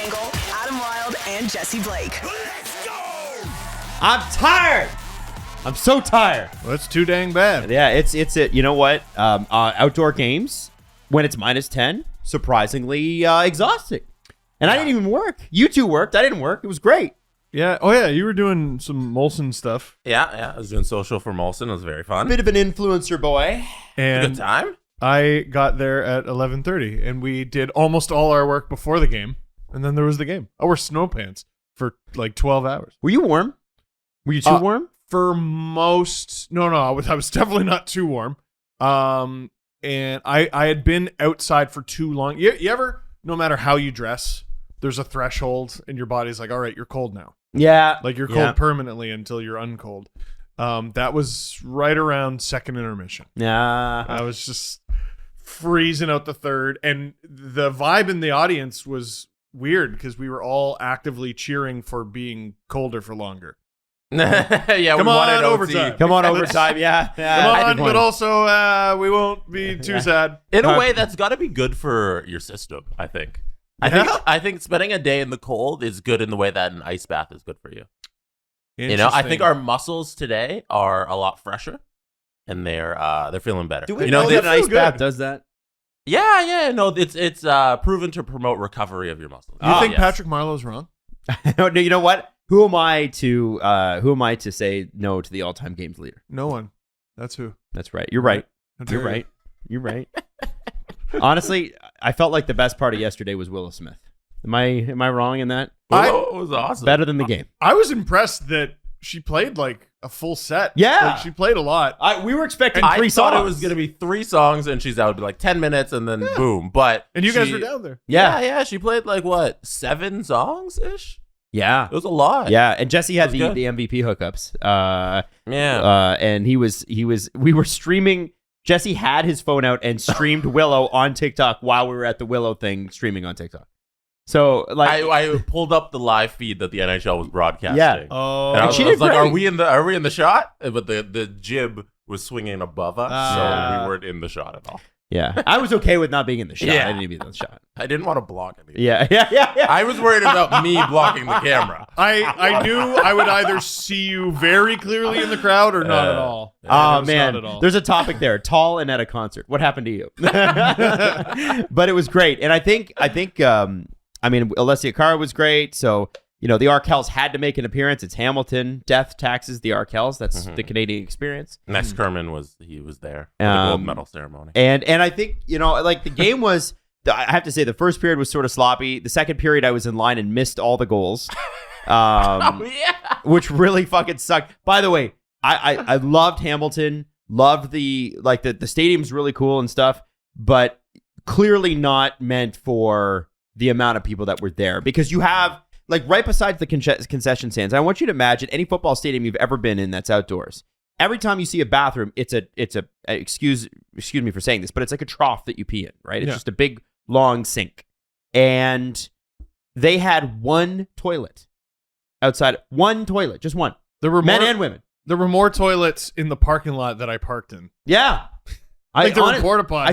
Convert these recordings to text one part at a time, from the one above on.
Dangle, Adam Wilde, and Jesse Blake. Let's go! I'm tired. I'm so tired. Well, that's too dang bad. Yeah, it's it. You know what? Outdoor games when it's -10, surprisingly exhausting. And I didn't even work. You two worked. I didn't work. It was great. Yeah. Oh, yeah. You were doing some Molson stuff. Yeah. I was doing social for Molson. It was very fun. Bit of an influencer boy. And Good time. I got there at 11:30, and we did almost all our work before the game. And then there was the game. I wore snow pants for like 12 hours. Were you warm? Were you too warm? For most, no, I was definitely not too warm. And I had been outside for too long. You ever, no matter how you dress, there's a threshold, and your body's like, all right, you're cold now. Yeah. Like you're cold permanently until you're uncold. That was right around second intermission. Yeah. I was just freezing out the third, and the vibe in the audience was weird because we were all actively cheering for being colder for longer. Yeah, Come we on, wanted overtime. OT. Come on, overtime. Yeah. Come on, but also we won't be too sad. In a way, that's got to be good for your system, I think. I think spending a day in the cold is good in the way that an ice bath is good for you. You know, I think our muscles today are a lot fresher, and they're feeling better. Do we know know they that an feel ice good. bath does that? Yeah. No, it's proven to promote recovery of your muscles. You think yes. Patrick Marleau's wrong? No, you know what? Who am I to say no to the all-time games leader? No one. That's who. That's right. You're right. How dare You're you. right. You're right. Honestly, I felt like the best part of yesterday was Willow Smith. Am I wrong in that? It was awesome. Better than the game. I was impressed that she played like a full set. Yeah. Like, she played a lot. We were expecting I three thought songs. it was gonna be 3 songs, and that would be like 10 minutes, and then boom. But And you guys were down there. Yeah. She played like what 7 songs ish. Yeah. It was a lot. Yeah. And Jesse had It the was good. MVP hookups. And we were streaming. Jesse had his phone out and streamed Willow on TikTok while we were at the Willow thing streaming on TikTok. So like I pulled up the live feed that the NHL was broadcasting. Yeah. Oh. And I was, she I was did like, great. are we in the shot? But the jib was swinging above us, so we weren't in the shot at all. yeah. I was okay with not being in the shot. Yeah. I didn't need to be in the shot. I didn't want to block anything. Yeah. I was worried about me blocking the camera. I knew I would either see you very clearly in the crowd or not at all. And it Oh was man, not at all. there's a topic there. Tall and at a concert. What happened to you? But it was great, and I think Alessia Cara was great. So the Arkells had to make an appearance. It's Hamilton. Death taxes the Arkells. That's the Canadian experience. Max Kerman was there for the gold medal ceremony. And I think the game was. I have to say the first period was sort of sloppy. The second period I was in line and missed all the goals, which really fucking sucked. By the way, I loved Hamilton. Loved the stadium's really cool and stuff, but clearly not meant for the amount of people that were there, because you have right beside the concession stands. I want you to imagine any football stadium you've ever been in that's outdoors. Every time you see a bathroom, it's a excuse me for saying this, but it's like a trough that you pee in, right? It's just a big long sink, and they had one toilet outside. One toilet, just one. There were men and women. There were more toilets in the parking lot that I parked in. Yeah. There were porta potties.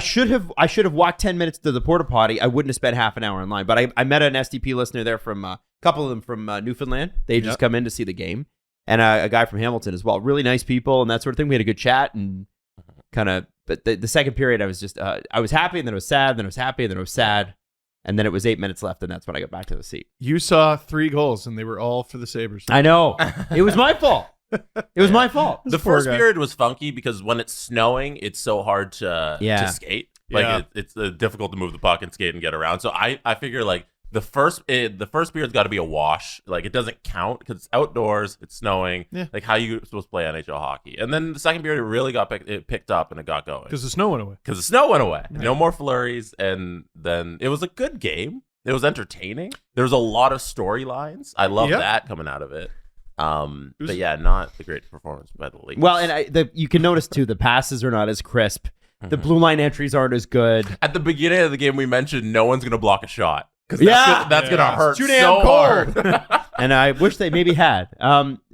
I should have walked 10 minutes to the porta potty. I wouldn't have spent half an hour in line. But I met an SDP listener there from a couple of them from Newfoundland. They just come in to see the game, and a guy from Hamilton as well. Really nice people and that sort of thing. We had a good chat and kind of. But the second period, I was just I was happy, and then I was sad, then I was happy, and then I was sad, and then it was 8 minutes left, and that's when I got back to the seat. You saw 3 goals, and they were all for the Sabres. I know. It was my fault. It was my fault. The first period was funky because when it's snowing, it's so hard to skate. It's difficult to move the puck and skate and get around. So I figure the first period's got to be a wash. It doesn't count because it's outdoors, it's snowing. Yeah. How you supposed to play NHL hockey? And then the second period really it picked up and it got going because the snow went away. Right. No more flurries, and then it was a good game. It was entertaining. There was a lot of storylines. I love that coming out of it. But yeah, not the great performance by the league. Well, and you can notice too, the passes are not as crisp. The blue line entries aren't as good. At the beginning of the game, we mentioned no one's going to block a shot. Because that's going to hurt too damn so cold. hard. And I wish they maybe had.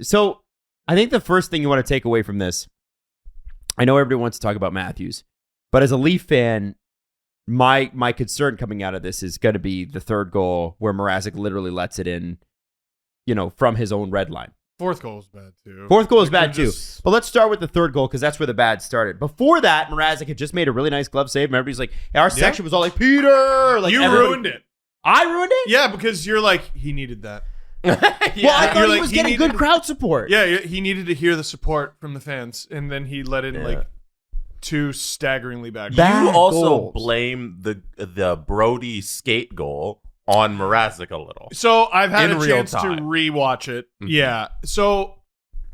So I think the first thing you want to take away from this, I know everybody wants to talk about Matthews, but as a Leaf fan, my concern coming out of this is going to be the third goal where Mrazek literally lets it in, from his own red line. Fourth goal was bad too. Fourth goal is bad too. But let's start with the third goal because that's where the bad started. Before that, Mrazek had just made a really nice glove save. Remember, he's like, our section was all like, Peter! Like, you ruined it. I ruined it? Yeah, because you're like, he needed that. Well, I thought he was getting good crowd support. Yeah, he needed to hear the support from the fans, and then he let in like 2 staggeringly bad goals. You also blame the Brody skate goal on Mrazek a little. So I've had in a chance to rewatch it. Mm-hmm. Yeah. So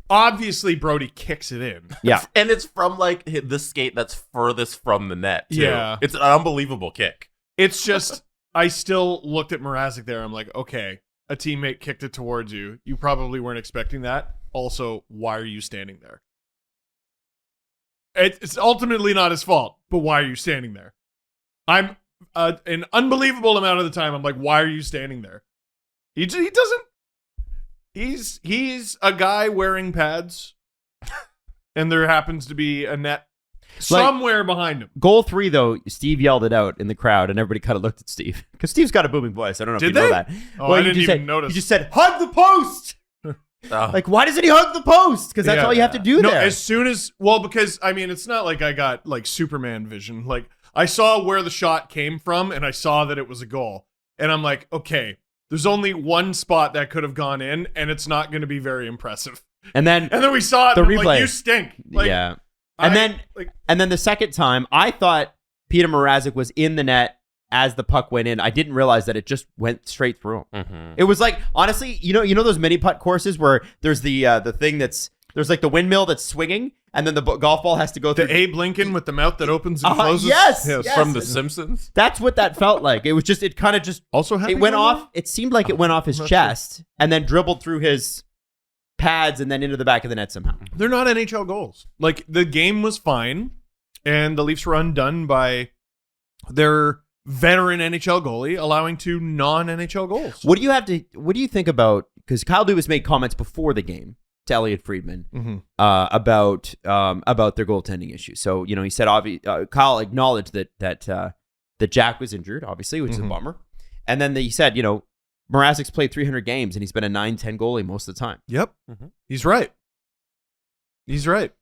obviously Brody kicks it in. Yeah. And it's from like the skate that's furthest from the net too. Yeah. It's an unbelievable kick. It's just, I still looked at Mrazek there. I'm like, okay, a teammate kicked it towards you. You probably weren't expecting that. Also, why are you standing there? It's ultimately not his fault, but why are you standing there? I'm an unbelievable amount of the time, I'm like, why are you standing there? He doesn't. He's a guy wearing pads, and there happens to be a net somewhere behind him. Goal 3, though, Steve yelled it out in the crowd, and everybody kind of looked at Steve because Steve's got a booming voice. I don't know if you know that. Oh, I didn't even notice. You just said, "Hug the post." Like, why doesn't he hug the post? Because that's all you have to do there. As soon as, because, I mean, it's not like I got, like, Superman vision. Like, I saw where the shot came from, and I saw that it was a goal. And I'm like, okay, there's only one spot that could have gone in, and it's not going to be very impressive. And then we saw it, the and replay. Like, you stink. Like, yeah. And then the second time, I thought Peter Mrazek was in the net as the puck went in. I didn't realize that it just went straight through him. Mm-hmm. It was like, honestly, you know those mini putt courses where there's the thing there's like the windmill that's swinging, and then the golf ball has to go through. The Abe Lincoln with the mouth that opens and closes? Yes. From The Simpsons? That's what that felt like. It was just, it kind of just, also it went off. It seemed like it went off his chest and then dribbled through his pads and then into the back of the net somehow. They're not NHL goals. Like, the game was fine, and the Leafs were undone by their veteran NHL goalie allowing 2 non-NHL goals. What do you think about, because Kyle Dubas made comments before the game to Elliot Friedman about their goaltending issues. So, he said, Kyle acknowledged that Jack was injured, obviously, which is a bummer. And then he said, Mrazek's played 300 games and he's been a 9-10 goalie most of the time. Yep. Mm-hmm. He's right.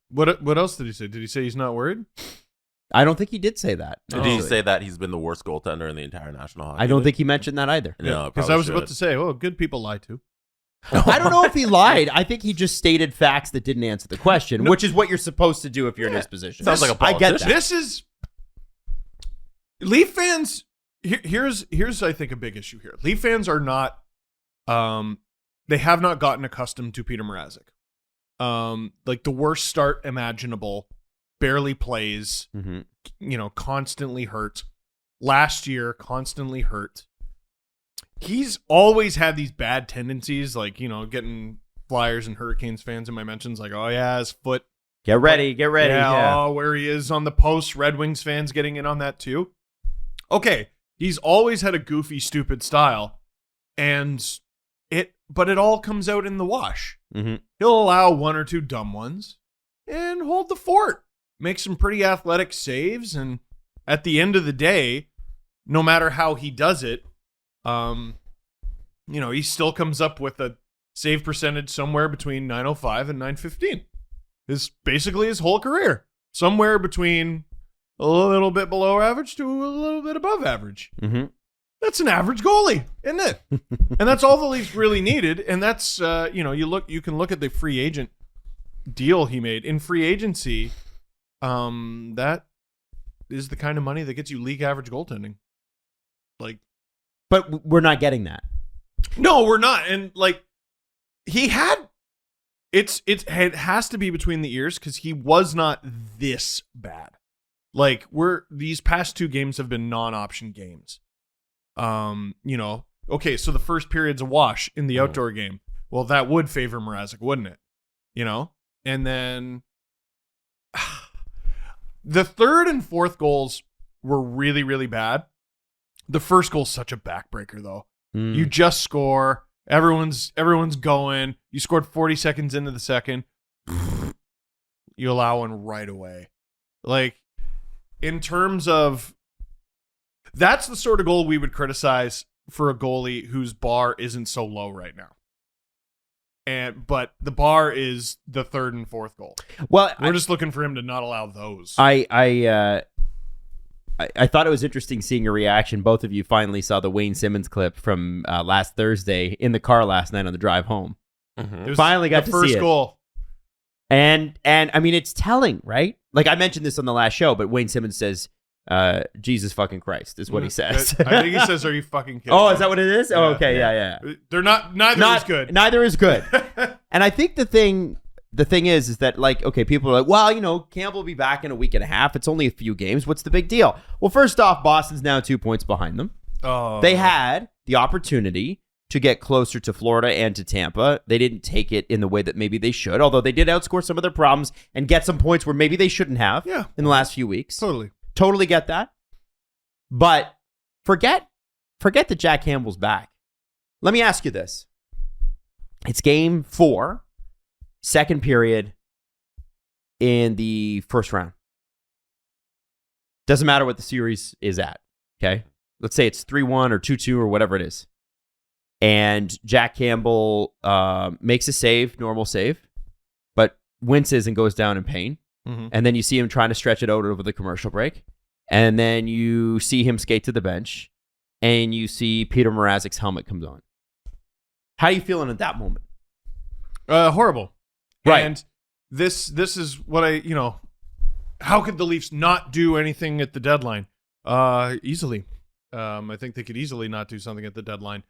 What else did he say? Did he say he's not worried? I don't think he did say that. Did he say that he's been the worst goaltender in the entire National Hockey League? I don't think he mentioned that either. No, because I was about to say, good people lie too. I don't know if he lied. I think he just stated facts that didn't answer the question, which is what you're supposed to do if you're in his position. Sounds like a politician. I get that. This is Leaf fans. Here's I think a big issue here. Leaf fans are not. They have not gotten accustomed to Peter Mrazek. Like the worst start imaginable. Barely plays. Mm-hmm. Constantly hurt. Last year, constantly hurt. He's always had these bad tendencies, like, getting Flyers and Hurricanes fans in my mentions, like, oh, yeah, his foot. Get ready. Yeah. Oh, where he is on the post. Red Wings fans getting in on that, too. Okay, he's always had a goofy, stupid style, but it all comes out in the wash. Mm-hmm. He'll allow 1 or 2 dumb ones and hold the fort. Make some pretty athletic saves, and at the end of the day, no matter how he does it, he still comes up with a save percentage somewhere between .905 and .915. Is basically his whole career. Somewhere between a little bit below average to a little bit above average. Mm-hmm. That's an average goalie, isn't it? And that's all the Leafs really needed. And that's you can look at the free agent deal he made. In free agency, that is the kind of money that gets you league average goaltending. But we're not getting that. No, we're not. And he had it has to be between the ears because he was not this bad. These past 2 games have been non-option games. Okay, so the first period's a wash in the outdoor game. Well, that would favor Mrazek, wouldn't it? And then the third and fourth goals were really, really bad. The first goal's such a backbreaker, though. You just score. Everyone's going. You scored 40 seconds into the second. You allow one right away. In terms of That's the sort of goal we would criticize for a goalie whose bar isn't so low right now. But the bar is the third and fourth goal. Well, we're just looking for him to not allow those. I thought it was interesting seeing your reaction. Both of you finally saw the Wayne Simmons clip from last Thursday in the car last night on the drive home. It was finally got the to see first it. goal. And I mean, it's telling, right? Like I mentioned this on the last show, but Wayne Simmons says, Jesus fucking Christ is what he says. I think he says, "Are you fucking kidding?" Oh, is that what it is? Oh, okay, yeah. They're not. Neither is good. Neither is good. And I think the thing is that, like, okay, people are like, well, you know, Campbell will be back in a week and a half. It's only a few games. What's the big deal? Well, first off, Boston's now 2 points behind them. Oh. They had the opportunity to get closer to Florida and to Tampa. They didn't take it in the way that maybe they should, although they did outscore some of their problems and get some points where maybe they shouldn't have in the last few weeks. Totally get that. But forget that Jack Campbell's back. Let me ask you this. It's game 4, second period in the first round. Doesn't matter what the series is at, okay? Let's say it's 3-1 or 2-2 or whatever it is. And Jack Campbell makes a save, normal save, but winces and goes down in pain. Mm-hmm. And then you see him trying to stretch it out over the commercial break. And then you see him skate to the bench, and you see Peter Mrazek's helmet comes on. How are you feeling at that moment? Horrible. Right. And this is what how could the Leafs not do anything at the deadline? Easily. I think they could easily not do something at the deadline.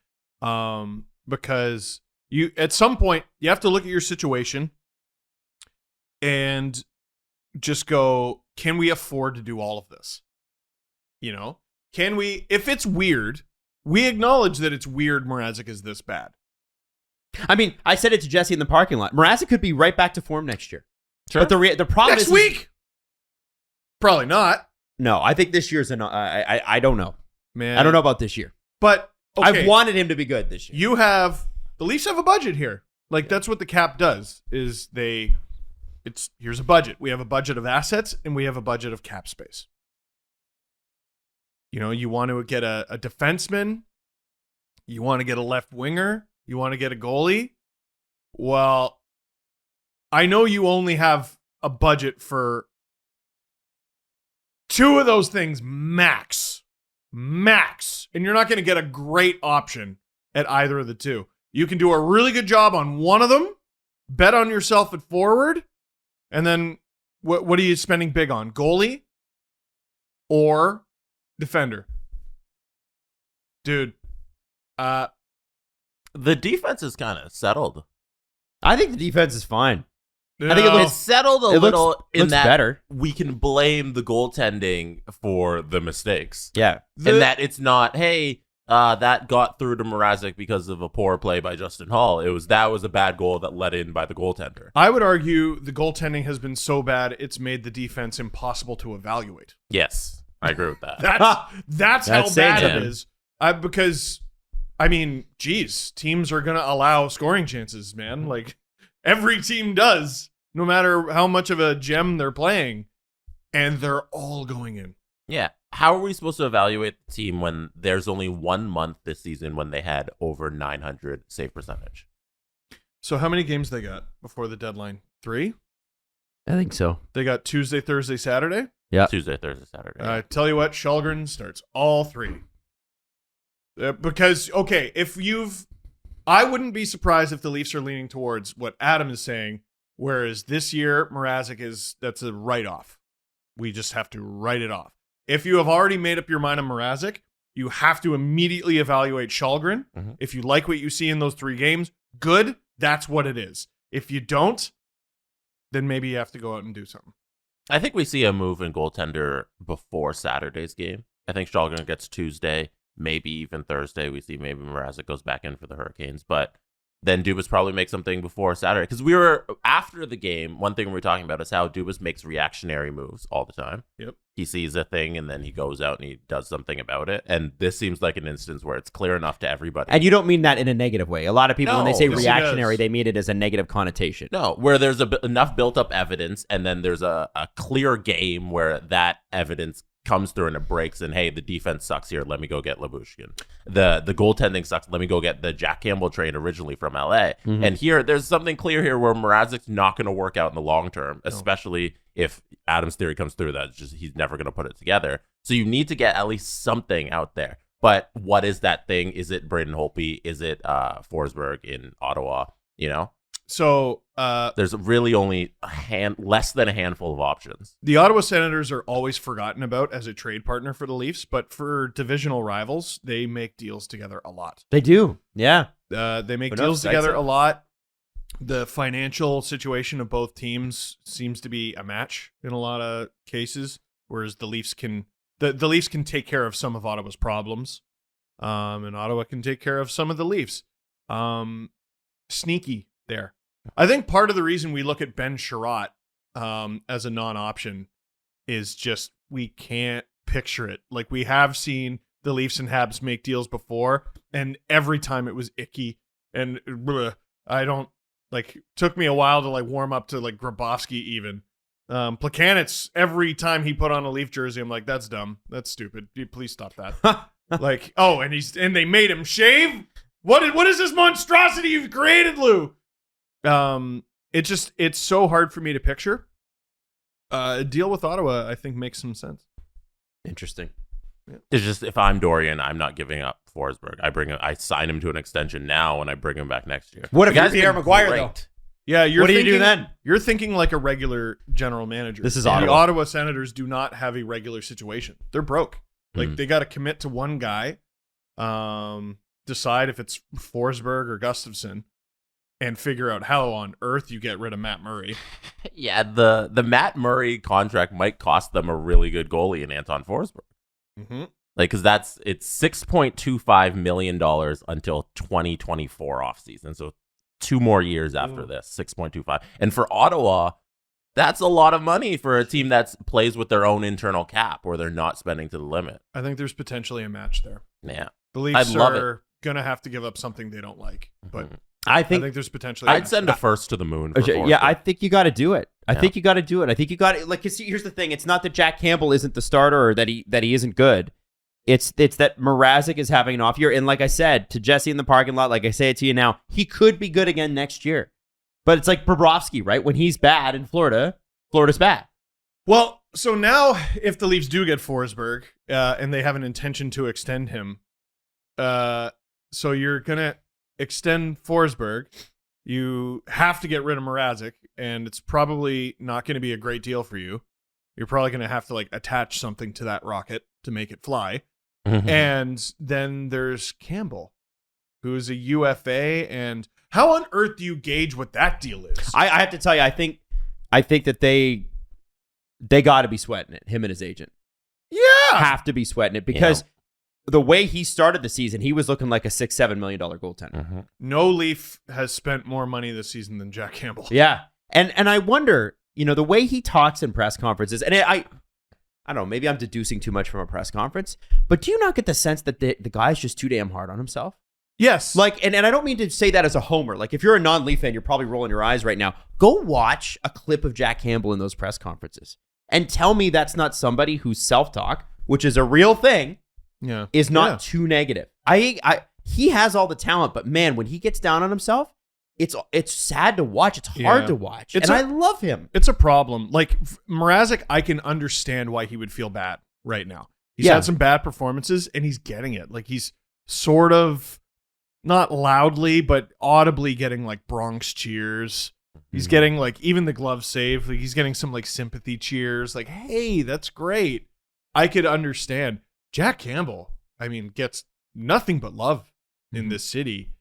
Because you at some point you have to look at your situation and just go, can we afford to do all of this? Can we, if it's weird, we acknowledge that it's weird Mrazek is this bad. I mean, I said it to Jesse in the parking lot. Mrazek could be right back to form next year. Sure. But the problem next week? Probably not. No, I think this year's I don't know. Man. I don't know about this year. But okay, I've wanted him to be good this year. The Leafs have a budget here. Like, that's what the cap does, is here's a budget. We have a budget of assets and we have a budget of cap space. You want to get a defenseman, you want to get a left winger, you want to get a goalie. Well, I know you only have a budget for 2 of those things max, and you're not going to get a great option at either of the 2. You can do a really good job on one of them, bet on yourself at forward, and then what are you spending big on? Goalie or defender? Dude, the defense is kind of settled. I think the defense is fine. I think it's settled a little in looks that better. We can blame the goaltending for the mistakes. Yeah. And that it's not, hey, that got through to Mrazek because of a poor play by Justin Hall. That was a bad goal that let in by the goaltender. I would argue the goaltending has been so bad it's made the defense impossible to evaluate. Yes, I agree with that. That's how bad saying it is. Because, I mean, geez, teams are going to allow scoring chances, man. Like, every team does, no matter how much of a gem they're playing. And they're all going in. Yeah. How are we supposed to evaluate the team when there's only 1 month this season when they had over 900 save percentage? So how many games they got before the deadline? 3? I think so. They got Tuesday, Thursday, Saturday? Yeah. Tuesday, Thursday, Saturday. I tell you what, Källgren starts all 3. Because, okay, I wouldn't be surprised if the Leafs are leaning towards what Adam is saying, whereas this year, Mrazek that's a write-off. We just have to write it off. If you have already made up your mind on Mrazek, you have to immediately evaluate Källgren. Mm-hmm. If you like what you see in those 3 games, good, that's what it is. If you don't, then maybe you have to go out and do something. I think we see a move in goaltender before Saturday's game. I think Källgren gets Tuesday, maybe even Thursday. We see maybe Mrazek goes back in for the Hurricanes, but then Dubas probably makes something before Saturday. Because we were, after the game, one thing we were talking about is how Dubas makes reactionary moves all the time. Yep. He sees a thing and then he goes out and he does something about it. And this seems like an instance where it's clear enough to everybody. And you don't mean that in a negative way. A lot of people, when they say yes, reactionary, they mean it as a negative connotation. No, where there's enough built-up evidence and then there's a clear game where that evidence comes through and it breaks, and hey, the defense sucks here, let me go get Lyubushkin. The goaltending sucks, let me go get the Jack Campbell trade originally from LA. And here, there's something clear here where Mrazek's not going to work out in the long term, especially if Adam's theory comes through that he's never going to put it together. So you need to get at least something out there. But what is that thing? Is it Braden Holtby? Is it Forsberg in Ottawa? So there's really only less than a handful of options. The Ottawa Senators are always forgotten about as a trade partner for the Leafs, but for divisional rivals, they make deals together a lot. They do, yeah. They make deals together a lot. The financial situation of both teams seems to be a match in a lot of cases, whereas the Leafs can the Leafs can take care of some of Ottawa's problems, and Ottawa can take care of some of the Leafs. Sneaky there. I think part of the reason we look at Ben Sherratt as a non-option is just we can't picture it. Like, we have seen the Leafs and Habs make deals before, and every time it was icky, and took me a while to like warm up to like Grabowski even. Plekanec, every time he put on a Leaf jersey, I'm like, that's dumb. That's stupid. Please stop that. And they made him shave? What is this monstrosity you've created, Lou? It's so hard for me to picture. A deal with Ottawa, I think, makes some sense. Interesting. Yeah. It's just, if I'm Dorian, I'm not giving up Forsberg. I sign him to an extension now, and I bring him back next year. What if you're Pierre Maguire, though? Yeah, what do you do then? You're thinking like a regular general manager. This is Ottawa. The Ottawa Senators do not have a regular situation. They're broke. Like, they got to commit to one guy, decide if it's Forsberg or Gustafsson, and figure out how on earth you get rid of Matt Murray. Yeah, the Matt Murray contract might cost them a really good goalie in Anton Forsberg. Mm-hmm. Like, because it's $6.25 million until 2024 offseason. So 2 more years after this, 6.25. And for Ottawa, that's a lot of money for a team that plays with their own internal cap, where they're not spending to the limit. I think there's potentially a match there. Yeah. The Leafs are going to have to give up something they don't like. But I think there's potentially I'd send a first to the moon. Yeah, I think you got to do it. I think you got to do it. I think you got to, like, see, here's the thing. It's not that Jack Campbell isn't the starter or that he isn't good. It's that Mrazek is having an off year. And like I said to Jesse in the parking lot, like I say it to you now, he could be good again next year. But it's like Bobrovsky, right? When he's bad in Florida, Florida's bad. Well, so now if the Leafs do get Forsberg and they have an intention to extend him, so you're going to extend Forsberg, you have to get rid of Mrazek, and it's probably not going to be a great deal for you. You're probably going to have to like attach something to that rocket to make it fly. And then there's Campbell, who's a UFA, and how on earth do you gauge what that deal is? I have to tell you, I think that they got to be sweating it, him and his agent. Yeah. Have to be sweating it, because the way he started the season, he was looking like a $6-7 million goaltender. No Leaf has spent more money this season than Jack Campbell. Yeah. And I wonder, the way he talks in press conferences, and I don't know, maybe I'm deducing too much from a press conference, but do you not get the sense that the guy's just too damn hard on himself? Yes. Like, and I don't mean to say that as a homer. Like, if you're a non-Leaf fan, you're probably rolling your eyes right now. Go watch a clip of Jack Campbell in those press conferences and tell me that's not somebody whose self-talk, which is a real thing, is not too negative. He has all the talent, but man, when he gets down on himself, it's sad to watch. It's hard to watch. I love him. It's a problem. Like, Mrazek, I can understand why he would feel bad right now. He's had some bad performances, and he's getting it. Like, he's sort of, not loudly, but audibly getting like Bronx cheers. He's getting like, even the glove save, like, he's getting some like sympathy cheers. Like, hey, that's great. I could understand. Jack Campbell, I mean, gets nothing but love in this city.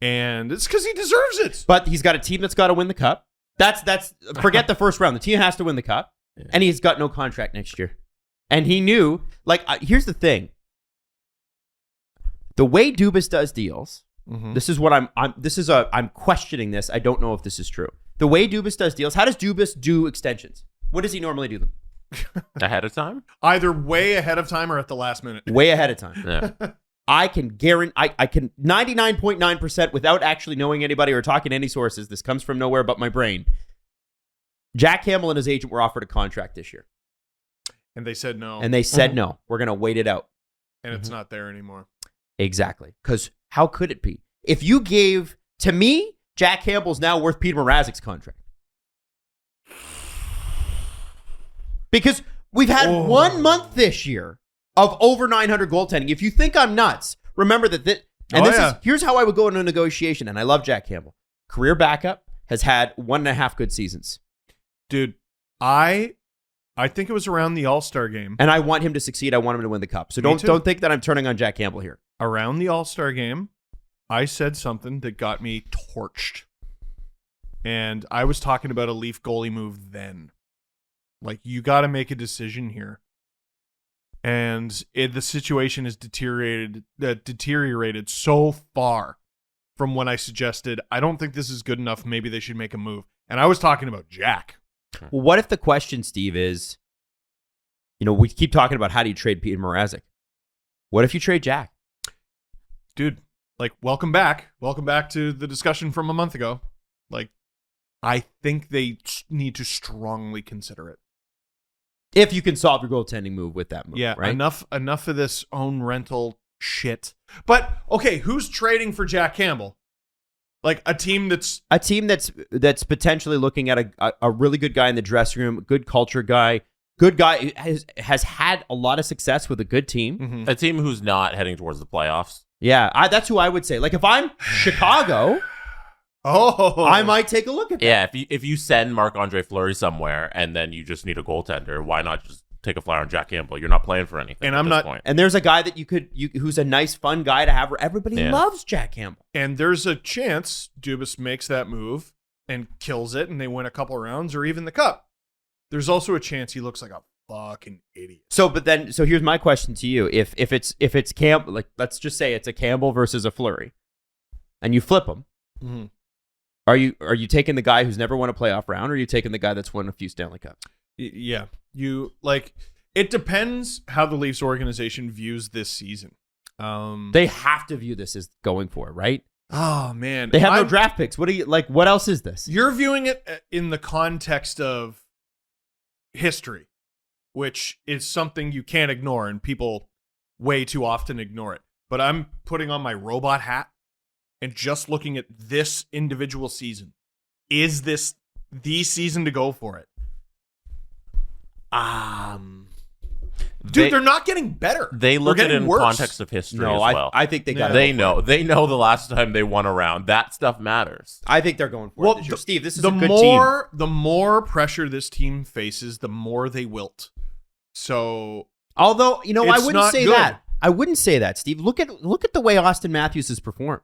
And it's because he deserves it. But he's got a team that's got to win the cup. That's forget the first round. The team has to win the cup. And he's got no contract next year. And he knew, like, here's the thing. The way Dubas does deals, this is what I'm questioning this. I don't know if this is true. The way Dubas does deals, how does Dubas do extensions? What does he normally do them? Ahead of time? Either way ahead of time or at the last minute. Way ahead of time. Yeah. I can guarantee, I can 99.9% without actually knowing anybody or talking to any sources, this comes from nowhere but my brain. Jack Campbell and his agent were offered a contract this year. And they said no. And they said no. We're going to wait it out. And it's not there anymore. Exactly. Because how could it be? If you gave, to me, Jack Campbell's now worth Peter Mrazek's contract. Because we've had 1 month this year of over 900 goaltending. If you think I'm nuts, remember that. Here's how I would go into a negotiation. And I love Jack Campbell. Career backup, has had 1.5 good seasons. Dude, I think it was around the All-Star game. And I want him to succeed. I want him to win the cup. So don't think that I'm turning on Jack Campbell here. Around the All-Star game, I said something that got me torched. And I was talking about a Leaf goalie move then. Like, you got to make a decision here. And the situation has deteriorated so far from when I suggested, I don't think this is good enough. Maybe they should make a move. And I was talking about Jack. Well, what if the question, Steve, is, we keep talking about how do you trade Peter Mrazek? What if you trade Jack? Dude, like, welcome back. Welcome back to the discussion from a month ago. Like, I think they need to strongly consider it. If you can solve your goaltending move with that move, right? Enough of this own rental shit. But, okay, who's trading for Jack Campbell? Like a team that's potentially looking at a really good guy in the dressing room, good culture guy, good guy has had a lot of success with a good team. Mm-hmm. A team who's not heading towards the playoffs. Yeah, that's who I would say. Like if I'm Chicago, I might take a look at that. Yeah, if you send Marc-Andre Fleury somewhere and then you just need a goaltender, why not just take a flyer on Jack Campbell? You're not playing for anything. And I'm not. Point. And there's a guy that who's a nice, fun guy to have. Everybody loves Jack Campbell. And there's a chance Dubas makes that move and kills it, and they win a couple rounds or even the cup. There's also a chance he looks like a fucking idiot. So here's my question to you: If it's Campbell, like let's just say it's a Campbell versus a Fleury, and you flip them, mm-hmm. Are you taking the guy who's never won a playoff round, or are you taking the guy that's won a few Stanley Cups? Yeah. It depends how the Leafs organization views this season. They have to view this as going for it, right? Oh man, they have no draft picks. What what else is this? You're viewing it in the context of history, which is something you can't ignore, and people way too often ignore it. But I'm putting on my robot hat and just looking at this individual season. Is this the season to go for it? Dude, they're not getting better. They look at it in context of history as well. I think they got. They know the last time they won a round. That stuff matters. I think they're going for it this year. Steve, this is a good team. The more pressure this team faces, the more they wilt. So, although I wouldn't say that. I wouldn't say that, Steve. Look at the way Auston Matthews has performed.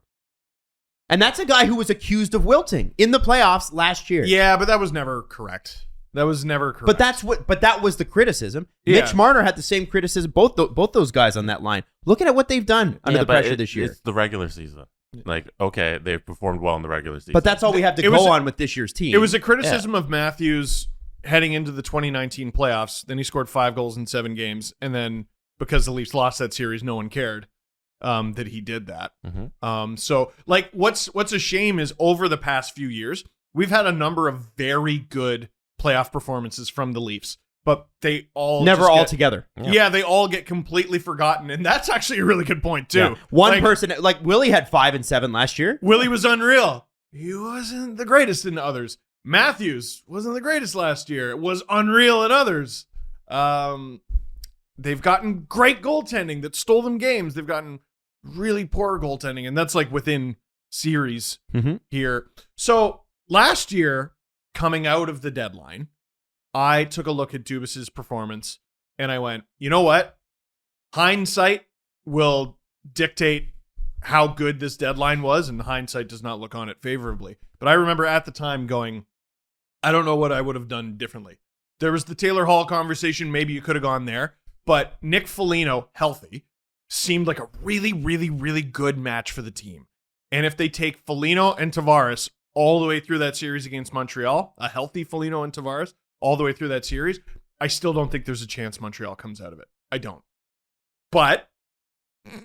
And that's a guy who was accused of wilting in the playoffs last year. Yeah, but that was never correct. That was never correct. But that was the criticism. Yeah. Mitch Marner had the same criticism. Both those guys on that line. Looking at what they've done under the pressure this year. It's the regular season. Like, okay, they've performed well in the regular season. But that's all we have to go on with this year's team. It was a criticism of Matthews heading into the 2019 playoffs. Then he scored 5 goals in 7 games. And then because the Leafs lost that series, no one cared that he did that. Mm-hmm. So, like, what's a shame is over the past few years, we've had a number of very good playoff performances from the Leafs, but they all never all together. Yeah, they all get completely forgotten, and that's actually a really good point too. Yeah. One person, like Willie, had 5 and 7 last year. Willie was unreal. He wasn't the greatest in others. Matthews wasn't the greatest last year. It was unreal in others. They've gotten great goaltending that stole them games. They've gotten really poor goaltending, and that's like within series here. So last year, coming out of the deadline, I took a look at Dubas's performance and I went, you know what? Hindsight will dictate how good this deadline was, and hindsight does not look on it favorably. But I remember at the time going, I don't know what I would have done differently. There was the Taylor Hall conversation. Maybe you could have gone there. But Nick Foligno, healthy, seemed like a really, really, really good match for the team. And if they take Foligno and Tavares all the way through that series against Montreal, a healthy Foligno and Tavares all the way through that series, I still don't think there's a chance Montreal comes out of it. I don't. But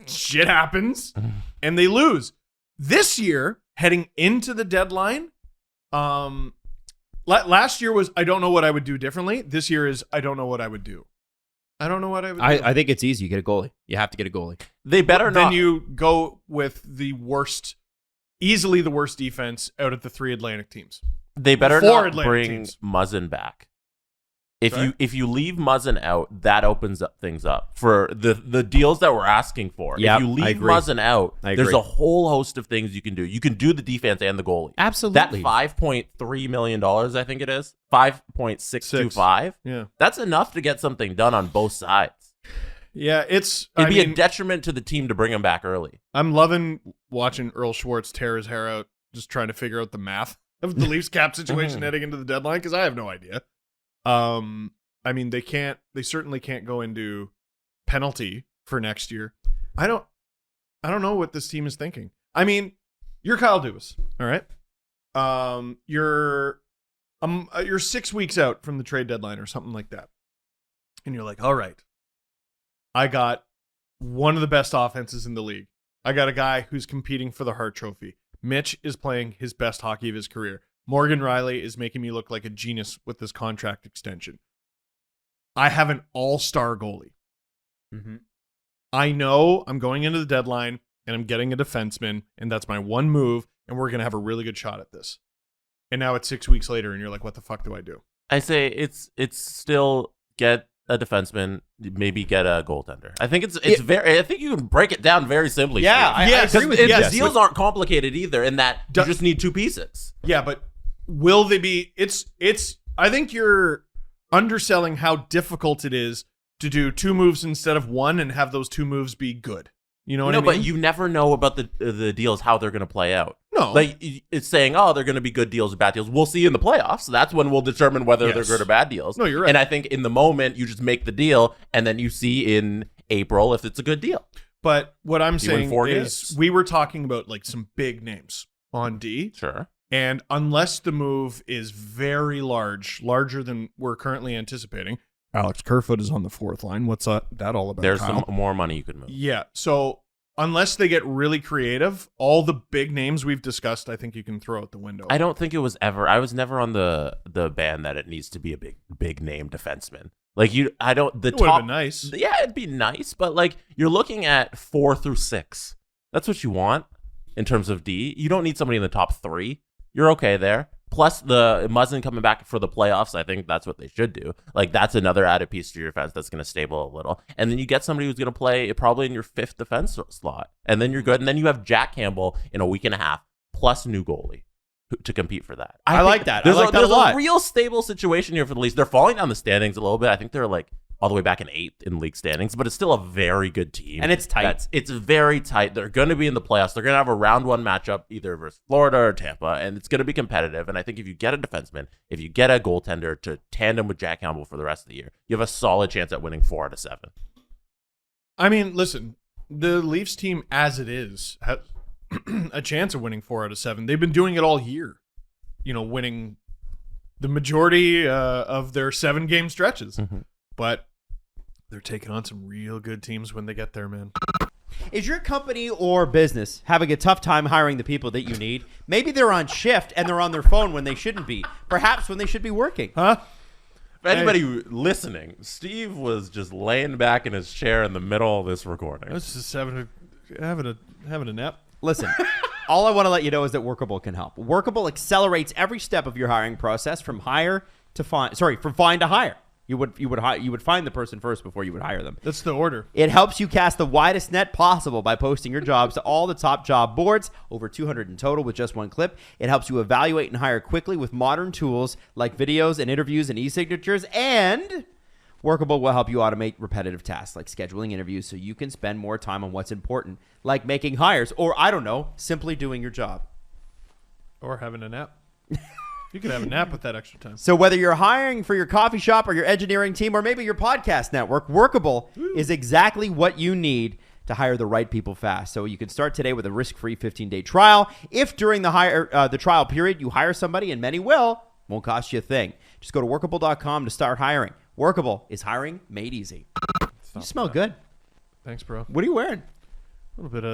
shit happens, and they lose. This year, heading into the deadline, last year was I don't know what I would do differently. This year is I don't know what I would do. I don't know what I would do. I think it's easy. You get a goalie. You have to get a goalie. They better not. Then you go with easily the worst defense out of the 3 Atlantic teams. They better 4 not Atlantic bring teams. Muzzin back. Sorry? If you leave Muzzin out, that opens up things up for the deals that we're asking for. Yep, if you I leave agree. Muzzin out, I there's agree. a whole host of things you can do. You can do the defense and the goalie. Absolutely. That $5.3 million, I think it is, 5.625. Yeah. That's enough to get something done on both sides. Yeah, it'd It'd be a detriment to the team to bring him back early. I'm loving watching Earl Schwartz tear his hair out, just trying to figure out the math of the Leafs cap situation heading into the deadline, because I have no idea. I mean, they certainly can't go into penalty for next year. I don't know what this team is thinking. I mean, you're Kyle Dubas, all right? You're 6 weeks out from the trade deadline or something like that. And you're like, all right, I got one of the best offenses in the league. I got a guy who's competing for the Hart Trophy. Mitch is playing his best hockey of his career. Morgan Riley is making me look like a genius with this contract extension. I have an all-star goalie. Mm-hmm. I know I'm going into the deadline and I'm getting a defenseman, and that's my one move, and we're going to have a really good shot at this. And now it's 6 weeks later, and you're like, what the fuck do I do? I say it's still get a defenseman, maybe get a goaltender. I think I think you can break it down very simply. Yeah, I agree with you. The deals aren't complicated either, in that you just need 2 pieces. Yeah, but will they be? I think you're underselling how difficult it is to do 2 moves instead of 1 and have those 2 moves be good. You know what I mean? No, but you never know about the deals, how they're going to play out. No. Like, it's saying, oh, they're going to be good deals or bad deals. We'll see in the playoffs. So that's when we'll determine whether they're good or bad deals. No, you're right. And I think in the moment, you just make the deal, and then you see in April if it's a good deal. But what I'm You saying win 4 is games. we were talking about like some big names on D. Sure. And unless the move is very larger than we're currently anticipating, Alex Kerfoot is on the 4th line. What's that all about? There's Kyle? some more money you could move. Yeah. So unless they get really creative, all the big names we've discussed, I think you can throw out the window. I don't think it was ever. I was never on the band that it needs to be a big name defenseman. Like it would have been nice. Yeah, it'd be nice, but like you're looking at 4 through 6. That's what you want in terms of D. You don't need somebody in the top 3. You're okay there. Plus the Muzzin coming back for the playoffs, I think that's what they should do. Like that's another added piece to your defense that's going to stable a little. And then you get somebody who's going to play probably in your 5th defense slot, and then you're good. And then you have Jack Campbell in a week and a half plus new goalie to compete for that. I like that. There's I like that a lot. a real stable situation here for the Leafs. They're falling down the standings a little bit. I think they're like all the way back in 8th in league standings, but it's still a very good team. And it's tight. It's very tight. They're going to be in the playoffs. They're going to have a round 1 matchup either versus Florida or Tampa, and it's going to be competitive. And I think if you get a defenseman, if you get a goaltender to tandem with Jack Campbell for the rest of the year, you have a solid chance at winning 4 out of 7. I mean, listen, the Leafs team as it is has a chance of winning 4 out of 7. They've been doing it all year, winning the majority of their 7-game stretches. Mm-hmm. But they're taking on some real good teams when they get there, man. Is your company or business having a tough time hiring the people that you need? Maybe they're on shift and they're on their phone when they shouldn't be. Perhaps when they should be working. Huh? For anybody listening, Steve was just laying back in his chair in the middle of this recording. I was just having a nap. Listen, all I want to let you know is that Workable can help. Workable accelerates every step of your hiring process from find to hire. You would find the person first before you would hire them. That's the order. It helps you cast the widest net possible by posting your jobs to all the top job boards, over 200 in total with just 1 clip. It helps you evaluate and hire quickly with modern tools like videos and interviews and e-signatures. And Workable will help you automate repetitive tasks like scheduling interviews so you can spend more time on what's important, like making hires or, I don't know, simply doing your job. Or having a nap. You could have a nap with that extra time. So whether you're hiring for your coffee shop or your engineering team or maybe your podcast network, Workable is exactly what you need to hire the right people fast. So you can start today with a risk-free 15-day trial. If during the trial period you hire somebody, and many will, won't cost you a thing. Just go to workable.com to start hiring. Workable is hiring made easy. You smell good. Thanks, bro. What are you wearing? A little bit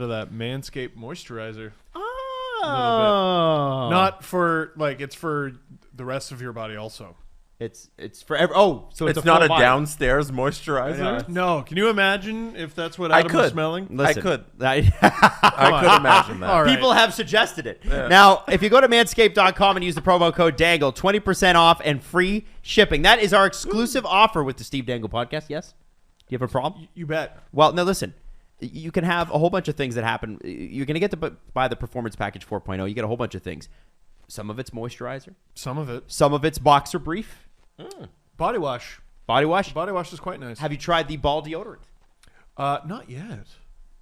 of that Manscaped moisturizer. Oh. Not for it's for the rest of your body also. It's for every. Oh, so it's not full a body. downstairs moisturizer. No, can you imagine if that's what Adam was smelling? Listen, I could. I could imagine that. All right. People have suggested it. Yeah. Now, if you go to manscaped.com and use the promo code Dangle, 20% off and free shipping. That is our exclusive offer with the Steve Dangle Podcast. Yes? Do you have a problem? You bet. Well, no, listen. You can have a whole bunch of things that happen. You're going to get to buy the Performance Package 4.0. You get a whole bunch of things. Some of it's moisturizer. Some of it. Some of it's boxer brief. Body wash. Body wash? Body wash is quite nice. Have you tried the ball deodorant? Not yet.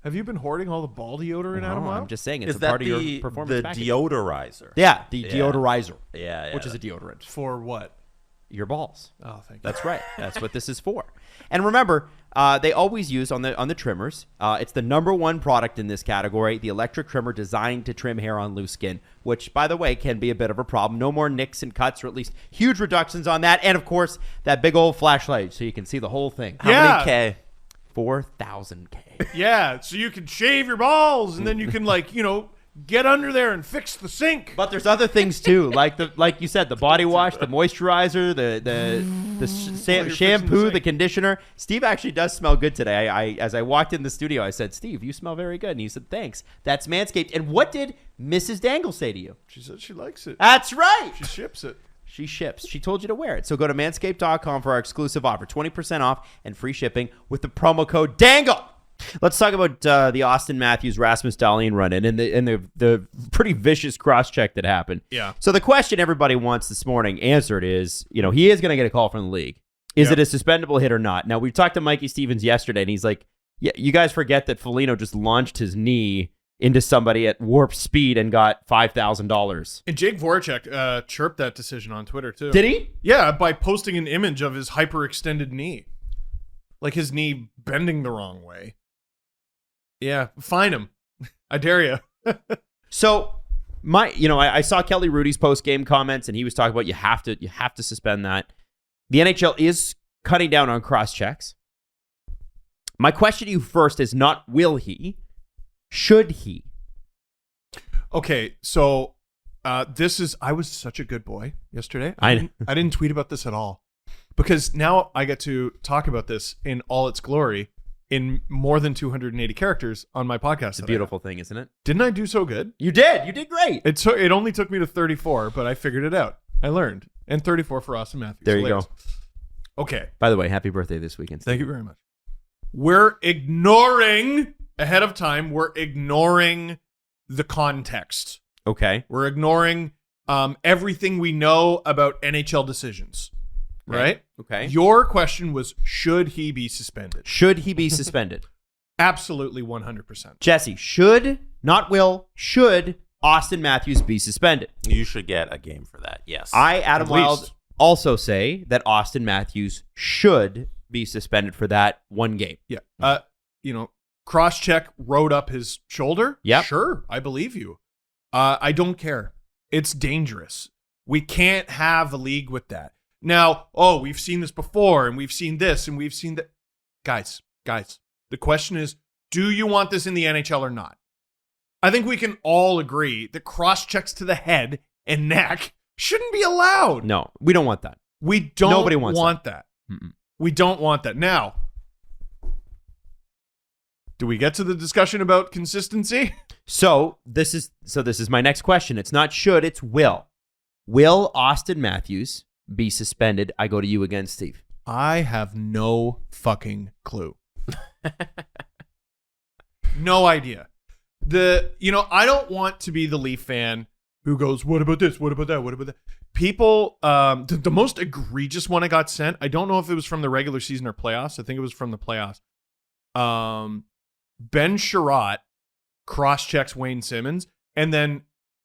Have you been hoarding all the ball deodorant, Adam? I'm just saying it's Is a part that of your performance package. deodorizer? Yeah, the deodorizer. Yeah. Which is a deodorant. For what? Your balls. Oh, thank you. That's right. That's what this is for. And remember, they always use on the trimmers. It's the #1 product in this category, the electric trimmer designed to trim hair on loose skin, which, by the way, can be a bit of a problem. No more nicks and cuts, or at least huge reductions on that. And, of course, that big old flashlight so you can see the whole thing. How many K? 4,000K. Yeah, so you can shave your balls, and then you can, get under there and fix the sink. But there's other things too, like you said, the body wash, the moisturizer, the shampoo, the conditioner. Steve actually does smell good today. As I walked in the studio, I said, "Steve, you smell very good," and he said, "Thanks." That's Manscaped. And what did Mrs. Dangle say to you? She said she likes it. That's right. She ships it. She ships. She told you to wear it. So go to manscaped.com for our exclusive offer, 20% off and free shipping with the promo code DANGLE. Let's talk about the Auston Matthews, Rasmus Dahlin run-in and the pretty vicious cross-check that happened. Yeah. So the question everybody wants this morning answered is, he is going to get a call from the league. Is it a suspendable hit or not? Now, we talked to Mikey Stevens yesterday, and he's like, yeah, you guys forget that Foligno just launched his knee into somebody at warp speed and got $5,000. And Jake Voracek chirped that decision on Twitter, too. Did he? Yeah, by posting an image of his hyperextended knee. Like his knee bending the wrong way. Yeah, fine him. I dare you. So, I saw Kelly Rudy's post-game comments, and he was talking about you have to suspend that. The NHL is cutting down on cross-checks. My question to you first is not will he, should he? Okay, so I was such a good boy yesterday. I didn't tweet about this at all because now I get to talk about this in all its glory in more than 280 characters on my podcast. It's a beautiful thing, isn't it? Didn't I do so good? You did. You did great. It only took me to 34, but I figured it out. I learned. And 34 for Auston Matthews. There you go. Okay. By the way, happy birthday this weekend. Thank you very much. We're ignoring, ahead of time, we're ignoring the context. Okay. We're ignoring everything we know about NHL decisions. Okay. Right? Okay. Your question was, should he be suspended? Should he be suspended? Absolutely 100%. Jesse, should, not will, should Auston Matthews be suspended? You should get a game for that, yes. I, Adam Wild, also say that Auston Matthews should be suspended for that one game. Yeah. Cross-check rode up his shoulder? Yeah. Sure, I believe you. I don't care. It's dangerous. We can't have a league with that. Now, we've seen this before, and we've seen this, and we've seen that. Guys, the question is, do you want this in the NHL or not? I think we can all agree that cross-checks to the head and neck shouldn't be allowed. No, we don't want that. Nobody wants want that. We don't want that. Now, do we get to the discussion about consistency? So this is my next question. It's not should, it's will. Will Auston Matthews be suspended? I go to you again, Steve. I have no fucking clue. No idea. I don't want to be the Leaf fan who goes, what about this? What about that? What about that? People, the most egregious one I got sent, I don't know if it was from the regular season or playoffs. I think it was from the playoffs. Ben Sherratt cross-checks Wayne Simmons, and then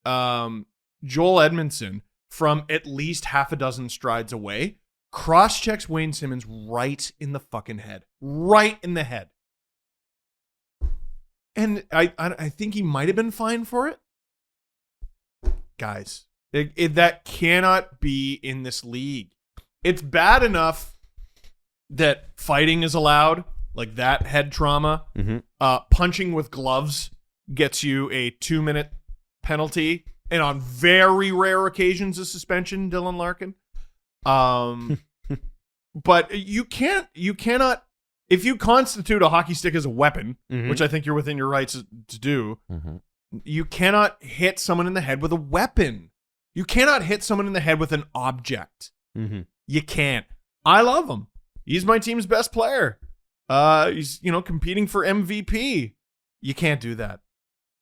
Joel Edmondson from at least half a dozen strides away cross-checks Wayne Simmons right in the fucking head. Right in the head. And I think he might have been fined for it. Guys, that cannot be in this league. It's bad enough that fighting is allowed, like that head trauma. Punching with gloves gets you a 2-minute penalty, and on very rare occasions a suspension, Dylan Larkin. But you cannot, if you constitute a hockey stick as a weapon, which I think you're within your rights to do, you cannot hit someone in the head with a weapon. You cannot hit someone in the head with an object. You can't. I love him. He's my team's best player. He's, competing for MVP. You can't do that.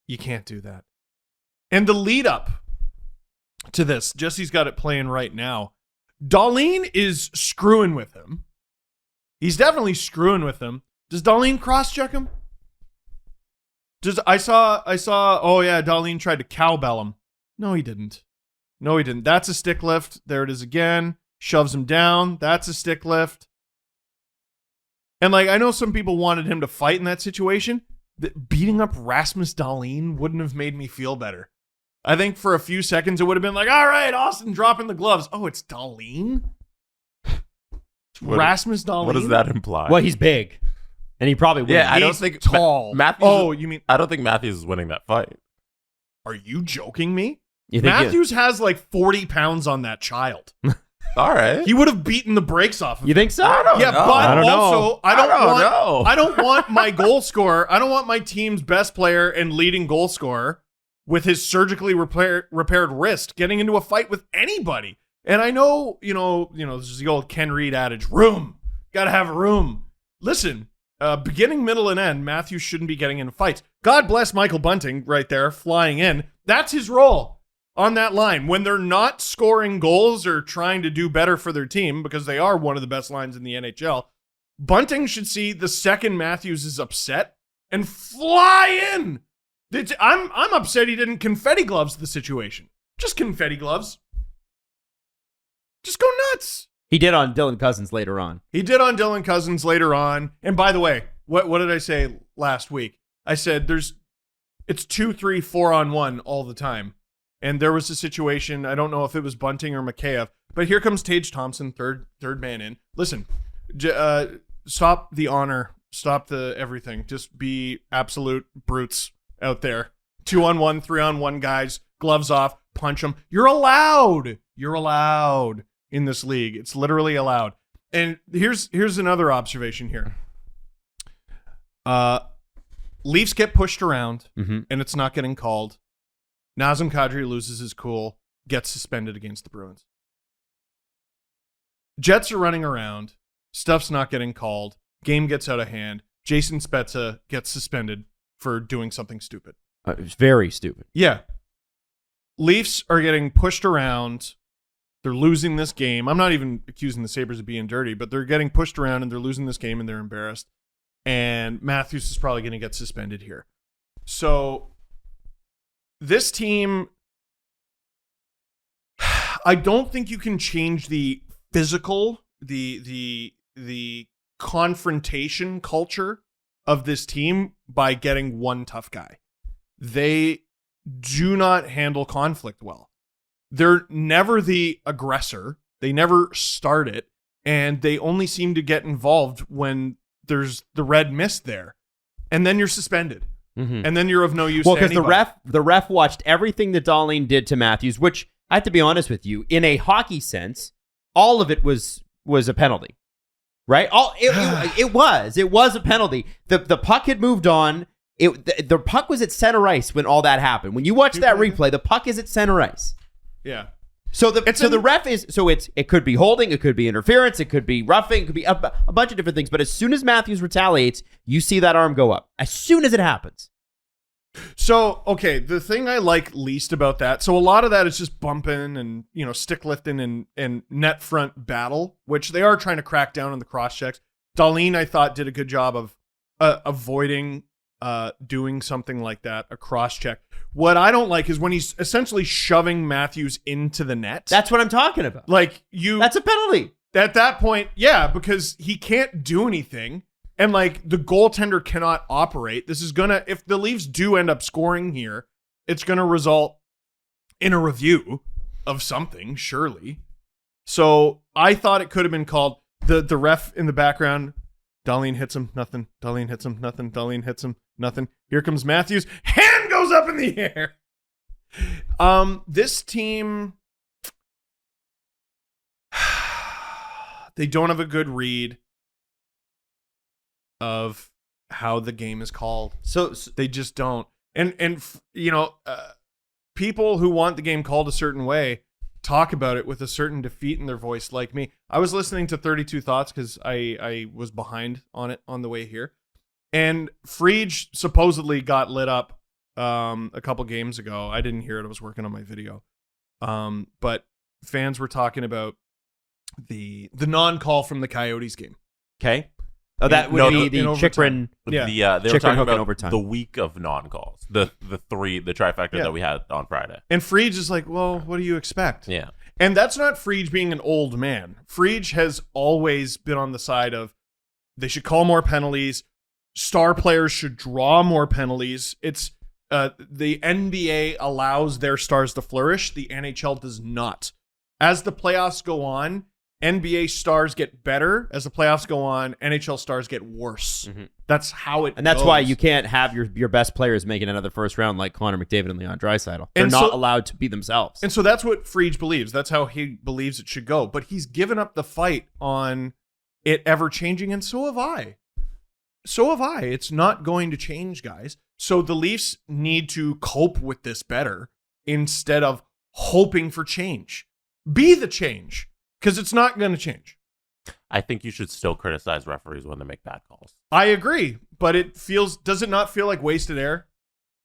You can't do that. And the lead up to this, Jesse's got it playing right now. Dahlin is screwing with him. He's definitely screwing with him. Does Dahlin cross-check him? I saw, oh yeah, Dahlin tried to cowbell him. No, he didn't. That's a stick lift. There it is again. Shoves him down. That's a stick lift. And I know some people wanted him to fight in that situation. Beating up Rasmus Dahlin wouldn't have made me feel better. I think for a few seconds it would have been like, all right, Auston dropping the gloves. Oh, it's Dahlin? Rasmus Dahlin? What does that imply? Well, he's big. And he probably would. Yeah, I don't think tall. Matthews. You mean? I don't think Matthews is winning that fight. Are you joking me? Matthews has 40 pounds on that child. All right. He would have beaten the brakes off of him. You think so? But I don't also, know. I don't want my goal scorer. I don't want my team's best player and leading goal scorer with his surgically repaired wrist getting into a fight with anybody. And I know, this is the old Ken Reed adage, room. Got to have room. Listen, beginning, middle, and end, Matthews shouldn't be getting in fights. God bless Michael Bunting right there, flying in. That's his role on that line. When they're not scoring goals or trying to do better for their team, because they are one of the best lines in the NHL, Bunting should see the second Matthews is upset and fly in. I'm upset he didn't confetti gloves the situation. Just confetti gloves. Just go nuts. He did on Dylan Cousins later on. And by the way, what did I say last week? I said it's 2, 3, 4 on 1 all the time. And there was a situation, I don't know if it was Bunting or Mikheyev, but here comes Tage Thompson, third man in. Listen, stop the honor, stop the everything. Just be absolute brutes out there. 2-on-1, 3-on-1 guys, gloves off, punch them. You're allowed in this league. It's literally allowed. And here's another observation here. Leafs get pushed around, and it's not getting called. Nazem Kadri loses his cool, gets suspended against the Bruins. Jets are running around. Stuff's not getting called. Game gets out of hand. Jason Spezza gets suspended for doing something stupid. It's very stupid. Yeah. Leafs are getting pushed around. They're losing this game. I'm not even accusing the Sabres of being dirty, but they're getting pushed around and they're losing this game and they're embarrassed. And Matthews is probably going to get suspended here. So this team, I don't think you can change the physical, the confrontation culture of this team by getting one tough guy. They do not handle conflict well. They're never the aggressor. They never start it, and they only seem to get involved when there's the red mist there, and then you're suspended. And then you're of no use to anybody. Well, because the ref watched everything that Dahlin did to Matthews, which, I have to be honest with you, in a hockey sense, all of it was a penalty, right? It was a penalty. The puck had moved on. The puck was at center ice when all that happened. When you watch that replay, the puck is at center ice. Yeah. So the ref is, it could be holding, it could be interference, it could be roughing, it could be a bunch of different things. But as soon as Matthews retaliates, you see that arm go up. As soon as it happens. So, okay, the thing I like least about that, so a lot of that is just bumping and, stick lifting and net front battle, which they are trying to crack down on the cross checks. Dahlin, I thought, did a good job of avoiding doing something like that, a cross check. What I don't like is when he's essentially shoving Matthews into the net. That's what I'm talking about. That's a penalty. At that point, yeah, because he can't do anything. And the goaltender cannot operate. This is if the Leafs do end up scoring here, it's going to result in a review of something, surely. So I thought it could have been called. The ref in the background, Dahlin hits him, nothing. Dahlin hits him, nothing. Dahlin hits him, nothing. Here comes Matthews. Hand goes up in the air. This team, They don't have a good read of how the game is called. So they just don't. And people who want the game called a certain way talk about it with a certain defeat in their voice, like me. I was listening to 32 Thoughts because I was behind on it on the way here. And Frege supposedly got lit up a couple games ago. I didn't hear it. I was working on my video. But fans were talking about the non-call from the Coyotes game. Okay. Oh, that would be the Chikrin. Yeah, they were talking about overtime. The week of non-calls, the trifecta that we had on Friday. And Frege is like, well, what do you expect? Yeah. And that's not Frege being an old man. Frege has always been on the side of they should call more penalties. Star players should draw more penalties. It's the NBA allows their stars to flourish. The NHL does not. As the playoffs go on, NBA stars get better. As the playoffs go on, NHL stars get worse. Mm-hmm. That's how it And that's goes. why you can't have your best players making another first round like Connor McDavid and Leon Draisaitl. They're not allowed to be themselves. And so that's what Frege believes. That's how he believes it should go. But he's given up the fight on it ever changing, and so have I. It's not going to change, guys. So the Leafs need to cope with this better instead of hoping for change. Be the change. Because it's not going to change. I think you should still criticize referees when they make bad calls. I agree, but does it not feel like wasted air?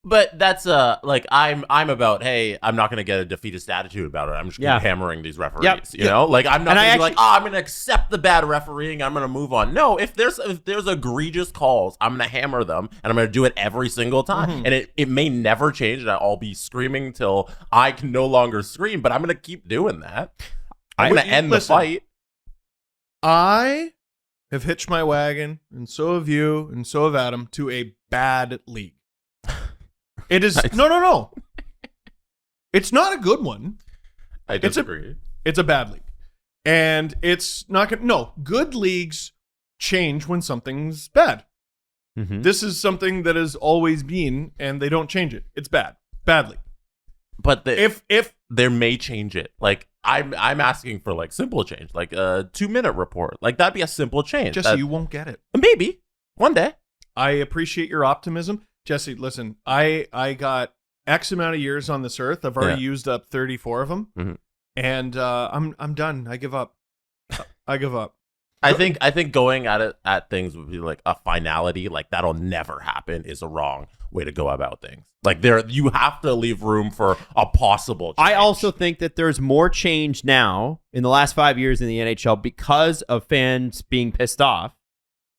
But that's I'm about, hey, I'm not going to get a defeatist attitude about it. I'm just going to hammering these referees, you know? Like, I'm not going to be like, I'm going to accept the bad refereeing. I'm going to move on. No, if there's egregious calls, I'm going to hammer them, and I'm going to do it every single time. Mm-hmm. And it may never change, and I'll be screaming till I can no longer scream, but I'm going to keep doing that. I'm going to end the fight. I have hitched my wagon, and so have you, and so have Adam, to a bad league. It is no. It's not a good one. I disagree. It's a bad league, and it's not good. No, good leagues change when something's bad. Mm-hmm. This is something that has always been, and they don't change it. It's bad league. But if they may change it, like I'm asking for like simple change, like a 2-minute report, like that'd be a simple change. Jesse, you won't get it. Maybe one day. I appreciate your optimism. Jesse, listen, I got X amount of years on this earth. I've already used up 34 of them, mm-hmm. and I'm done. I give up. I give up. I think going at things would be like a finality, like that'll never happen, is a wrong way to go about things. Like you have to leave room for a possible change. I also think that there's more change now in the last 5 years in the NHL because of fans being pissed off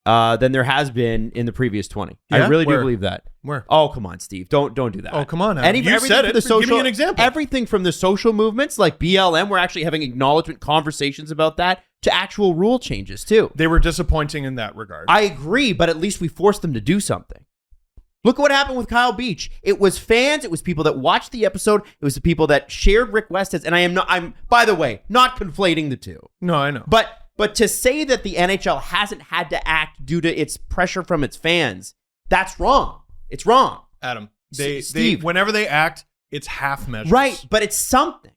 than there has been in the previous 20. Yeah? I really do believe that. Where? Oh, come on, Steve. Don't do that. Oh, come on. You said it. Give me an example. Everything from the social movements like BLM, we're actually having acknowledgement conversations about that, to actual rule changes, too. They were disappointing in that regard. I agree, but at least we forced them to do something. Look at what happened with Kyle Beach. It was fans. It was people that watched the episode. It was the people that shared Rick West's. And I'm, by the way, not conflating the two. No, I know. But to say that the NHL hasn't had to act due to its pressure from its fans, that's wrong. It's wrong. Adam, Steve, whenever they act, it's half measures. Right, but it's something.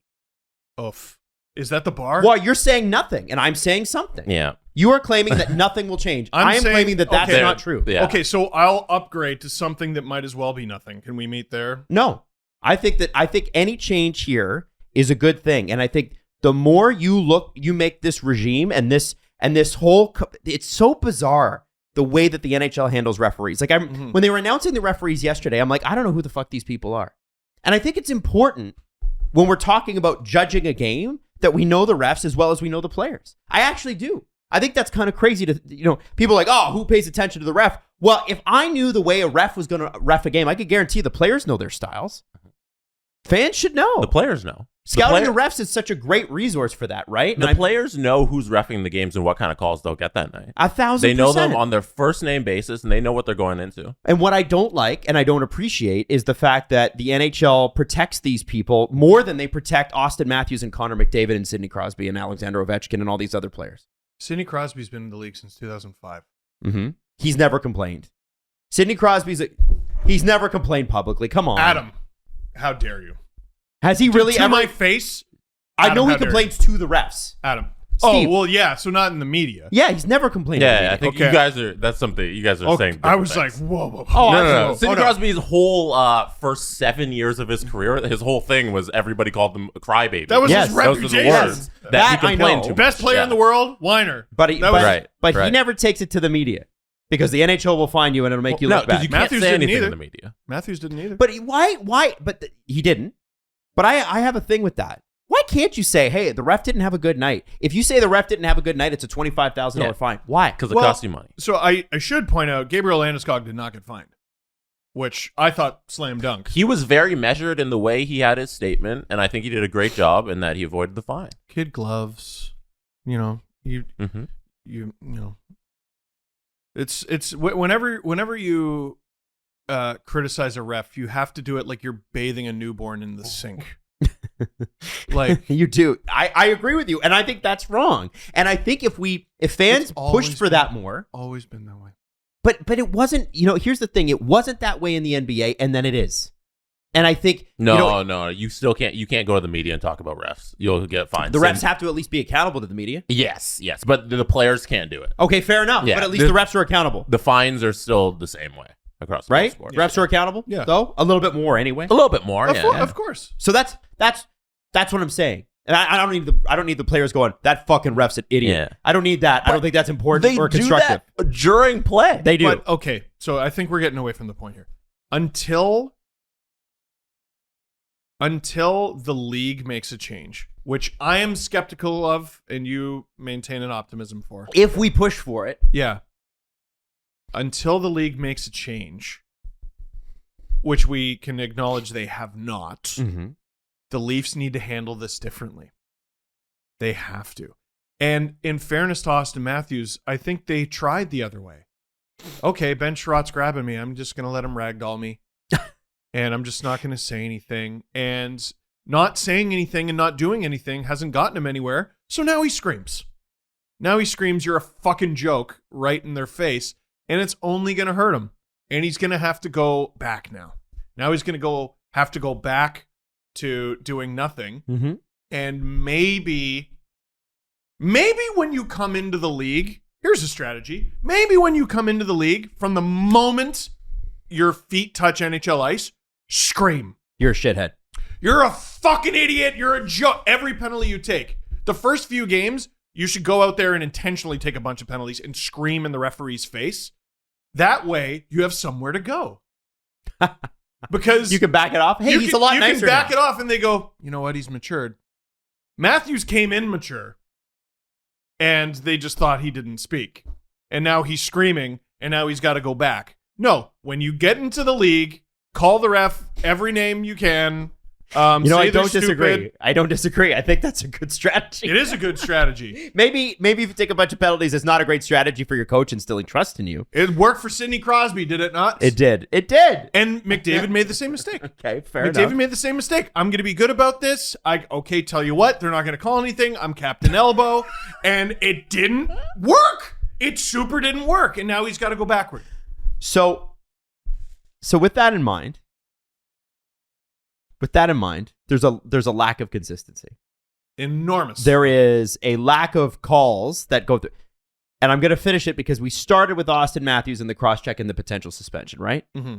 Oof. Is that the bar? Well, you're saying nothing, and I'm saying something. Yeah. You are claiming that nothing will change. I am claiming that that's not true. Yeah. Okay, so I'll upgrade to something that might as well be nothing. Can we meet there? No. I think any change here is a good thing, and I think the more you make this regime and this whole, it's so bizarre the way that the NHL handles referees. Like when they were announcing the referees yesterday, I'm like, I don't know who the fuck these people are. And I think it's important when we're talking about judging a game that we know the refs as well as we know the players. I actually do. I think that's kind of crazy to, people are like, oh, who pays attention to the ref? Well, if I knew the way a ref was going to ref a game, I could guarantee the players know their styles. Fans should know. The players know. Scouting the refs is such a great resource for that, right? The players know who's reffing the games and what kind of calls they'll get that night. 1,000%. They know them on their first name basis, and they know what they're going into. And what I don't like and I don't appreciate is the fact that the NHL protects these people more than they protect Auston Matthews and Connor McDavid and Sidney Crosby and Alexander Ovechkin and all these other players. Sidney Crosby's been in the league since 2005. Mm-hmm. He's never complained. Sidney Crosby's he's never complained publicly. Come on. Adam, how dare you? Has he really to ever? My face? I know he complains to the refs. Adam, Steve. Oh, well, yeah. So not in the media. Yeah, he's never complained. Yeah, I think Okay. you guys are. That's something you guys are saying. I was different like, things. whoa. Oh, No. Sidney no. Crosby's whole first 7 years of his career, his whole thing was everybody called him a crybaby. That was Yes. his Those are reputation. the words That that I he complained know. too Best much. player Yeah. in the world, whiner. But he, That was- but he Right. never takes it to the media because the NHL will find you and it'll make you No, look bad. because you can't Matthews say didn't anything either. in the media. Matthews didn't either. But why? But he didn't. But I have a thing with that. Why can't you say, hey, the ref didn't have a good night? If you say the ref didn't have a good night, it's a $25,000 fine. Why? Because it Well, costs you money. So I should point out, Gabriel Landeskog did not get fined, which I thought slam dunk. He was very measured in the way he had his statement, and I think he did a great job in that he avoided the fine. Kid gloves, you know. It's whenever you criticize a ref, you have to do it like you're bathing a newborn in the sink. Like You do. I agree with you, and I think that's wrong. And I think if fans It's always pushed for been- that more, always been that way. but it wasn't. Here's the thing: it wasn't that way in the NBA, and then it is. And I think No, you still can't. You can't go to the media and talk about refs. You'll get fined. the refs have to at least be accountable to the media. Yes, but the players can't do it. Okay, fair enough. Yeah, But at least the refs are accountable, The fines are still the same way across the right? sport. Refs are accountable. Yeah. Though a little bit more anyway. A little bit more. Of course. So that's what I'm saying. And I don't need the players going, that fucking ref's an idiot. Yeah. I don't need that. I don't think that's important They or do constructive. that during play. They do. But okay, so I think we're getting away from the point here. Until the league makes a change, which I am skeptical of, and you maintain an optimism for. If we push for it, Yeah. Until the league makes a change, which we can acknowledge they have not, the Leafs need to handle this differently. They have to. And in fairness to Auston Matthews, I think they tried the other way. Okay, Ben Sherratt's grabbing me. I'm just going to let him ragdoll me. And I'm just not going to say anything. And not saying anything and not doing anything hasn't gotten him anywhere. So now he screams. Now he screams, you're a fucking joke, right in their face. And it's only going to hurt him. And he's going to have to go back now. Now he's going to have to go back to doing nothing. And maybe when you come into the league, here's a strategy. Maybe when you come into the league, from the moment your feet touch NHL ice, scream. you're a shithead. You're a fucking idiot. You're a joke. Every penalty you take. The first few games, you should go out there and intentionally take a bunch of penalties and scream in the referee's face. That way, you have somewhere to go. Because You can back it off. Hey, he's a lot nicer. You can back now. it off and they go, you know what? He's matured. Matthews came in mature. And they just thought he didn't speak. And now he's screaming. And now he's got to go back. No. When you get into the league, call the ref every name you can. I say they're don't disagree. stupid. I don't disagree. I think that's a good strategy. It is a good strategy. Maybe if you take a bunch of penalties, it's not a great strategy for your coach instilling trust in you. It worked for Sidney Crosby, did it not? It did. It did. And McDavid made the same mistake. Okay, fair McDavid enough. made the same mistake. I'm going to be good about this. Tell you what, they're not going to call anything. I'm Captain Elbow. And it didn't work. It super didn't work. And now he's got to go backward. So with that in mind, there's a lack of consistency. Enormous. There is a lack of calls that go through. And I'm going to finish it because we started with Auston Matthews and the cross-check and the potential suspension, right? Mm-hmm.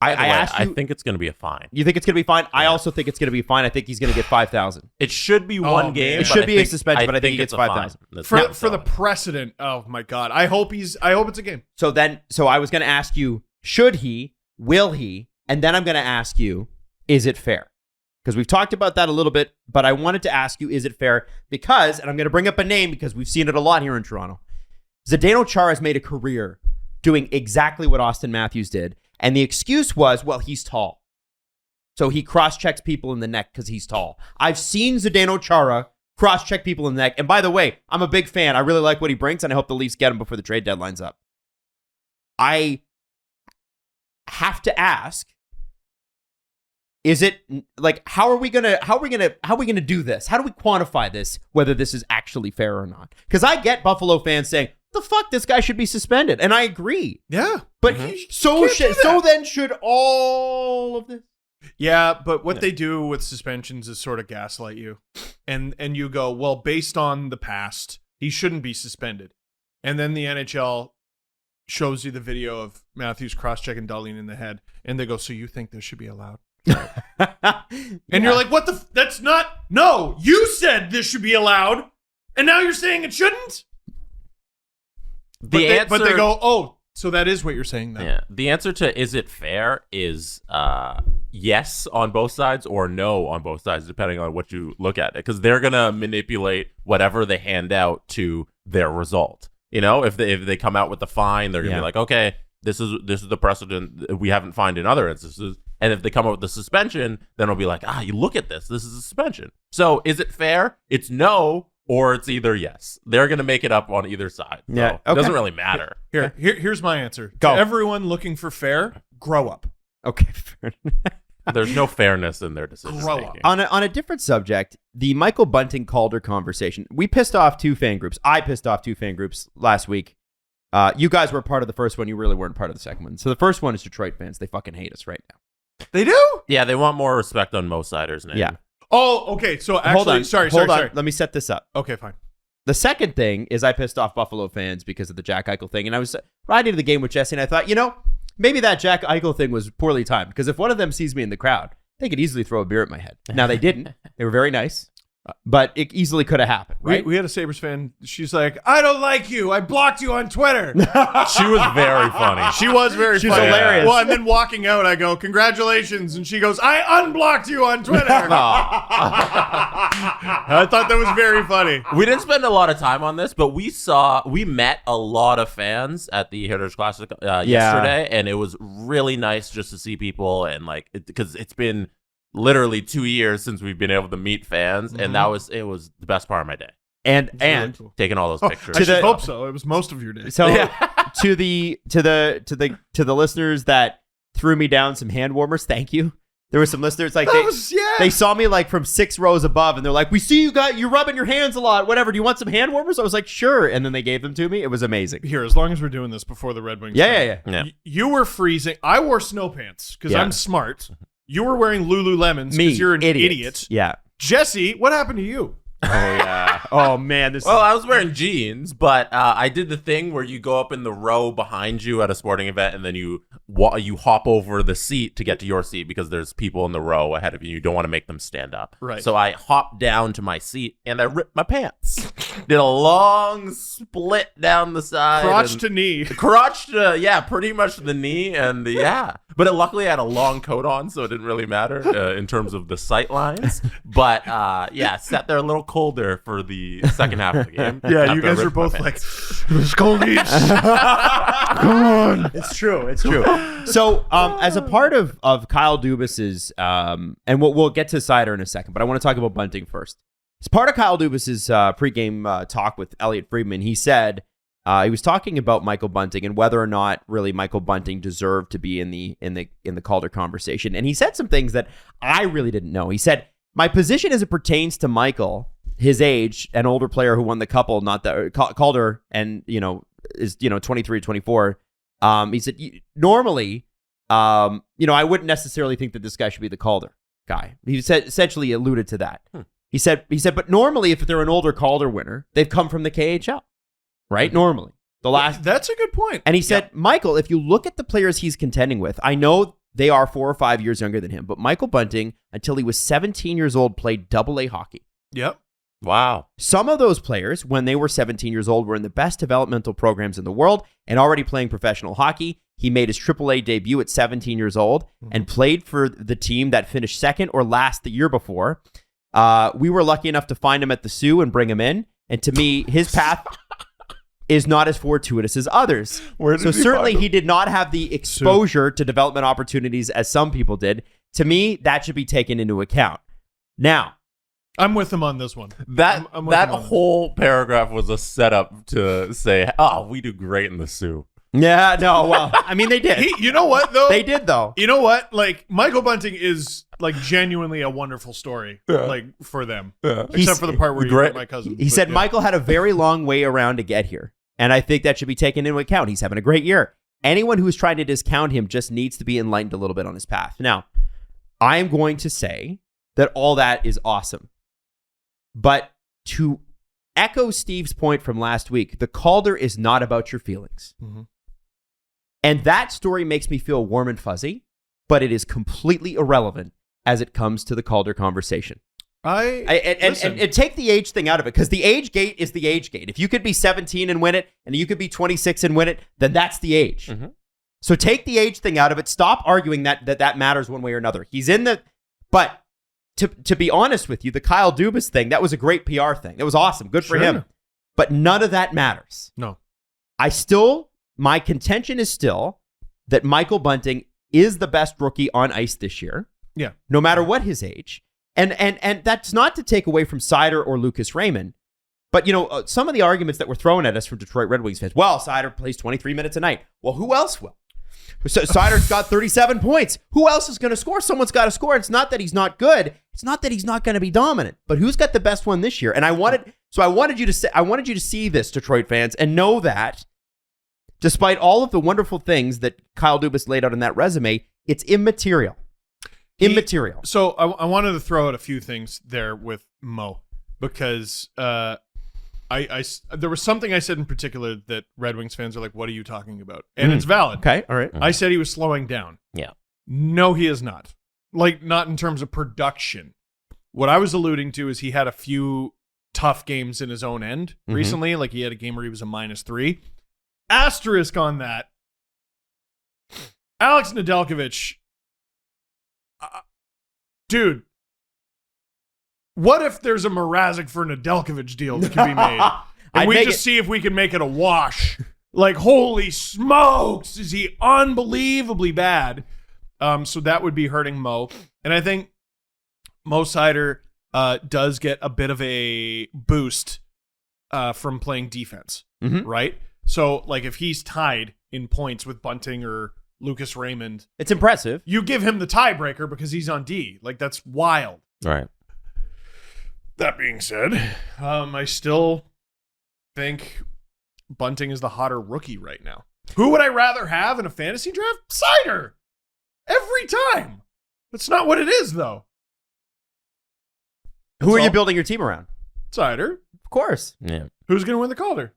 I asked you, I think it's going to be a fine. you think it's going to be fine? I also think it's going to be fine. I think he's going to get 5,000. It should be one man. game. It should be a suspension, but I think he gets it's a fine. 5,000. That's For not the so. precedent, oh my God. I hope it's a game. So I was going to ask you, should he, will he, and then I'm going to ask you, is it fair? Because we've talked about that a little bit, but I wanted to ask you, is it fair? Because, and I'm going to bring up a name because we've seen it a lot here in Toronto. Zdeno Chara has made a career doing exactly what Auston Matthews did. And the excuse was, well, he's tall. So he cross-checks people in the neck because he's tall. I've seen Zdeno Chara cross-check people in the neck. And by the way, I'm a big fan. I really like what he brings, and I hope the Leafs get him before the trade deadline's up. I have to ask, is it like, how are we gonna do this? How do we quantify this, whether this is actually fair or not? Because I get Buffalo fans saying, the fuck, this guy should be suspended. And I agree. Yeah. But Can't do so that. then should all of this? Yeah, but what they do with suspensions is sort of gaslight you. And you go, well, based on the past, he shouldn't be suspended. And then the NHL shows you the video of Matthews cross-checking Dahlin in the head, and they go, so you think this should be allowed? And you're like, what the that's not no, you said this should be allowed, and now you're saying it shouldn't? But they go, oh, so that is what you're saying now. Yeah. The answer to is it fair is yes on both sides or no on both sides, depending on what you look at it. Because they're going to manipulate whatever they hand out to their result. You know, if they come out with the fine, they're going to be like, okay, this is the precedent we haven't found in other instances. And if they come up with the suspension, then it'll be like, you look at this. This is a suspension. So is it fair? It's no. Or it's either yes. They're going to make it up on either side. So it doesn't really matter. Here's my answer. Go. To everyone looking for fair, grow up. Okay. There's no fairness in their decision making. On a different subject, the Michael Bunting Calder conversation. We pissed off 2 fan groups. I pissed off 2 fan groups last week. You guys were part of the first one. You really weren't part of the second one. So the first one is Detroit fans. They fucking hate us right now. They do? Yeah, they want more respect on Mo Seider's name. Yeah. Oh, okay. So actually, hold on. sorry. Let me set this up. Okay, fine. The second thing is I pissed off Buffalo fans because of the Jack Eichel thing. And I was riding to the game with Jesse, and I thought, maybe that Jack Eichel thing was poorly timed. Because if one of them sees me in the crowd, they could easily throw a beer at my head. Now, they didn't. They were very nice. But it easily could have happened, right? We had a Sabres fan. She's like, I don't like you. I blocked you on Twitter. She was very funny. She was very funny. She's hilarious. Well, and then walking out, I go, congratulations. And she goes, I unblocked you on Twitter. I thought that was very funny. We didn't spend a lot of time on this, but we met a lot of fans at the Heritage Classic yesterday, and it was really nice just to see people and because it's been literally 2 years since we've been able to meet fans, and it was the best part of my day. And really cool. Taking all those pictures. I should hope so. It was most of your day. So to the listeners that threw me down some hand warmers, thank you. There were some listeners they saw me from 6 rows above, and they're like, "We see you're rubbing your hands a lot. Whatever. Do you want some hand warmers?" I was like, "Sure." And then they gave them to me. It was amazing. Here, as long as we're doing this before the Red Wings. Yeah. You were freezing. I wore snow pants because I'm smart. You were wearing Lululemons because you're an idiot. Yeah. Jesse, what happened to you? Oh, yeah. Oh, man. Well, I was wearing jeans, but I did the thing where you go up in the row behind you at a sporting event, and then you hop over the seat to get to your seat because there's people in the row ahead of you. You don't want to make them stand up. Right. So I hopped down to my seat, and I ripped my pants. Did a long split down the side. Crotch to knee. Crotch to, pretty much the knee, and But luckily I had a long coat on, so it didn't really matter in terms of the sight lines. But, sat there a little colder for the second half of the game. Yeah, you guys are both like, Skolnies. Come on. It's true. So, as a part of Kyle Dubas's, and we'll get to Seider in a second, but I want to talk about Bunting first. As part of Kyle Dubas's pregame talk with Elliot Friedman, he said he was talking about Michael Bunting and whether or not really Michael Bunting deserved to be in the Calder conversation. And he said some things that I really didn't know. He said, "My position as it pertains to Michael, his age, an older player who won the couple, not the Calder, and is 23, 24. He said normally, I wouldn't necessarily think that this guy should be the Calder guy. He said essentially alluded to that. He said, but normally if they're an older Calder winner, they've come from the KHL, right? Normally, that's a good point. And he said, Michael, if you look at the players he's contending with, I know they are 4 or 5 years younger than him, but Michael Bunting, until he was 17 years old, played AA hockey. Yep. Wow. Some of those players, when they were 17 years old, were in the best developmental programs in the world and already playing professional hockey. He made his AAA debut at 17 years old and played for the team that finished second or last the year before. We were lucky enough to find him at the Sioux and bring him in. And to me, his path is not as fortuitous as others. So certainly he did not have the exposure to development opportunities as some people did. To me, that should be taken into account. Now, I'm with him on this one. That whole paragraph was a setup to say, we do great in the Sioux. Yeah, no, well, I mean, they did. You know what, though? They did, though. You know what? Michael Bunting is, genuinely a wonderful story, for them. Yeah. Except for the part where you met my cousin. He said Michael had a very long way around to get here, and I think that should be taken into account. He's having a great year. Anyone who's trying to discount him just needs to be enlightened a little bit on his path. Now, I am going to say that all that is awesome. But to echo Steve's point from last week, the Calder is not about your feelings. Mm-hmm. And that story makes me feel warm and fuzzy, but it is completely irrelevant as it comes to the Calder conversation. And take the age thing out of it, because the age gate is the age gate. If you could be 17 and win it, and you could be 26 and win it, then that's the age. Mm-hmm. So take the age thing out of it. Stop arguing that matters one way or another. He's in the... But to be honest with you, the Kyle Dubas thing, that was a great PR thing. It was awesome. Good for him. But none of that matters. No. My contention is still that Michael Bunting is the best rookie on ice this year. Yeah. No matter what his age. And that's not to take away from Seider or Lucas Raymond. But, some of the arguments that were thrown at us from Detroit Red Wings fans, well, Seider plays 23 minutes a night. Well, who else will? So Seider's got 37 points. Who else is going to score? Someone's got to score. It's not that he's not good. It's not that he's not going to be dominant. But who's got the best one this year? And I wanted you to see this, Detroit fans, and know that despite all of the wonderful things that Kyle Dubas laid out in that resume, it's immaterial. So I wanted to throw out a few things there with Mo, because there was something I said in particular that Red Wings fans are like, what are you talking about? And it's valid. Okay, all right. I said he was slowing down. Yeah. No, he is not. Like, not in terms of production. What I was alluding to is he had a few tough games in his own end recently. Like, he had a game where he was a -3. Asterisk on that. Alex Nedeljkovic... dude, what if there's a Mrazek for Nedeljkovic deal that can be made? And we just see if we can make it a wash. Like, holy smokes, is he unbelievably bad? So that would be hurting Mo. And I think Mo Seider does get a bit of a boost from playing defense, right? So, like, if he's tied in points with Bunting or Lucas Raymond, it's impressive. You give him the tiebreaker because he's on D. Like, that's wild. Right. That being said, I still think Bunting is the hotter rookie right now. Who would I rather have in a fantasy draft? Seider. Every time. That's not what it is, though. Who are you building your team around? Seider. Of course. Yeah. Who's going to win the Calder?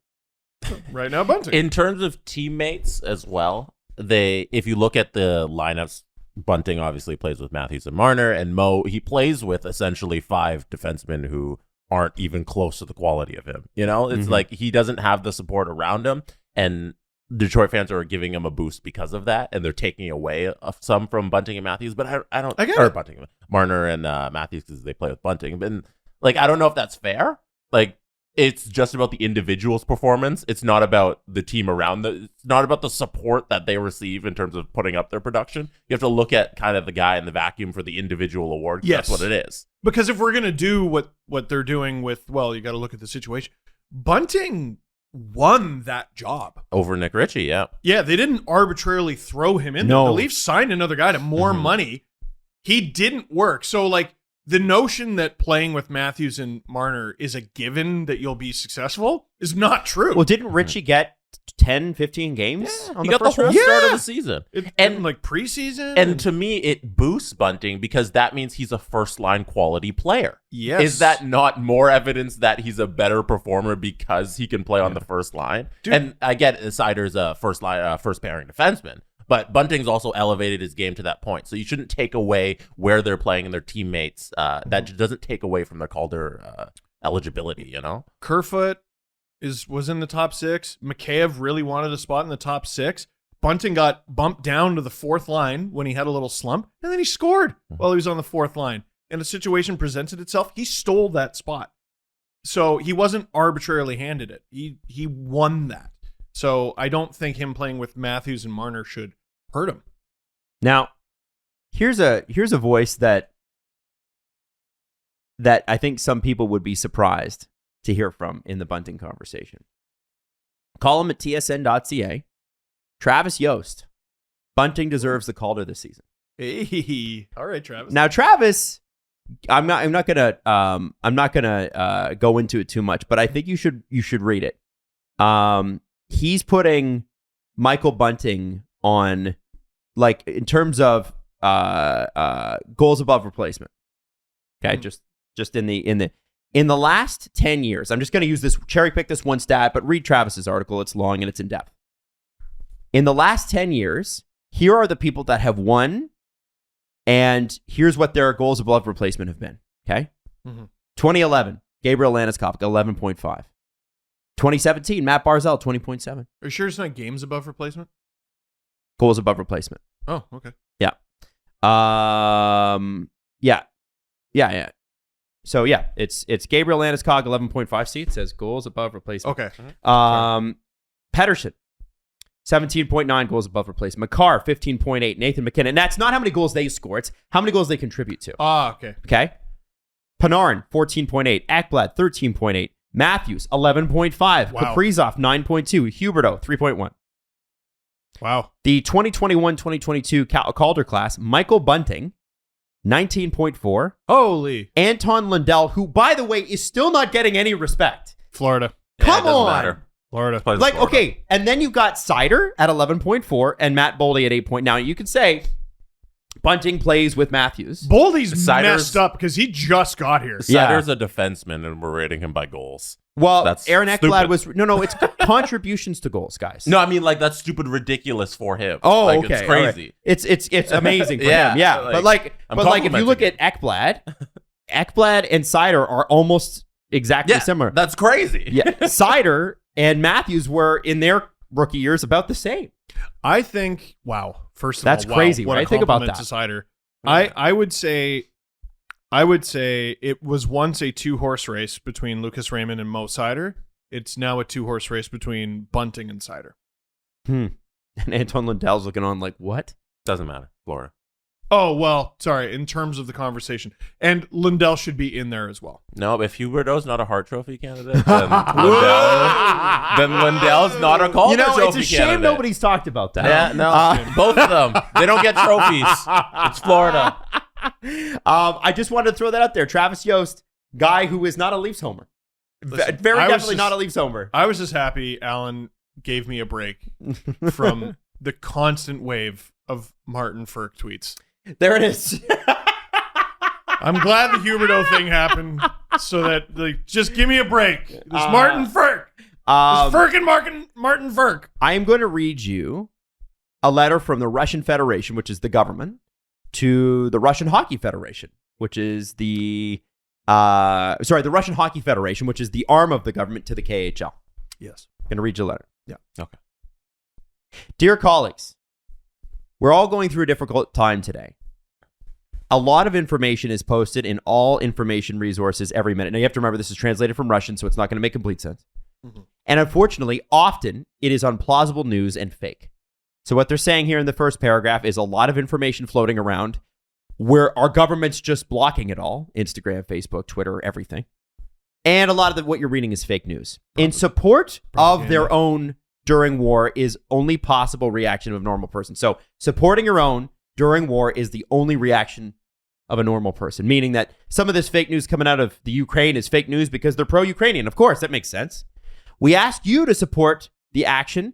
Right now, Bunting. In terms of teammates as well, if you look at the lineups, Bunting obviously plays with Matthews and Marner, and Mo, he plays with essentially 5 defensemen who aren't even close to the quality of him. It's like he doesn't have the support around him, and Detroit fans are giving him a boost because of that, and they're taking away some from Bunting and Matthews. But I don't. Or Bunting, Marner and Matthews, because they play with Bunting. And like, I don't know if that's fair. Like, it's just about the individual's performance. It's not about the team around them. It's not about the support that they receive in terms of putting up their production. You have to look at kind of the guy in the vacuum for the individual award. Yes. That's what it is. Because if we're going to do what they're doing with, well, you got to look at the situation. Bunting won that job. Over Nick Ritchie, yeah. Yeah, they didn't arbitrarily throw him in there. The Leafs signed another guy to more money. He didn't work. So, like, the notion that playing with Matthews and Marner is a given that you'll be successful is not true. Well, didn't Ritchie get 10, 15 games? He got the whole start of the season. And like preseason. And to me, it boosts Bunting because that means he's a first-line quality player. Yes. Is that not more evidence that he's a better performer because he can play on the first line? Dude. And I get Seider's a first-pairing defenseman. But Bunting's also elevated his game to that point. So you shouldn't take away where they're playing and their teammates. That doesn't take away from their Calder eligibility, Kerfoot was in the top 6. Mikheyev really wanted a spot in the top 6. Bunting got bumped down to the 4th line when he had a little slump, and then he scored while he was on the 4th line. And a situation presented itself. He stole that spot. So he wasn't arbitrarily handed it. He won that. So I don't think him playing with Matthews and Marner should hurt him. Now, here's a voice that I think some people would be surprised to hear from in the Bunting conversation. Column at tsn.ca. Travis Yost. Bunting deserves the Calder this season. Hey, all right, Travis. Now, Travis, I'm not gonna go into it too much, but I think you should read it. He's putting Michael Bunting on, like, in terms of goals above replacement. Okay, just in the last 10 years, I'm just going to use this, cherry pick this one stat, but read Travis's article. It's long and it's in depth. In the last 10 years, here are the people that have won, and here's what their goals above replacement have been. Okay, 2011, Gabriel Landeskog, 11.5. 2017, Matt Barzal, 20.7. Are you sure it's not games above replacement? Goals above replacement. Oh, okay. Yeah. Yeah. So yeah, it's Gabriel Landeskog, 11.5 seats, says goals above replacement. Okay. Pettersson, 17.9 goals above replacement. Makar, 15.8. Nathan McKinnon. And that's not how many goals they score, it's how many goals they contribute to. Okay. Okay. Panarin, 14.8. Ekblad, 13.8. Matthews, 11.5. Wow. Kaprizov, 9.2. Huberdeau, 3.1. Wow. The 2021-2022 Calder class, Michael Bunting, 19.4. Holy. Anton Lundell, who, by the way, is still not getting any respect. Florida. Come on. Matter. Florida. Like, okay, and then you've got Seider at 11.4 and Matt Boldy at 8. Now, you could say Bunting plays with Matthews. Boldy's messed up because he just got here. Seider's a defenseman, and we're rating him by goals. Well, That's Aaron stupid. Ekblad was... No, it's contributions to goals, guys. No, I mean, like, that's stupid ridiculous for him. Oh, like, okay. It's crazy. Right. It's amazing for Yeah, him. Yeah. like, but if you look at Ekblad and Seider are almost exactly similar. That's crazy. Yeah. Seider and Matthews were in their rookie years about the same. I think, wow. First of That's all, wow, crazy, what right? a Think about compliment that. to Seider. I would say it was once a 2-horse race between Lucas Raymond and Mo Seider. It's now a 2-horse race between Bunting and Seider. And Anton Lundell's looking on like, what? Doesn't matter. Florida. Oh, well, sorry, in terms of the conversation. And Lundell should be in there as well. No, if Huberdeau's not a Hart Trophy candidate, then Lundell's not a Calder Trophy it's a shame candidate. nobody's talked about that. Yeah, no, both of them. They don't get trophies. It's Florida. I just wanted to throw that out there. Travis Yost, guy who is not a Leafs homer. Listen, Very definitely not a Leafs homer. I was just happy Alan gave me a break from the constant wave of Martin Ferk tweets. There it is. I'm glad the Huberdeau thing happened so that, like, just give me a break. This Martin Ferk. This Ferk and Martin Ferk. I am going to read you a letter from the Russian Federation, which is the government, to the Russian Hockey Federation, which is the Russian Hockey Federation, which is the arm of the government to the KHL. Yes. I'm going to read you a letter. Yeah. Okay. Dear colleagues, we're all going through a difficult time today. A lot of information is posted in all information resources every minute. Now, you have to remember this is translated from Russian, so it's not going to make complete sense. Mm-hmm. And unfortunately, often it is unplausible news and fake. So what they're saying here in the first paragraph is a lot of information floating around where our government's just blocking it all. Instagram, Facebook, Twitter, everything. And a lot of what you're reading is fake news. In support of their own during war is only possible reaction of a normal person. So supporting your own during war is the only reaction of a normal person, meaning that some of this fake news coming out of the Ukraine is fake news because they're pro-Ukrainian. Of course, that makes sense. We ask you to support the action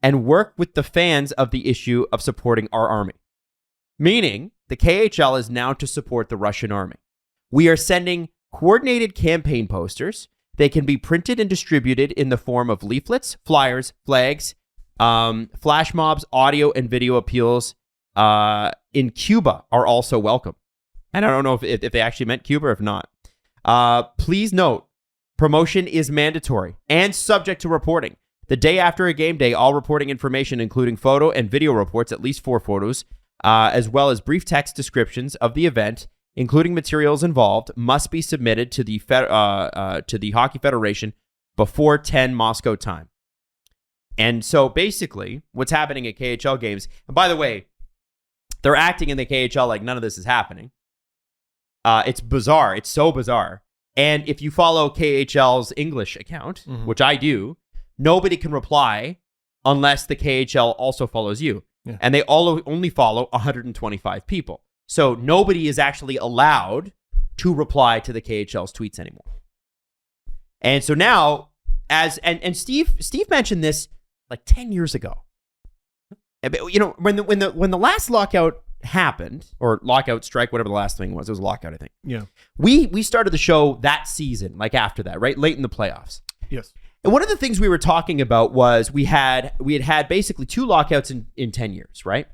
and work with the fans of the issue of supporting our army. Meaning, the KHL is now to support the Russian army. We are sending coordinated campaign posters. They can be printed and distributed in the form of leaflets, flyers, flags, flash mobs, audio and video appeals in Cuba are also welcome. And I don't know if they actually meant Cuba or if not. Please note, promotion is mandatory and subject to reporting. The day after a game day, all reporting information, including photo and video reports, at least 4 photos, as well as brief text descriptions of the event, including materials involved, must be submitted to the Hockey Federation before 10 Moscow time. And so basically, what's happening at KHL games, and by the way, they're acting in the KHL like none of this is happening. It's bizarre. It's so bizarre. And if you follow KHL's English account, which I do, nobody can reply unless the KHL also follows you. Yeah. And they only follow 125 people. So nobody is actually allowed to reply to the KHL's tweets anymore. And so now, and Steve mentioned this like 10 years ago. You know, when the last lockout happened, or lockout strike, whatever the last thing was. It was a lockout, I think. Yeah. We started the show that season, like after that, right? Late in the playoffs. Yes. And one of the things we were talking about was we had basically 2 lockouts in 10 years, right?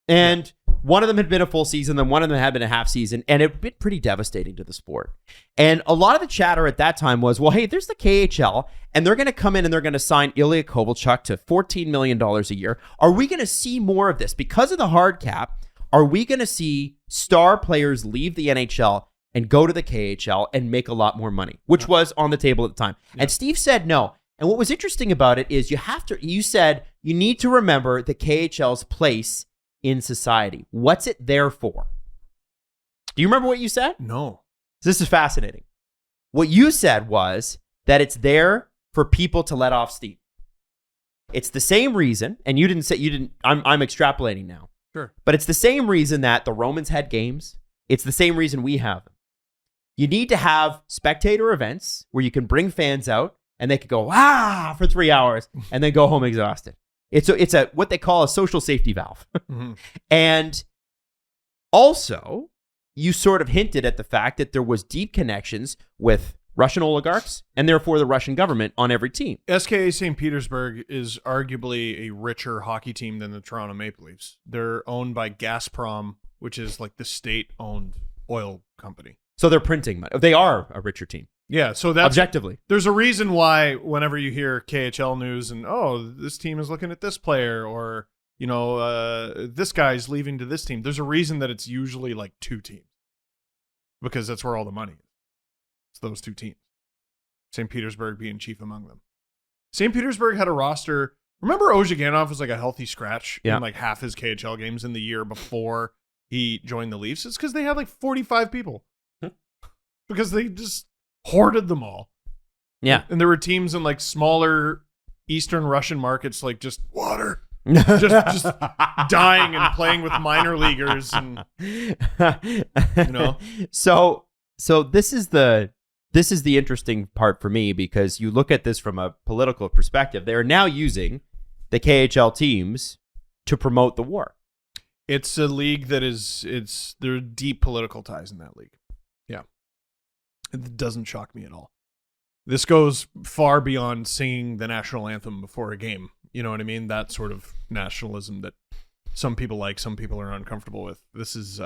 And one of them had been a full season, then one of them had been a half season, and it had been pretty devastating to the sport. And a lot of the chatter at that time was, well, hey, there's the KHL, and they're going to come in and they're going to sign Ilya Kovalchuk to $14 million a year. Are we going to see more of this? Because of the hard cap, are we going to see star players leave the NHL and go to the KHL and make a lot more money, which was on the table at the time? Yeah. And Steve said no. And what was interesting about it is you said you need to remember the KHL's place in society. What's it there for? Do you remember what you said? No. This is fascinating. What you said was that it's there for people to let off steam. It's the same reason, and I'm extrapolating now. Sure. But it's the same reason that the Romans had games. It's the same reason we have them. You need to have spectator events where you can bring fans out and they could go, for 3 hours and then go home exhausted. It's a what they call a social safety valve. Mm-hmm. And also, you sort of hinted at the fact that there was deep connections with Russian oligarchs and therefore the Russian government on every team. SKA St. Petersburg is arguably a richer hockey team than the Toronto Maple Leafs. They're owned by Gazprom, which is like the state-owned oil company. So they're printing money. They are a richer team. Yeah, so that's objectively. There's a reason why whenever you hear KHL news and this team is looking at this player, or this guy's leaving to this team, there's a reason that it's usually like 2 teams, because that's where all the money is. It's those 2 teams. St. Petersburg being chief among them. St. Petersburg had a roster. Remember Ozhiganov was like a healthy scratch in like half his KHL games in the year before he joined the Leafs? It's because they had like 45 people. Because they just hoarded them all. Yeah. And there were teams in like smaller Eastern Russian markets, like just water. just dying and playing with minor leaguers, and So this is the interesting part for me, because you look at this from a political perspective. They are now using the KHL teams to promote the war. It's a league that there are deep political ties in that league. Yeah. It doesn't shock me at all. This goes far beyond singing the national anthem before a game. You know what I mean? That sort of nationalism that some people like, some people are uncomfortable with. This is,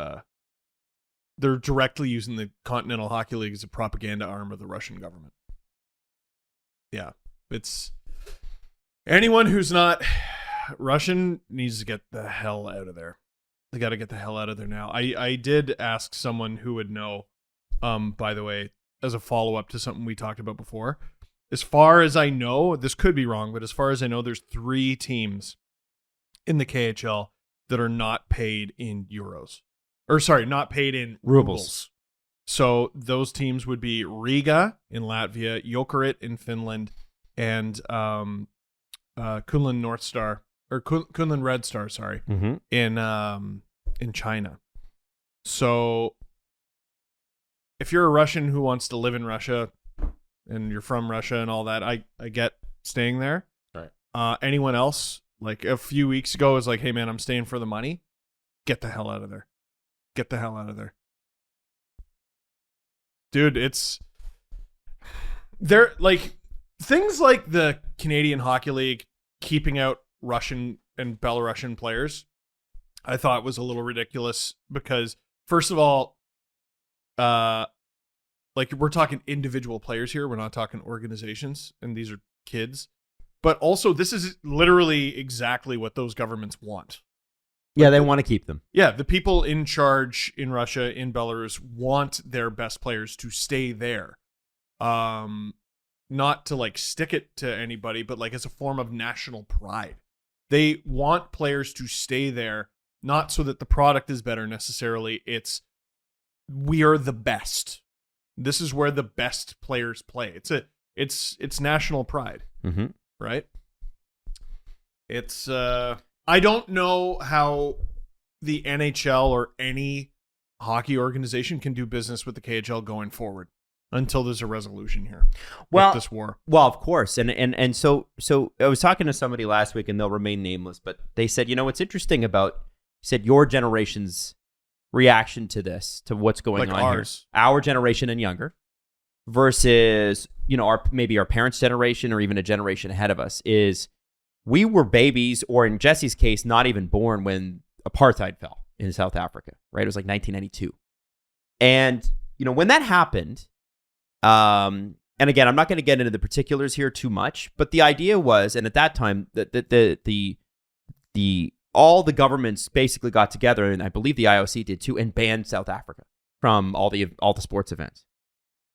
they're directly using the Continental Hockey League as a propaganda arm of the Russian government. Yeah. It's, anyone who's not Russian needs to get the hell out of there. They got to get the hell out of there now. I did ask someone who would know, by the way, as a follow-up to something we talked about before. As far as I know, this could be wrong, but as far as I know, there's 3 teams in the KHL that are not paid in euros. Or sorry, not paid in rubles. So those teams would be Riga in Latvia, Jokerit in Finland, and Kunlun North Star, or Kunlun Red Star, sorry, in China. So if you're a Russian who wants to live in Russia and you're from Russia and all that, I get staying there. Right. Anyone else, like a few weeks ago, was like, hey man, I'm staying for the money. Get the hell out of there. Get the hell out of there. Dude, it's there, like things like the Canadian Hockey League keeping out Russian and Belarusian players, I thought was a little ridiculous, because first of all, like we're talking individual players here. We're not talking organizations, and these are kids. But also, this is literally exactly what those governments want. Yeah, they want to keep them. Yeah, the people in charge in Russia, in Belarus, want their best players to stay there. Not to like stick it to anybody, but like as a form of national pride. They want players to stay there, not so that the product is better necessarily. It's, we are the best. This is where the best players play. It's national pride, right? It's I don't know how the NHL or any hockey organization can do business with the KHL going forward until there's a resolution here with this war. Well, of course. And so I was talking to somebody last week, and they'll remain nameless, but they said, what's interesting about He said your generation's reaction to this, to what's going on ours. here, our generation and younger, versus maybe our parents' generation or even a generation ahead of us, is we were babies, or in Jesse's case, not even born when apartheid fell in South Africa. Right, it was like 1992, and when that happened, and again, I'm not going to get into the particulars here too much, but the idea was, and at that time, all the governments basically got together, and I believe the IOC did too, and banned South Africa from all the sports events.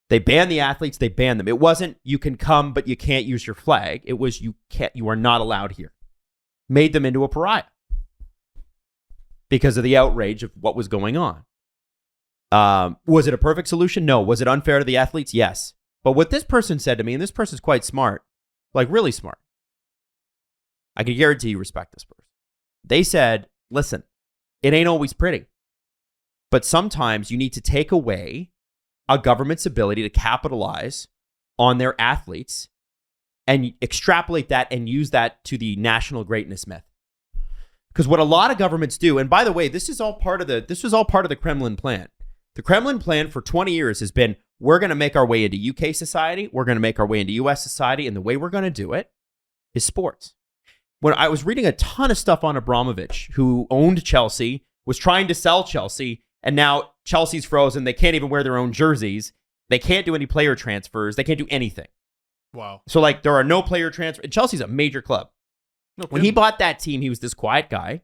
They banned the athletes. They banned them. It wasn't you can come, but you can't use your flag. It was you are not allowed here. Made them into a pariah because of the outrage of what was going on. Was it a perfect solution? No. Was it unfair to the athletes? Yes. But what this person said to me, and this person's quite smart, like really smart. I can guarantee you respect this person. They said, listen, it ain't always pretty, but sometimes you need to take away a government's ability to capitalize on their athletes and extrapolate that and use that to the national greatness myth. Because what a lot of governments do, and by the way, this was all part of the Kremlin plan. The Kremlin plan for 20 years has been, we're going to make our way into UK society, we're going to make our way into US society, and the way we're going to do it is sports. When I was reading a ton of stuff on Abramovich, who owned Chelsea, was trying to sell Chelsea, and now Chelsea's frozen. They can't even wear their own jerseys. They can't do any player transfers. They can't do anything. Wow. So there are no player transfers. Chelsea's a major club. No when he bought that team, he was this quiet guy.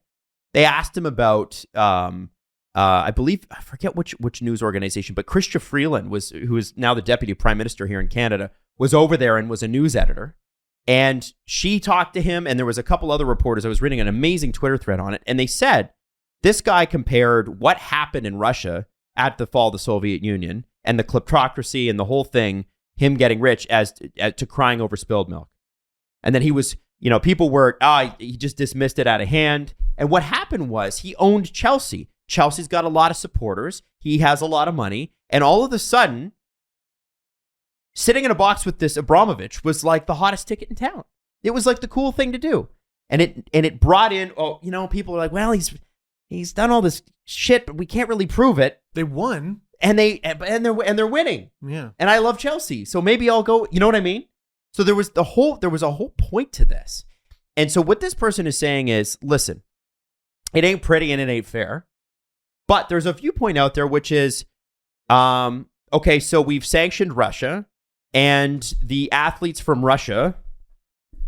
They asked him about, I believe, I forget which news organization, but Chrystia Freeland, who is now the deputy prime minister here in Canada, was over there and was a news editor. And she talked to him, and there was a couple other reporters. I was reading an amazing Twitter thread on it, and they said this guy compared what happened in Russia at the fall of the Soviet Union and the kleptocracy and the whole thing, him getting rich, as to crying over spilled milk. And then he was, people were, he just dismissed it out of hand. And what happened was he owned Chelsea. Chelsea's got a lot of supporters. He has a lot of money. And all of a sudden, sitting in a box with this Abramovich was like the hottest ticket in town. It was like the cool thing to do. And it brought in, people are like, well, he's done all this shit, but we can't really prove it. They won. And they're winning. Yeah. And I love Chelsea. So maybe I'll go, you know what I mean? So there was a whole point to this. And so what this person is saying is, listen, it ain't pretty and it ain't fair. But there's a viewpoint out there, which is, okay, so we've sanctioned Russia, and the athletes from Russia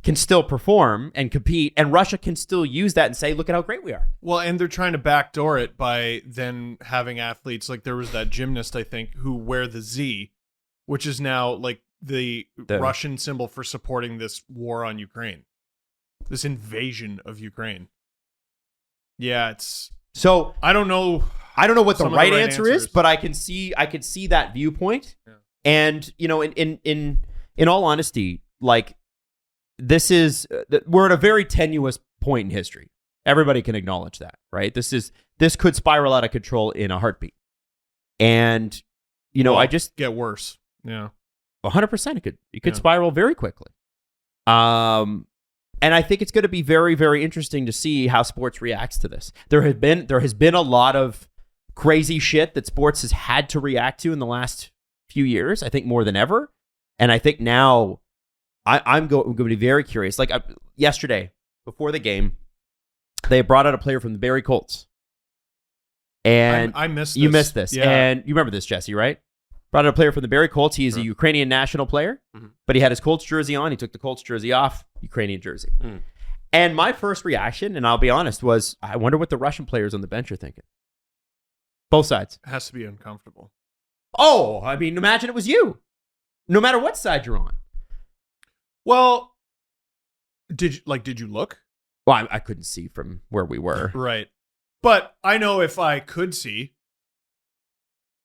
can still perform and compete, and Russia can still use that and say, look at how great we are. Well, and they're trying to backdoor it by then having athletes, like there was that gymnast, I think, who wear the Z, which is now like the Russian symbol for supporting this war on Ukraine, this invasion of Ukraine. Yeah, so I don't know what the right answer is, but I can see that viewpoint. Yeah. And in all honesty, like this is we're at a very tenuous point in history. Everybody can acknowledge that, right? This could spiral out of control in a heartbeat. And I just get worse. Yeah. 100% it could spiral very quickly. And I think it's going to be very, very interesting to see how sports reacts to this. There has been a lot of crazy shit that sports has had to react to in the last few years, I think more than ever. And I think now I'm going to be very curious. Like yesterday, before the game, they brought out a player from the Barrie Colts. And I missed this. You missed this. Yeah. And you remember this, Jesse, right? Brought out a player from the Barrie Colts. He is a Ukrainian national player, but he had his Colts jersey on. He took the Colts jersey off, Ukrainian jersey. And my first reaction, and I'll be honest, was I wonder what the Russian players on the bench are thinking. Both sides. It has to be uncomfortable. Oh, I mean, imagine it was you. No matter what side you're on. Well, did you look? Well, I couldn't see from where we were. Right. But I know if I could see,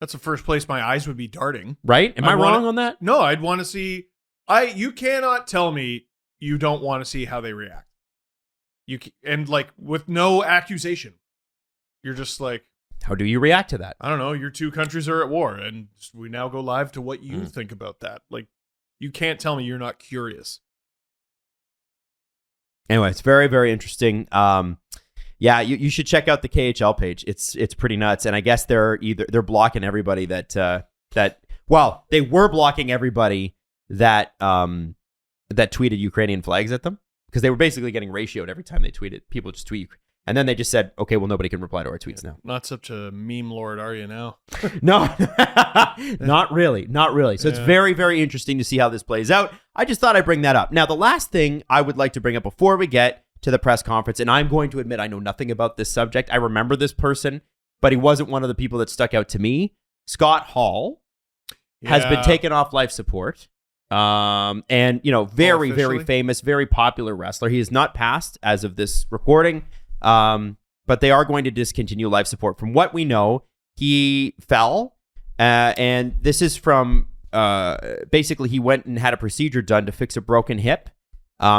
that's the first place my eyes would be darting. Right? Am I wrong on that? No, I'd want to see. You cannot tell me you don't want to see how they react. And like with no accusation, you're just like, how do you react to that? I don't know. Your two countries are at war, and we now go live to what you think about that. Like, you can't tell me you're not curious. Anyway, it's very, very interesting. Yeah, you should check out the KHL page. It's pretty nuts, and I guess they're blocking everybody that they were blocking everybody that tweeted Ukrainian flags at them, because they were basically getting ratioed every time they tweeted. People just tweet, and then they just said, okay, well, nobody can reply to our tweets now. Not such a meme lord, are you now? No, not really. So it's very, very interesting to see how this plays out. I just thought I'd bring that up. Now, the last thing I would like to bring up before we get to the press conference, and I'm going to admit I know nothing about this subject. I remember this person, but he wasn't one of the people that stuck out to me. Scott Hall has been taken off life support. And, very, very famous, very popular wrestler. He has not passed as of this recording, but they are going to discontinue life support. From what we know, he fell, and this is from, basically he went and had a procedure done to fix a broken hip.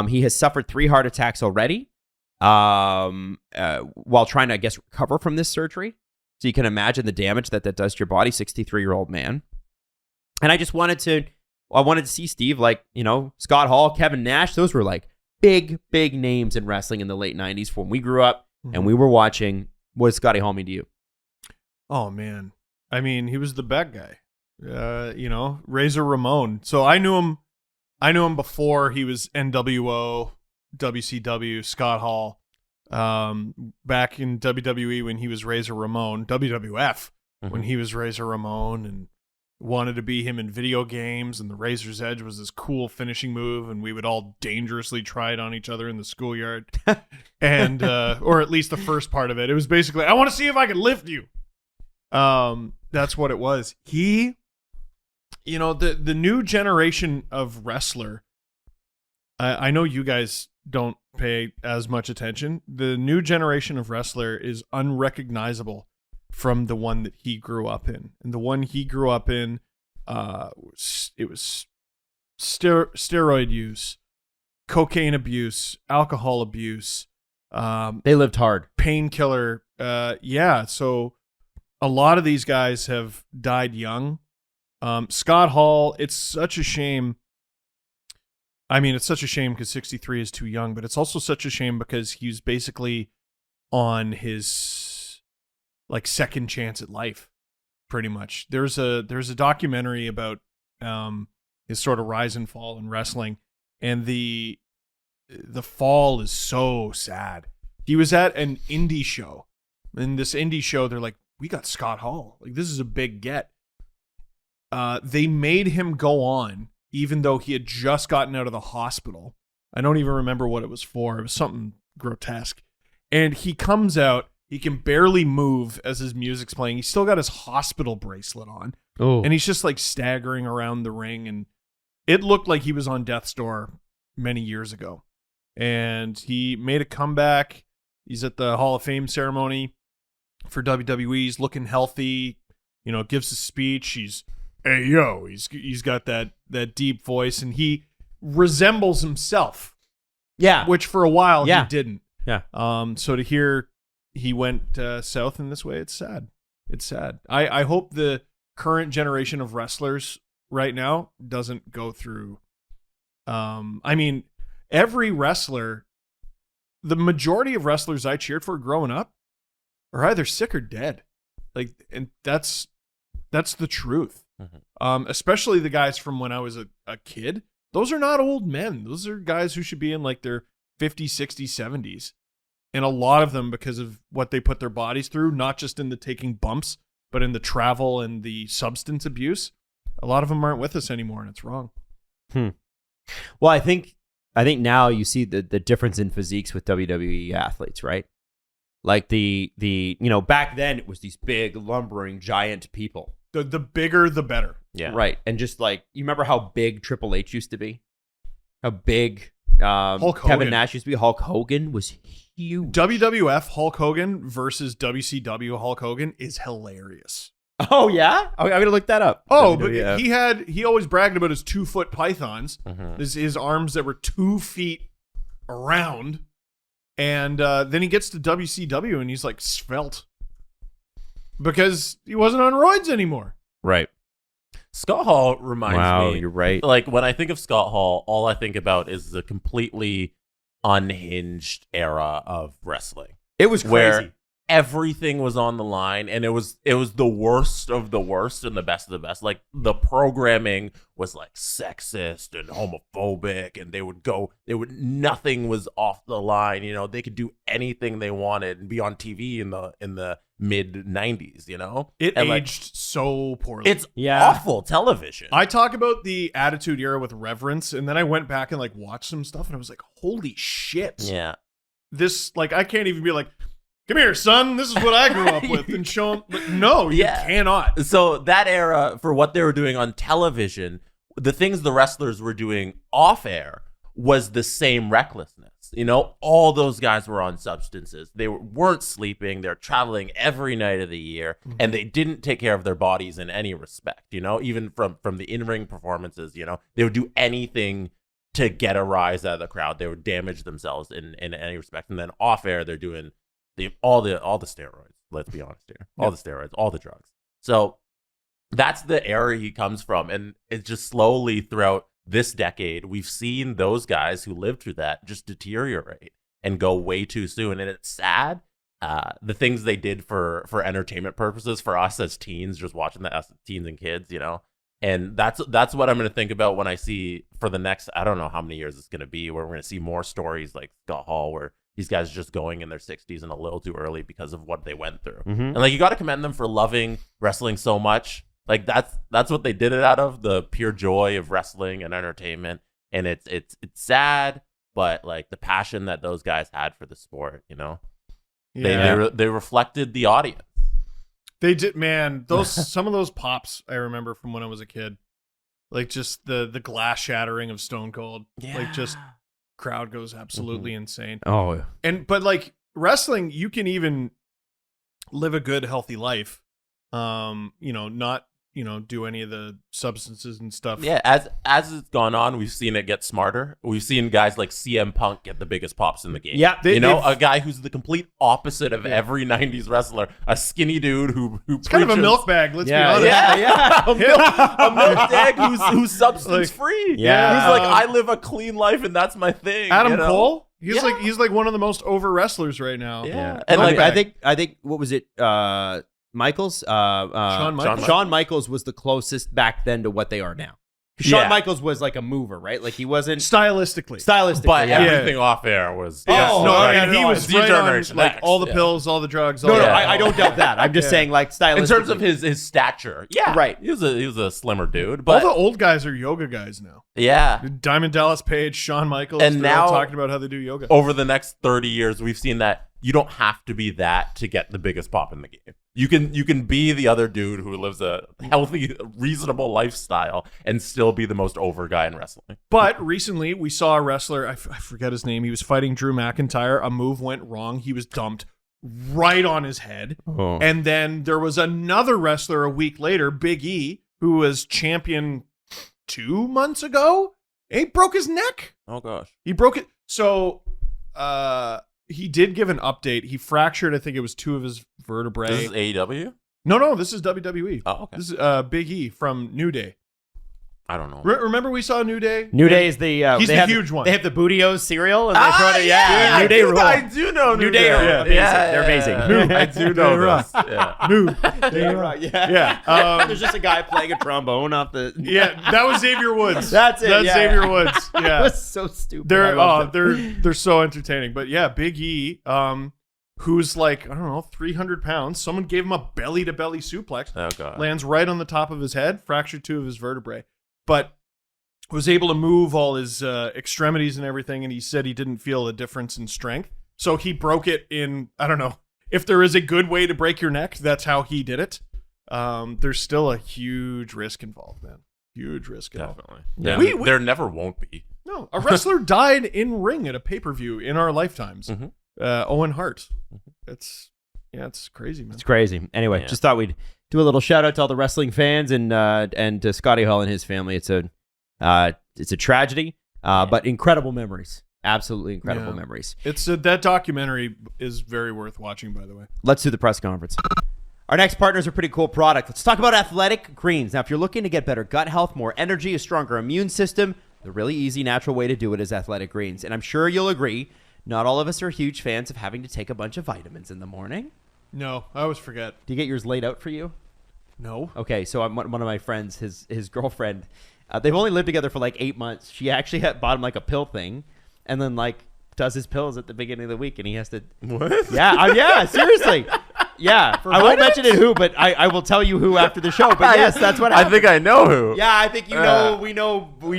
He has suffered 3 heart attacks already while trying to, I guess, recover from this surgery. So you can imagine the damage that does to your body, 63-year-old man. And I just wanted to see Steve, Scott Hall, Kevin Nash. Those were like big, big names in wrestling in the late 90s when we grew up and we were watching. What does Scotty Hall mean to you? Oh, man. I mean, he was the bad guy. Razor Ramon. So I knew him before he was NWO, WCW, Scott Hall. Back in WWE when he was Razor Ramon, WWF when he was Razor Ramon, and wanted to be him in video games, and the Razor's Edge was this cool finishing move, and we would all dangerously try it on each other in the schoolyard. And or at least the first part of it. It was basically, I want to see if I can lift you. That's what it was. The new generation of wrestler, I know you guys don't pay as much attention. The new generation of wrestler is unrecognizable from the one that he grew up in. And the one he grew up in, it was steroid use, cocaine abuse, alcohol abuse. They lived hard. Painkiller. So a lot of these guys have died young. Scott Hall, it's such a shame. I mean, it's such a shame because 63 is too young, but it's also such a shame because he's basically on his second chance at life, pretty much. There's a documentary about his sort of rise and fall in wrestling, and the fall is so sad. He was at an indie show. In this indie show, they're like, we got Scott Hall. This is a big get. They made him go on, even though he had just gotten out of the hospital. I don't even remember what it was for. It was something grotesque. And he comes out. He can barely move as his music's playing. He's still got his hospital bracelet on. Oh. And he's just staggering around the ring. And it looked like he was on death's door many years ago. And he made a comeback. He's at the Hall of Fame ceremony for WWE. He's looking healthy. Gives a speech. He's got that deep voice, and he resembles himself. Yeah. Which for a while he didn't. Yeah. So to hear he went south in this way, it's sad. It's sad. I hope the current generation of wrestlers right now doesn't go through. Every wrestler, the majority of wrestlers I cheered for growing up are either sick or dead. And that's the truth. Mm-hmm. Especially the guys from when I was a kid. Those are not old men. Those are guys who should be in their 50s, 60s, 70s. And a lot of them, because of what they put their bodies through, not just in the taking bumps, but in the travel and the substance abuse, a lot of them aren't with us anymore, and it's wrong. Well, I think now you see the difference in physiques with WWE athletes, right? Back then it was these big, lumbering, giant people. The bigger, the better. Yeah. Right. And just you remember how big Triple H used to be? How big Kevin Nash used to be? Hulk Hogan was huge. WWF Hulk Hogan versus WCW Hulk Hogan is hilarious. Oh, yeah? I'm going to look that up. Oh, WWF. But he always bragged about his 2-foot pythons, his arms that were 2 feet around. And then he gets to WCW and he's svelte. Because he wasn't on roids anymore. Right. Scott Hall reminds me. Wow, you're right. When I think of Scott Hall, all I think about is the completely unhinged era of wrestling. It was crazy. Where everything was on the line, and it was the worst of the worst and the best of the best. Like, the programming was like sexist and homophobic, and nothing was off the line. You know, they could do anything they wanted and be on TV in the mid 90s, you know? It aged so poorly. It's awful television. I talk about the Attitude Era with reverence, and then I went back and like watched some stuff, and I was like, holy shit. Yeah. This, like, I can't even be like, come here, son, this is what I grew up with, and show them. But no, you cannot. So that era, for what they were doing on television, the things the wrestlers were doing off air was the same recklessness. You know, all those guys were on substances. They weren't sleeping. They're traveling every night of the year, and they didn't take care of their bodies in any respect. You know, even from the in-ring performances, you know, they would do anything to get a rise out of the crowd. They would damage themselves in any respect. And then off air, they're doing all the steroids. Let's be honest here. All the steroids, all the drugs. So that's the era he comes from. And it's just slowly throughout this decade, we've seen those guys who lived through that just deteriorate and go way too soon. And it's sad. The things they did for entertainment purposes for us as teens, just watching that as teens and kids, you know. And that's what I'm going to think about when I see, for the next, I don't know how many years it's going to be, where we're going to see more stories like Scott Hall, where these guys are just going in their 60s and a little too early because of what they went through. And like, you got to commend them for loving wrestling so much. Like, that's what they did it out of, the pure joy of wrestling and entertainment. And it's sad, but like the passion that those guys had for the sport, you know, they reflected the audience. They did, man. Some of those pops I remember from when I was a kid, like just the glass shattering of Stone Cold, like just crowd goes absolutely insane. Oh, but like wrestling, you can even live a good, healthy life. You know, not do any of the substances and stuff. Yeah, as it's gone on, we've seen it get smarter. We've seen guys like CM Punk get the biggest pops in the game. Yeah, a guy who's the complete opposite of every 90s wrestler, a skinny dude who it's kind of a milk bag, let's be honest. Yeah. a milk bag who's substance free. Yeah. He's like, I live a clean life and that's my thing. Adam Cole? He's like one of the most over wrestlers right now. Yeah. And like I think what was it? Michaels, Shawn Michaels was the closest back then to what they are now. Shawn Michaels was like a mover, right? Like he wasn't stylistically, but everything off air was. He was right on, like all the pills, all the drugs. I don't doubt that. I'm just saying, like, stylistically, in terms of his stature, right. He was a slimmer dude. But all the old guys are yoga guys now. Yeah, Diamond Dallas Page, Shawn Michaels, and now all talking about how they do yoga. Over the next 30 years, we've seen that you don't have to be that to get the biggest pop in the game. You can be the other dude who lives a healthy, reasonable lifestyle and still be the most over guy in wrestling. But recently, we saw a wrestler, I forget his name, he was fighting Drew McIntyre. A move went wrong. He was dumped right on his head. Oh. And then there was another wrestler a week later, Big E, who was champion 2 months ago. He broke his neck. Oh, gosh. He broke it. So, he did give an update. He fractured, I think it was 2 of his vertebrae. This is AEW? No, this is WWE. Oh, okay. This is Big E from New Day. I don't know. Remember we saw New Day? New Day is the he's the huge one. They have the Bootios cereal and they throw it. New Day rule. I do know New Day. They're amazing. I do know this. New Day. Yeah. There's just a guy playing a trombone off the. Yeah, that was Xavier Woods. That's it. That's Xavier Woods. Yeah. That was so stupid. They're so entertaining. But yeah, Big E, who's like, I don't know, 300 pounds. Someone gave him a belly to belly suplex. Oh god. Lands right on the top of his head, fractured 2 of his vertebrae. But was able to move all his extremities and everything, and he said he didn't feel a difference in strength. So he broke it in, I don't know, if there is a good way to break your neck, that's how he did it. There's still a huge risk involved, man. Huge risk involved. Definitely. Yeah, there never won't be. No, a wrestler died in ring at a pay-per-view in our lifetimes. Mm-hmm. Owen Hart. It's crazy, man. It's crazy. Anyway, just thought we'd do a little shout out to all the wrestling fans and to Scotty Hall and his family. It's a tragedy, but incredible memories. Absolutely incredible memories. It's that documentary is very worth watching, by the way. Let's do the press conference. Our next partner is a pretty cool product. Let's talk about Athletic Greens. Now, if you're looking to get better gut health, more energy, a stronger immune system, the really easy, natural way to do it is Athletic Greens. And I'm sure you'll agree, not all of us are huge fans of having to take a bunch of vitamins in the morning. No, I always forget. Do you get yours laid out for you? No. Okay, so one of my friends, his girlfriend, they've only lived together for like 8 months. She actually bought him like a pill thing, and then like does his pills at the beginning of the week, and he has to. What? Yeah, seriously. Yeah, I won't mention it who, but I will tell you who after the show. But yes, that's what happened. I think I know who. Yeah, I think you know. We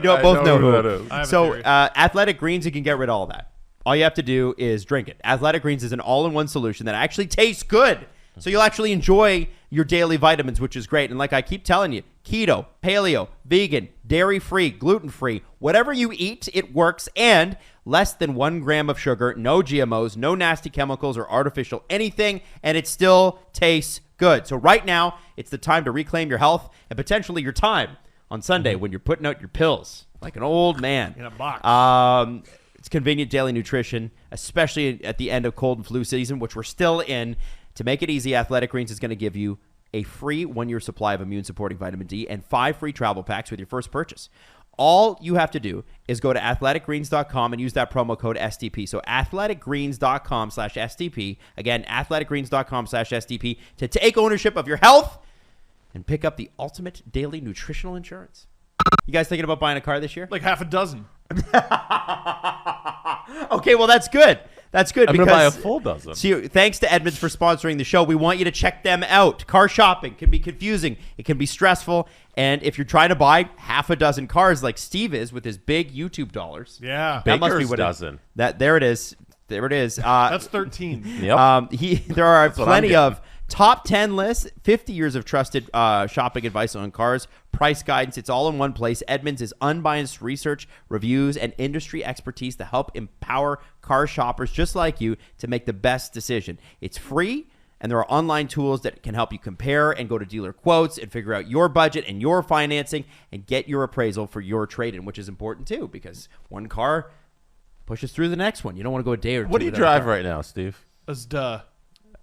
both know who that is. I have a So theory. Athletic Greens, you can get rid of all that. All you have to do is drink it. Athletic Greens is an all-in-one solution that actually tastes good. So you'll actually enjoy your daily vitamins, which is great. And like I keep telling you, keto, paleo, vegan, dairy-free, gluten-free, whatever you eat, it works. And less than 1 gram of sugar, no GMOs, no nasty chemicals or artificial anything, and it still tastes good. So right now, it's the time to reclaim your health and potentially your time on Sunday when you're putting out your pills like an old man. In a box. It's convenient daily nutrition, especially at the end of cold and flu season, which we're still in. To make it easy, Athletic Greens is going to give you a free 1-year supply of immune-supporting vitamin D and 5 free travel packs with your first purchase. All you have to do is go to athleticgreens.com and use that promo code SDP. So athleticgreens.com/SDP. Again, athleticgreens.com/SDP to take ownership of your health and pick up the ultimate daily nutritional insurance. You guys thinking about buying a car this year? Like half a dozen. Okay, well, that's good. That's good. I'm because going to buy a full dozen. See, thanks to Edmunds for sponsoring the show. We want you to check them out. Car shopping can be confusing. It can be stressful. And if you're trying to buy half a dozen cars like Steve is with his big YouTube dollars. Yeah. That must be Baker's what dozen. There it is. There it is. That's 13. Yep. There are what I'm plenty getting. of top 10 lists, 50 years of trusted shopping advice on cars, price guidance. It's all in one place. Edmunds is unbiased research, reviews, and industry expertise to help empower car shoppers just like you to make the best decision. It's free, and there are online tools that can help you compare and go to dealer quotes and figure out your budget and your financing and get your appraisal for your trade-in, which is important too because one car pushes through the next one. You don't want to go a day or two. What do you without a drive car. right now, Steve? That's A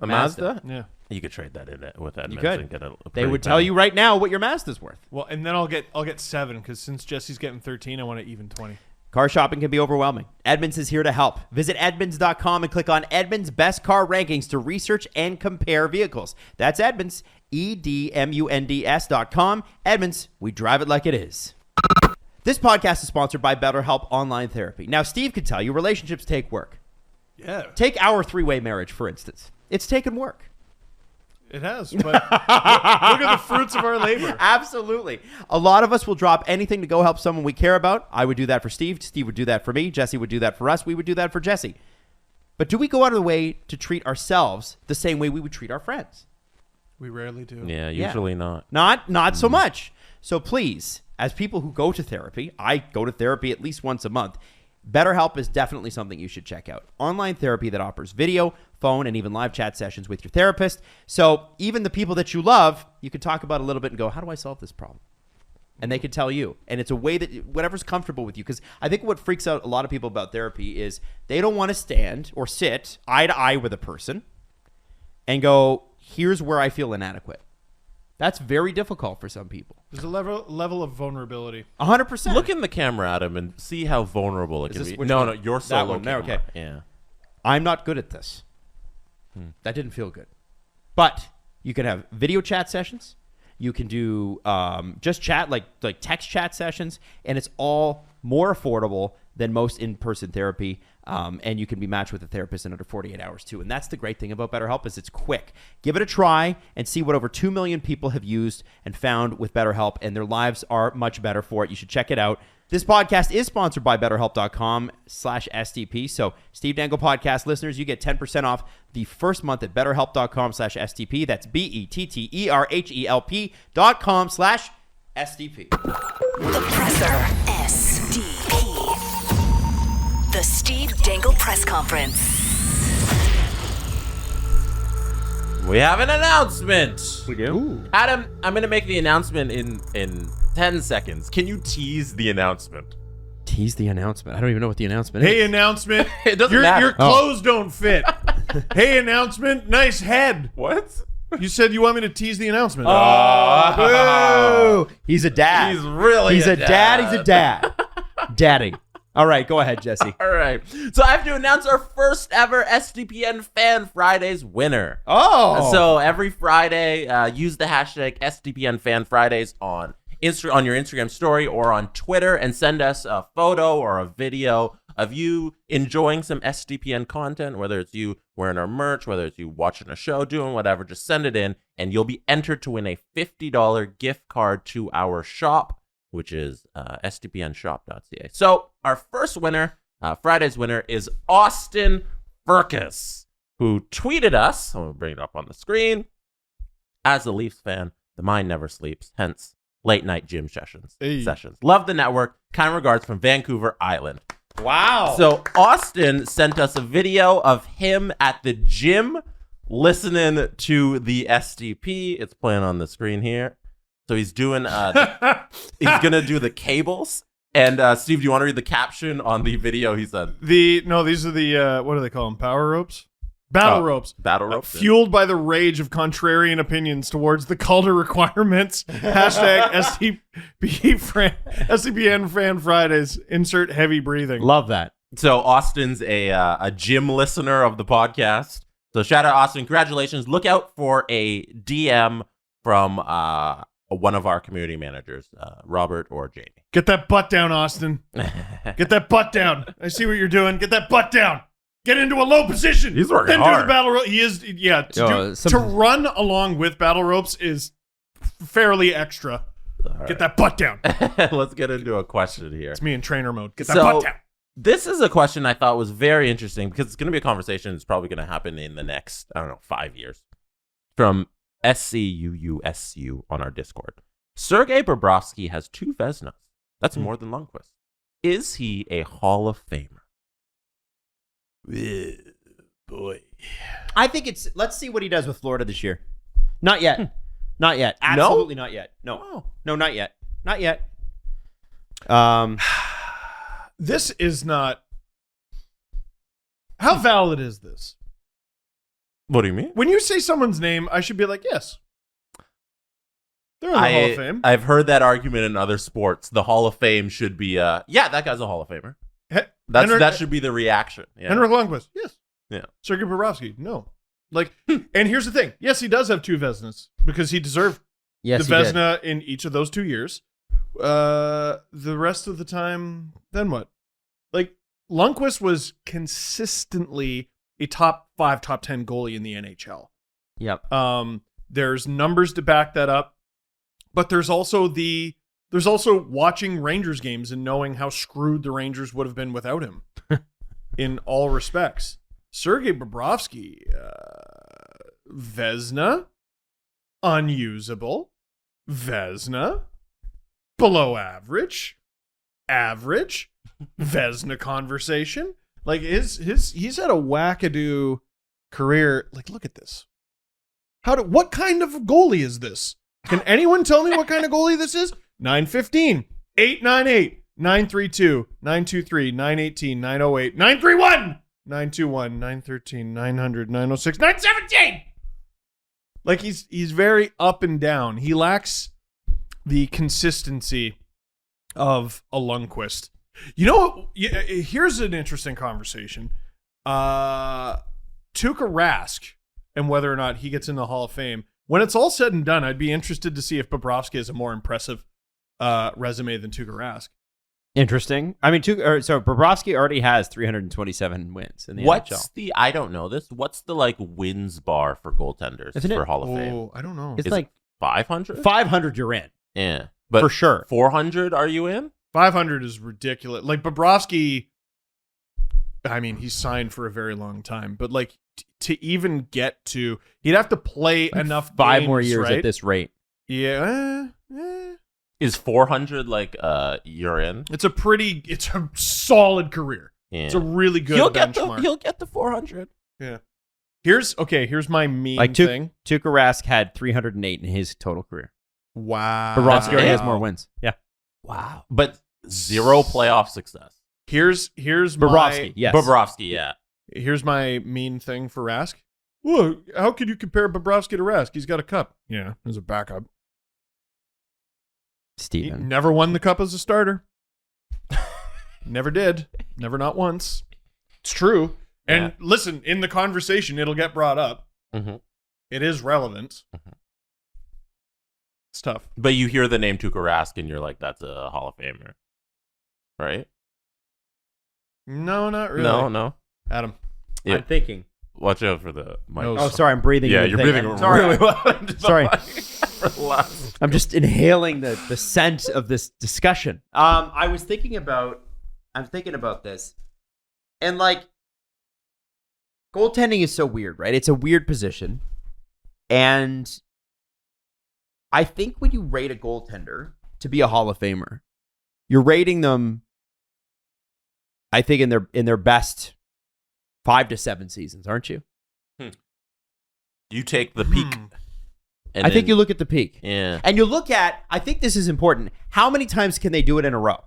Mazda. Mazda? Yeah. You could trade that in with Edmunds. You could. And get a They pretty would tell penny. you right now what your Mazda's worth. Well, and then I'll get 7 because since Jesse's getting 13, I want to even 20. Car shopping can be overwhelming. Edmunds is here to help. Visit Edmunds.com and click on Edmunds Best Car Rankings to research and compare vehicles. That's Edmunds, EDMUNDS.com. Edmunds, we drive it like it is. This podcast is sponsored by BetterHelp Online Therapy. Now, Steve could tell you relationships take work. Yeah. Take our 3-way marriage, for instance. It's taken work. It has. But look at the fruits of our labor. Absolutely. A lot of us will drop anything to go help someone we care about. I would do that for Steve. Steve would do that for me. Jesse would do that for us. We would do that for Jesse. But do we go out of the way to treat ourselves the same way we would treat our friends? We rarely do. Yeah, usually not. Not so much. So please, as people who go to therapy, I go to therapy at least once a month. BetterHelp is definitely something you should check out. Online therapy that offers video, phone, and even live chat sessions with your therapist. So even the people that you love, you can talk about a little bit and go, how do I solve this problem? And they can tell you. And it's a way that whatever's comfortable with you. Because I think what freaks out a lot of people about therapy is they don't want to stand or sit eye to eye with a person and go, here's where I feel inadequate. That's very difficult for some people. There's a level of vulnerability. 100%. Look in the camera at him and see how vulnerable it Is can this be. which No, one? no, your That solo one there, camera. okay. Yeah. I'm not good at this. That didn't feel good. But you can have video chat sessions. You can do just chat, like text chat sessions, and it's all more affordable than most in-person therapy. And you can be matched with a therapist in under 48 hours too. And that's the great thing about BetterHelp is it's quick. Give it a try and see what over 2 million people have used and found with BetterHelp, and their lives are much better for it. You should check it out. This podcast is sponsored by BetterHelp.com/STP. So Steve Dangle Podcast listeners, you get 10% off the first month at BetterHelp.com/STP. That's BetterHelp.com/STP. The Presser. SDP. The Steve Dangle Press Conference. We have an announcement. We do? Adam, I'm going to make the announcement in 10 seconds. Can you tease the announcement? Tease the announcement. I don't even know what the announcement Hey, is. announcement. It doesn't your, matter. Your clothes don't fit. Hey, announcement. Nice head. What? You said you want me to tease the announcement. Boo! He's a dad. He's really He's a a dad. dad. He's a dad. Daddy. All right, go ahead, Jesse. All right. So I have to announce our first ever SDPN Fan Fridays winner. Oh. So every Friday, use the hashtag SDPN Fan Fridays on your Instagram story or on Twitter and send us a photo or a video of you enjoying some SDPN content, whether it's you wearing our merch, whether it's you watching a show, doing whatever. Just send it in, and you'll be entered to win a $50 gift card to our shop, which is sdpnshop.ca. So our first winner, Friday's winner, is Auston Matthews, who tweeted us. I'm going to bring it up on the screen. As a Leafs fan, the mind never sleeps, hence late night gym sessions. Love the network. Kind regards from Vancouver Island. Wow. So Austin sent us a video of him at the gym listening to the SDP. It's playing on the screen here. So he's doing, he's going to do the cables. And Steve, do you want to read the caption on the video he said? These are the, what do they call them? Power ropes? Battle ropes. Battle ropes. Fueled by the rage of contrarian opinions towards the Calder requirements. Hashtag SDPN Fan Fridays. Insert heavy breathing. Love that. So Austin's a gym listener of the podcast. So shout out Austin. Congratulations. Look out for a DM from one of our community managers, Robert or Jamie. Get that butt down, Austin. Get that butt down. I see what you're doing. Get that butt down. Get into a low position. He's working then hard. do the battle rope. He is, yeah. To run along with battle ropes is fairly extra. Right. Get that butt down. Let's get into a question here. It's me in trainer mode. Get that butt down. This is a question I thought was very interesting because it's going to be a conversation that's probably going to happen in the next, 5 years. From SCUUSU on our Discord. Sergei Bobrovsky has 2 Vezinas. That's more than Lundqvist. Is he a Hall of Famer? Boy. I think let's see what he does with Florida this year. Not yet. Not yet. Absolutely not yet. No. Oh. No, not yet. Not yet. This is not. How valid is this? What do you mean? When you say someone's name, I should be like, yes. They're in the Hall of Fame. I've heard that argument in other sports. The Hall of Fame should be, yeah, that guy's a Hall of Famer. That should be the reaction. Yeah. Henrik Lundqvist, yes. Yeah. Sergei Bobrovsky, no. Like, and here's the thing. Yes, he does have 2 Vezinas because he deserved the Vezina in each of those 2 years. The rest of the time, then what? Like, Lundqvist was consistently a top 5, top 10 goalie in the NHL. Yep. There's numbers to back that up, but there's also watching Rangers games and knowing how screwed the Rangers would have been without him in all respects. Sergei Bobrovsky, Vezina, unusable, Vezina, below average, Vezina conversation. Like he's had a wackadoo career. Like, look at this. What kind of goalie is this? Can anyone tell me what kind of goalie this is? 915, 898, 932, 923, 918, 908, 931, 921, 913, 900, 906, 917. Like he's very up and down. He lacks the consistency of a Lundqvist. You know, here's an interesting conversation. Tuukka Rask and whether or not he gets in the Hall of Fame. When it's all said and done, I'd be interested to see if Bobrovsky has a more impressive resume than Tuukka Rask. Interesting. I mean, Bobrovsky already has 327 wins in the NHL. I don't know this. What's the wins bar for goaltenders for Hall of Fame? Oh, I don't know. It's like 500? 500 you're in. Yeah. But for sure. 400 are you in? 500 is ridiculous. Like Bobrovsky, I mean, he's signed for a very long time, but to even get to, he'd have to play enough 5 games, more years right? at this rate. Yeah. Is 400 you're in? It's a solid career. Yeah. It's a really good benchmark. He'll get the 400. Yeah. Here's my mean thing. Tuukka Rask had 308 in his total career. Wow. Bobrovsky already has more wins. Yeah. Wow. But 0 playoff success. Here's Bobrovsky. Yes. Bobrovsky, yeah. Here's my mean thing for Rask. Well, how could you compare Bobrovsky to Rask? He's got a cup. Yeah, as a backup. Steven. He never won the cup as a starter. Never did. Never, not once. It's true. And listen, in the conversation, it'll get brought up. Mm-hmm. It is relevant. Mm-hmm. It's tough. But you hear the name Tuukka Rask and you're like, that's a Hall of Famer. Right? No, not really. No. Adam. Yeah. I'm thinking. Watch out for the mic. Oh, sorry, I'm breathing. Yeah, in the you're thing. breathing Sorry. really well. Sorry. Relax. I'm just inhaling the scent of this discussion. I'm thinking about this. And like, goaltending is so weird, right? It's a weird position. And I think when you rate a goaltender to be a Hall of Famer, you're rating them, I think, in their best 5 to 7 seasons, aren't you? You take the peak. I think you look at the peak. Yeah. And you look at, I think this is important, how many times can they do it in a row?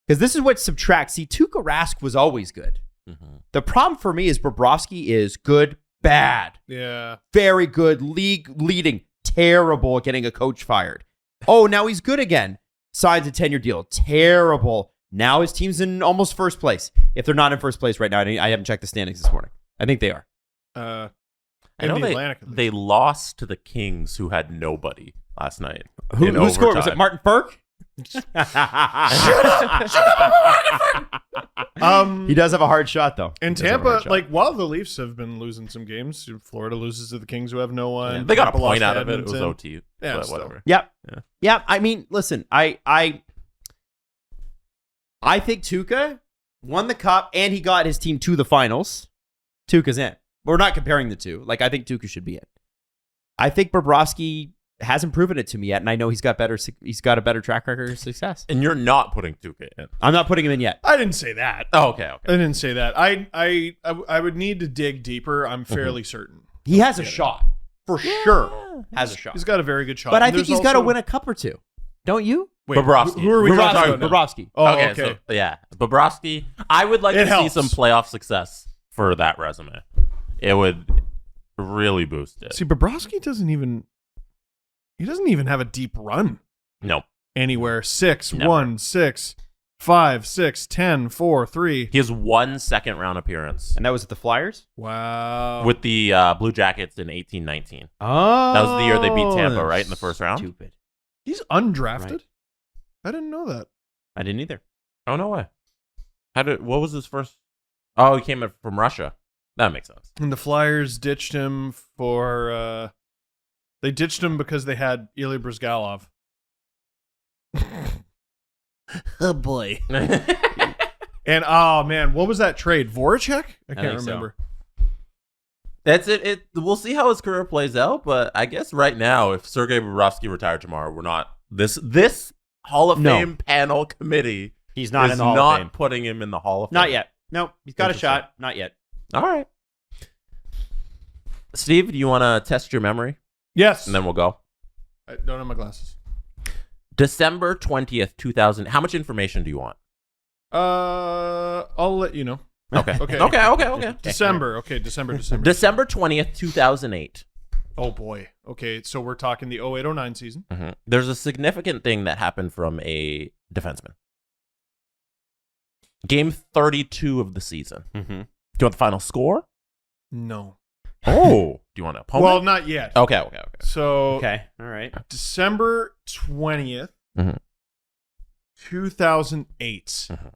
Because this is what subtracts. See, Tuukka Rask was always good. Mm-hmm. The problem for me is Bobrovsky is good, bad. Yeah. Very good, league leading, terrible at getting a coach fired. Oh, now he's good again. Signs a 10-year deal. Terrible. Now his team's in almost first place. If they're not in first place right now, I haven't checked the standings this morning. I think they are. I know they lost to the Kings, who had nobody last night. Who scored? Was it Martin Ferk? He does have a hard shot, though. In Tampa, like, while the Leafs have been losing some games, Florida loses to the Kings, who have no one. Yeah, they got Tampa a point lost out to of it. It was Edmonton. OT. Yeah, but still. whatever. Yep. Yeah. I mean, listen, I think Tuukka won the cup and he got his team to the finals. Tuukka's in. We're not comparing the two. Like, I think Tuukka should be in. I think Bobrovsky hasn't proven it to me yet, and I know he's got a better track record of success. And you're not putting Tuukka in. I'm not putting him in yet. I didn't say that. Oh, okay. I didn't say that. I would need to dig deeper. I'm fairly certain. He has a shot. For sure. Has a shot. He's got a very good shot. But I And think there's he's got to also- win a cup or two. Don't you? Wait, Bobrovsky. Who are we talking about now? Bobrovsky. Oh, okay. okay. So, yeah. Bobrovsky. I would like It to helps. see some playoff success for that resume. It would really boost it. See, Bobrovsky doesn't even have a deep run No. anywhere. 6, Never. 1, 6, 5, 6, 10, 4, 3. He has 1 second round appearance And that was at the Flyers? Wow. with the Blue Jackets in 18-19. Oh. That was the year they beat Tampa, right, in the first round? Stupid. He's undrafted? Right. I didn't know that. I didn't either. Oh, no way. What was his first? Oh, he came from Russia. That makes sense. And the Flyers ditched him for they ditched him because they had Ilya Bryzgalov. Oh, boy. And oh man, what was that trade? Voracek? I can't think so. remember. That's it. We'll see how his career plays out, but I guess right now, if Sergei Bobrovsky retired tomorrow, we're not this Hall of No. Fame panel committee. He's not is in the Hall not of Fame. putting him in the Hall of Fame. Not yet. Nope. He's got a Interesting. shot. Not yet. All right. Steve, do you want to test your memory? Yes. And then we'll go. I don't have my glasses. December 20th, 2000. How much information do you want? I'll let you know. Okay. Okay. Okay. December. Okay, December. December 20th, 2008. Oh boy. Okay, so we're talking the 08-09 season. Mm-hmm. There's a significant thing that happened from a defenseman. Game 32 of the season. Mm-hmm. Do you want the final score? No. Oh. Do you want an opponent? Well, not yet. Okay. So Okay. All right. December 20th, Mhm. 2008. Mhm.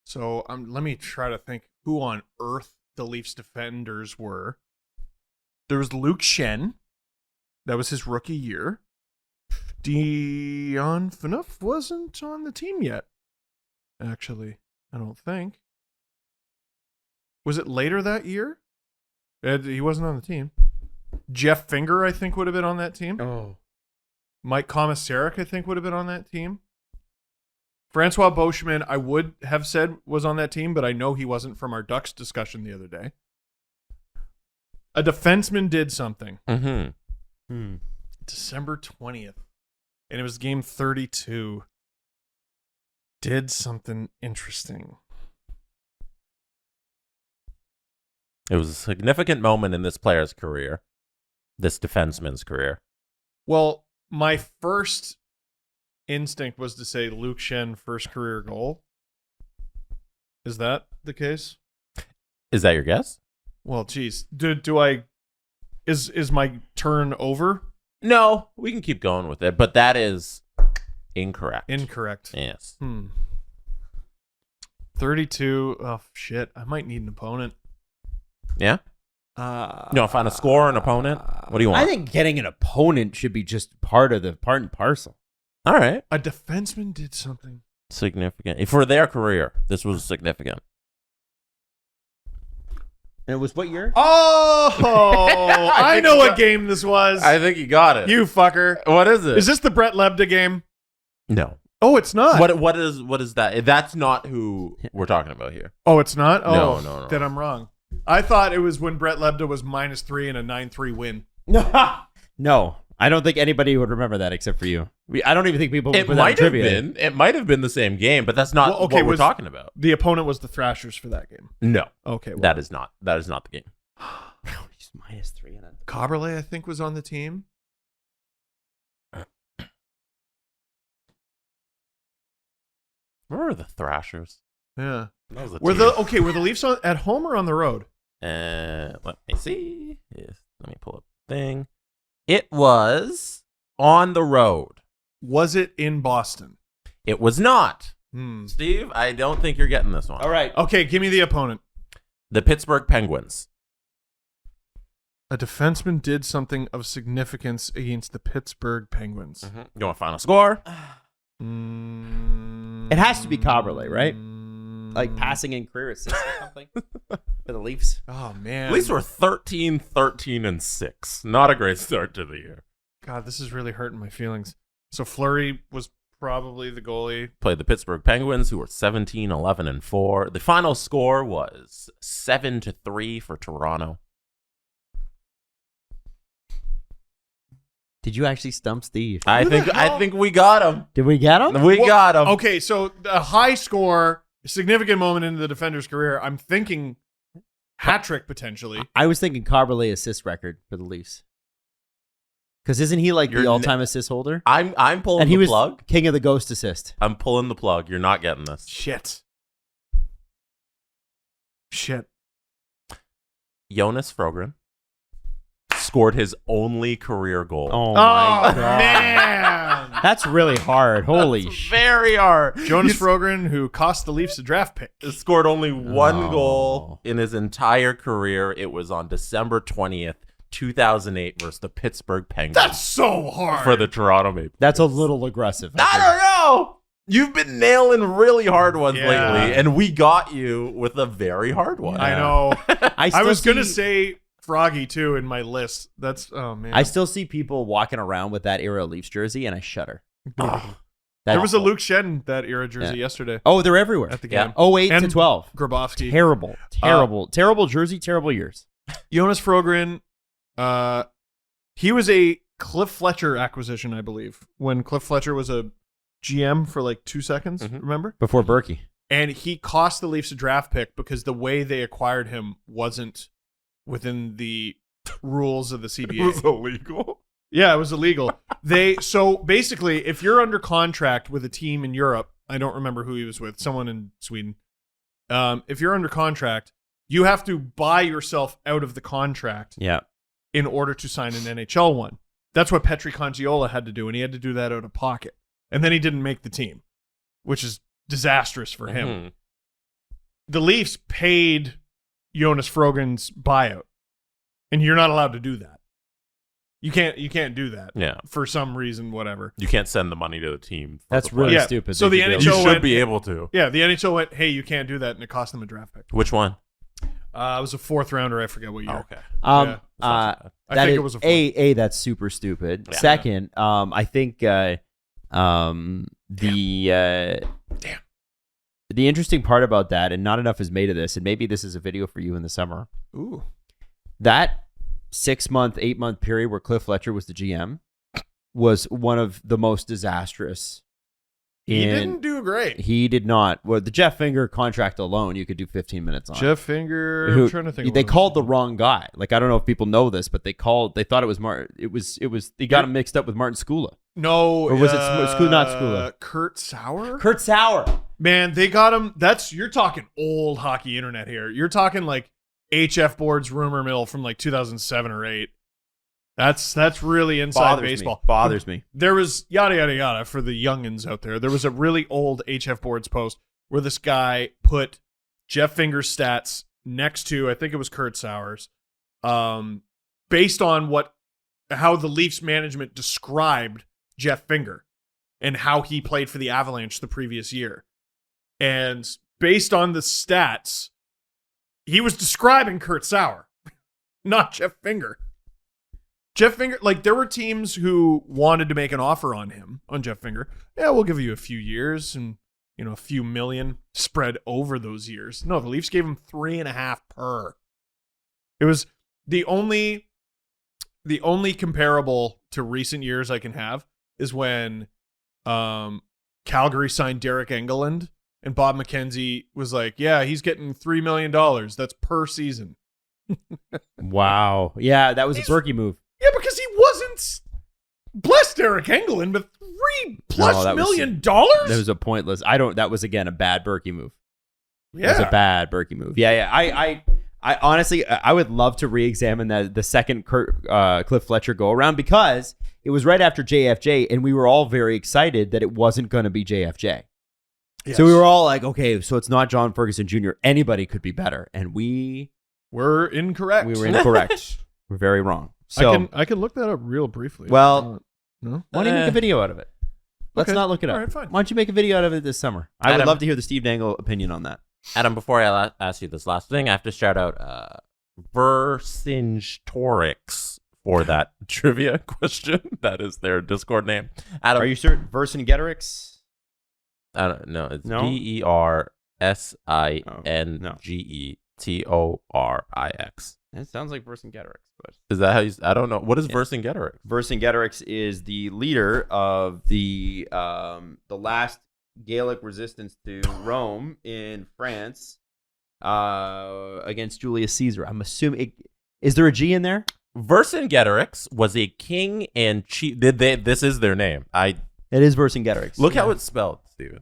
So let me try to think who on earth the Leafs defenders were. There was Luke Schenn. That was his rookie year. Dion Phaneuf wasn't on the team yet. Actually, I don't think. Was it later that year? He wasn't on the team. Jeff Finger, I think, would have been on that team. Oh. Mike Komisarek, I think, would have been on that team. Francois Beauchemin, I would have said was on that team, but I know he wasn't from our Ducks discussion the other day. A defenseman did something. Mm-hmm. December 20th. And it was game 32. Did something interesting. It was a significant moment in this player's career, this defenseman's career. Well, my first instinct was to say Luke Schenn, first career goal. Is that the case? Is that your guess? Well, geez. Do I... Is my turn over? No, we can keep going with it, but that is incorrect. Incorrect. Yes. 32. Oh, shit. I might need an opponent. Yeah? You want to find a score or an opponent? What do you want? I think getting an opponent should be just part and parcel. All right. A defenseman did something Significant. For their career, this was significant. And it was what year? Oh, I know what game this was. I think you got it. You fucker. What is it? Is this the Brett Lebda game? No. Oh, it's not. What is that? That's not who we're talking about here. Oh, it's not? Oh, No. Then I'm wrong. I thought it was when Brett Lebda was -3 and a 9-3 win. No, I don't think anybody would remember that except for you. I don't even think people would It put that in might have trivia. been. It might have been the same game, but that's not what we're talking about. The opponent was the Thrashers for that game. No. Okay. Well, That is not the game. He's -3 and a... Coberley, I think, was on the team. Remember the Thrashers? Yeah. That was a Were team. the Leafs at home or on the road? Let me see. Yes, let me pull up the thing. It was on the road. Was it in Boston? It was not. Hmm. Steve, I don't think you're getting this one. All right. Okay, give me the opponent. The Pittsburgh Penguins. A defenseman did something of significance against the Pittsburgh Penguins. Mm-hmm. You want final score? It has to be Coberley, right? Like passing in career assist or something for the Leafs. Oh, man. At least we're 13, 13, and 6. Not a great start to the year. God, this is really hurting my feelings. So Fleury was probably the goalie. Played the Pittsburgh Penguins, who were 17, 11, and 4. The final score was 7-3 for Toronto. Did you actually stump Steve? I think we got him. Did we get him? We got him. Okay, so a high score, significant moment in the defender's career. I'm thinking hat trick potentially. I was thinking Coberley assist record for the Leafs. Because isn't he like You're the all-time assist holder? I'm pulling And he the was plug. king of the ghost assist. I'm pulling the plug. You're not getting this. Shit. Jonas Frogren scored his only career goal. Oh, my God. Man. That's really hard. Holy It's shit. very hard. Jonas Frogren, who cost the Leafs a draft pick. Scored only one Oh. goal in his entire career. It was on December 20th, 2008 versus the Pittsburgh Penguins. That's so hard. for the Toronto Maple Leafs. That's a little aggressive. I don't know. You've been nailing really hard ones Yeah. lately, and we got you with a very hard one. I know. I was still going to see- say Froggy, too, in my list. That's, oh, man. I still see people walking around with that era Leafs jersey, and I shudder. There was a Luke Shen that era jersey yesterday Oh, they're everywhere. at the Yeah. game. 08 to And 12. Grabowski. Terrible jersey, terrible years. Jonas Frogren, he was a Cliff Fletcher acquisition, I believe, when Cliff Fletcher was a GM for like 2 seconds, Mhm. remember? Before Berkey. And he cost the Leafs a draft pick because the way they acquired him wasn't within the rules of the CBA. illegal. Yeah, it was illegal. So basically, if you're under contract with a team in Europe, I don't remember who he was with, someone in Sweden. If you're under contract, you have to buy yourself out of the contract Yeah. in order to sign an NHL one. That's what Petri Conciola had to do, and he had to do that out of pocket. And then he didn't make the team, which is disastrous for him. Mhm. The Leafs paid Jonas Frogren's buyout, and you're not allowed to do that. You can't do that. Yeah. For some reason, whatever. You can't send the money to the team. for That's the really player. Yeah, stupid. so They the should be able You NHL should went- be able to. Yeah, the NHL went, hey, you can't do that, and it cost them a draft pick. Which one? It was a 4th rounder. I forget what year. Oh, okay. Yeah. Yeah. I I that think is- it was a 4th. That's super stupid. Yeah. Second, I think the interesting part about that, and not enough is made of this, and maybe this is a video for you in the summer. Ooh. That 6-month, 8-month period where Cliff Fletcher was the GM was one of the most disastrous. He didn't do great. He did not. Well, the Jeff Finger contract alone, you could do 15 minutes on. Jeff Finger. Who- I'm trying to think. They called the wrong guy. Like, I don't know if people know this, but they thought it was Martin. It was. They got him mixed up with Martin Skula. No. Or was it not Skula? Kurt Sauer? Kurt Sauer. Man, they got him. You're talking old hockey internet here. You're talking like HF Board's rumor mill from like 2007 or 8. That's really inside baseball. Bothers me. There was yada yada yada for the youngins out there. There was a really old HF Boards post where this guy put Jeff Finger's stats next to, I think it was Kurt Sauer's, based on how the Leafs management described Jeff Finger and how he played for the Avalanche the previous year. And based on the stats, he was describing Kurt Sauer, not Jeff Finger. Jeff Finger, like there were teams who wanted to make an offer on Jeff Finger. Yeah, we'll give you a few years and a few million spread over those years. No, the Leafs gave him 3.5 per. It was the only comparable to recent years I can have is when Calgary signed Derek Engelland and Bob McKenzie was like, yeah, he's getting $3 million. That's per season. Wow. Yeah, that was a Berkey move. Yeah, because he wasn't, bless Derek Engelland, but $3+ million? That was a pointless. That was again a bad Berkey move. Yeah. It was a bad Berkey move. Yeah. I honestly, I would love to re-examine the second Cliff Fletcher go around because it was right after JFJ, and we were all very excited that it wasn't going to be JFJ. Yes. So we were all like, okay, so it's not John Ferguson Jr. Anybody could be better, and we were incorrect. We were incorrect. We're very wrong. So I can look that up real briefly. Well, no? Why don't you make a video out of it? Let's not look it up. All right, fine. Why don't you make a video out of it this summer? I would love to hear the Steve Dangle opinion on that. Adam, before I ask you this last thing, I have to shout out Vercingetorix for that trivia question. That is their Discord name. Adam, are you certain? Vercingetorix? I don't know. It's no? Versingetorix. It sounds like Vercingetorix, but is that how you? I don't know. What is Vercingetorix? Vercingetorix is the leader of the last Gaelic resistance to Rome in France against Julius Caesar. I'm assuming. Is there a G in there? Vercingetorix was a king and chief. This is their name. It is Vercingetorix. Look how it's spelled, Steven.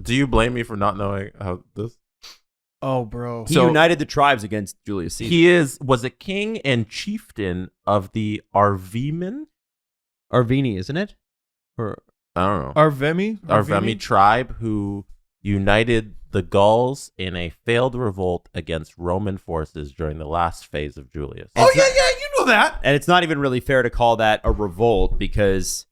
Do you blame me for not knowing how this? Oh, bro. He united the tribes against Julius Caesar. He was a king and chieftain of the Arvini, isn't it? Or I don't know. Arvemi tribe who united the Gauls in a failed revolt against Roman forces during the last phase of Julius. Oh, yeah, you know that. And it's not even really fair to call that a revolt because